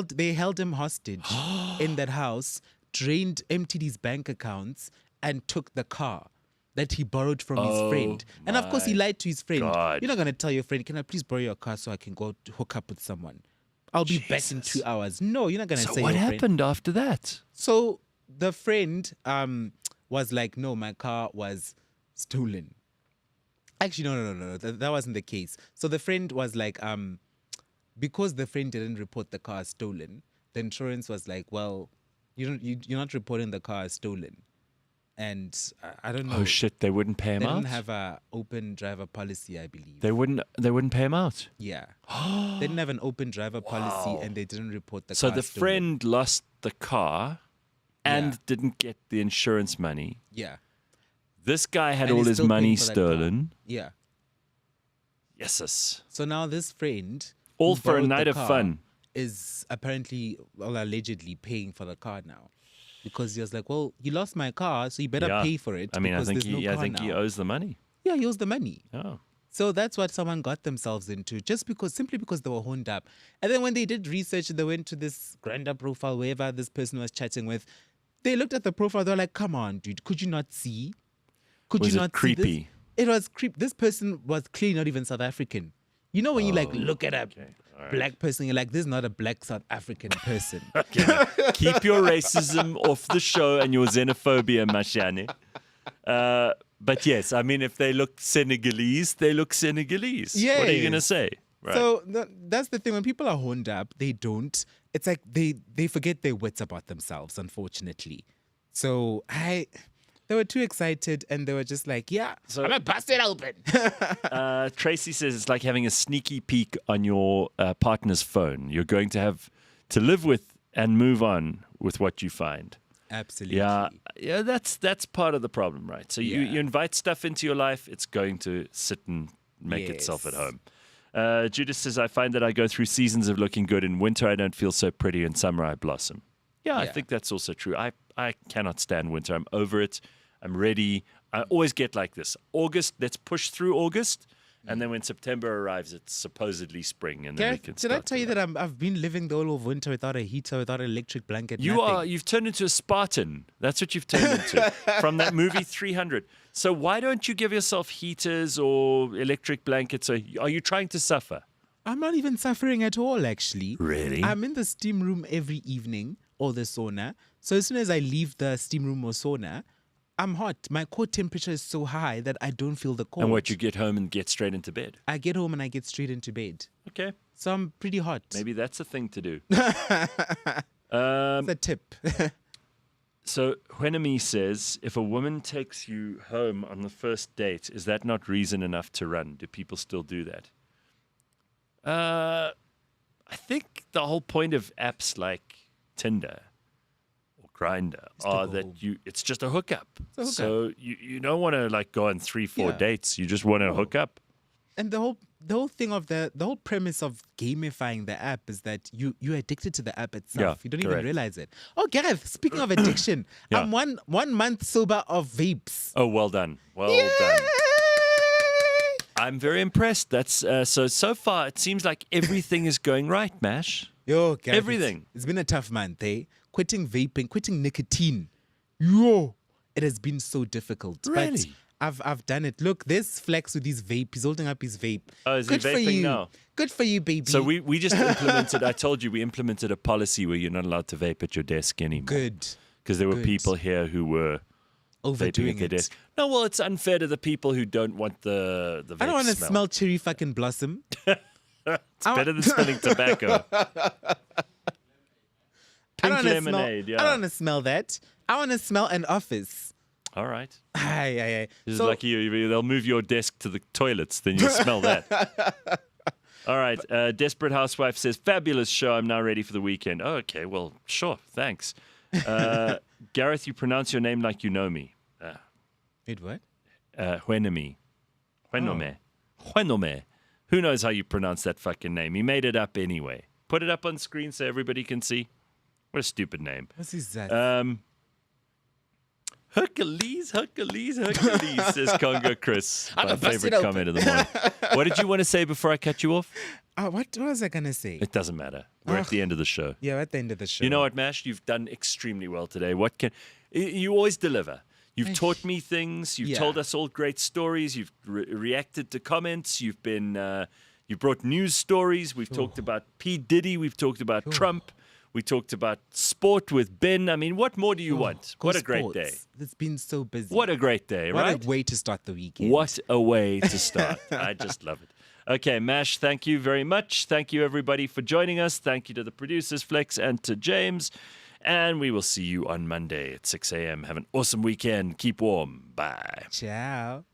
They held him hostage in that house, emptied his bank accounts, and took the car that he borrowed from his friend. And of course, he lied to his friend. God. You're not going to tell your friend, can I please borrow your car so I can go hook up with someone? I'll be back in 2 hours. No, you're not going to say So what your friend. happened after that? So the friend was like, no, my car was stolen. Actually, no. That wasn't the case. So the friend was like, because the friend didn't report the car as stolen, the insurance was like, well, you're not reporting the car as stolen. And I don't know. Oh shit! They wouldn't pay him They out. didn't have an open driver policy, I believe. They wouldn't pay him out. Yeah. They didn't have an open driver policy, and they didn't report the So car the as stolen. friend lost the car, and Yeah. didn't get the insurance money. Yeah. This guy had And all he's his still paying money for that car. stolen. Yeah. Yes. So now this friend, All who for a borrowed night the of car, fun. is apparently, well, allegedly paying for the car now. Because he was like, well, you lost my car, so you better Yeah. pay for it. I mean, I because think there's no I car think he now. owes the money. Yeah, he owes the money. Oh. So that's what someone got themselves into, simply because they were honed up. And then when they did research, they went to this Grindr profile, wherever this person was chatting with. They looked at the profile. They're like, "Come on, dude, could you not see? Could Was you it not see creepy? this?" It was creepy. This person was clearly not even South African. You know when you like look at a black person, you're like, "This is not a black South African person." Keep your racism off the show and your xenophobia, Mashane. But yes, I mean, if they look Senegalese, they look Senegalese. What are you going to Yes. say? Right. So that's the thing. When people are honed up, they don't. It's like they forget their wits about themselves, unfortunately. So they were too excited and they were just like, yeah, I'm going to bust it open. Tracy says it's like having a sneaky peek on your partner's phone. You're going to have to live with and move on with what you find. Absolutely. Yeah, that's part of the problem, right? So Yeah. you invite stuff into your life, it's going to sit and make itself at Yes. home. Judith says, I find that I go through seasons of looking good. In winter, I don't feel so pretty. In summer, I blossom. Yeah, I Yeah. think that's also true. I cannot stand winter. I'm over it. I'm ready. I always get like this. August, let's push through August. And then when September arrives, it's supposedly spring. And then we Gareth, can did I start tell to you that I've been living the whole of winter without a heater, without an electric blanket? nothing. You've turned into a Spartan. That's what you've turned into from that movie 300. So why don't you give yourself heaters or electric blankets? Are you trying to suffer? I'm not even suffering at all, actually. Really? I'm in the steam room every evening or the sauna. So as soon as I leave the steam room or sauna, I'm hot. My core temperature is so high that I don't feel the cold. And what, you get home and get straight into bed? I get home and I get straight into bed. Okay. So I'm pretty hot. Maybe that's a thing to do. It's a tip. So Huenemi says, if a woman takes you home on the first date, is that not reason enough to run? Do people still do that? I think the whole point of apps like Tinder or Grindr are that it's just a hookup. a hookup. So you don't want to like go on 3-4 Yeah. dates. You just want to hook up. And the whole thing of the whole premise of gamifying the app is that you're addicted to the app itself. Yeah, You don't correct. even realize it. Oh, Gareth, speaking of addiction, Yeah. I'm 1 month sober of vapes. Oh, well done. Well done. I'm very impressed. That's so far it seems like everything is going right, Mash. Yo, Gareth, Everything. It's been a tough month, eh? Quitting vaping, quitting nicotine. Yo, it has been so difficult. Really? But I've done it. Look, there's Flex with his vape. He's holding up his vape. Oh, is he Good for vaping you. now? Good for you, baby. So we just implemented, I told you, we implemented a policy where you're not allowed to vape at your desk anymore. Good. Because there were Good. people here who were vaping Overdoing at their it. desk. No, well, it's unfair to the people who don't want the vape I don't want to smell. smell cherry fucking blossom. It's better than smelling tobacco. I Pink don't wanna lemonade, smell, yeah. I don't want to smell that. I want to smell an office. All right. Aye. This So- is like they'll move your desk to the toilets, then you'll smell that. All right. Desperate Housewife says, fabulous show. I'm now ready for the weekend. Oh, okay. Well, sure. Thanks. Gareth, you pronounce your name like you know me. Wait, what? Huenome. Huenome. Who knows how you pronounce that fucking name? He made it up anyway. Put it up on screen so everybody can see. What a stupid name. What's his that? Hercules, says Congo Chris. I'm My gonna bust favorite it open. comment of the morning. What did you want to say before I cut you off? What was I gonna say? It doesn't matter. We're at the end of the show. Yeah, at the end of the show. You know what, Mash? You've done extremely well today. You always deliver. You've taught me things. You've told us all great stories. You've reacted to comments. You've been, you brought news stories. We've talked about P. Diddy. We've talked about Trump. We talked about sport with Ben. I mean, what more do you want? Go What a great sports. day. It's been so busy. What a great day, right? What a way to start the weekend. What a way to start. I just love it. Okay, Mash, thank you very much. Thank you, everybody, for joining us. Thank you to the producers, Flex, and to James. And we will see you on Monday at 6 a.m. Have an awesome weekend. Keep warm. Bye. Ciao.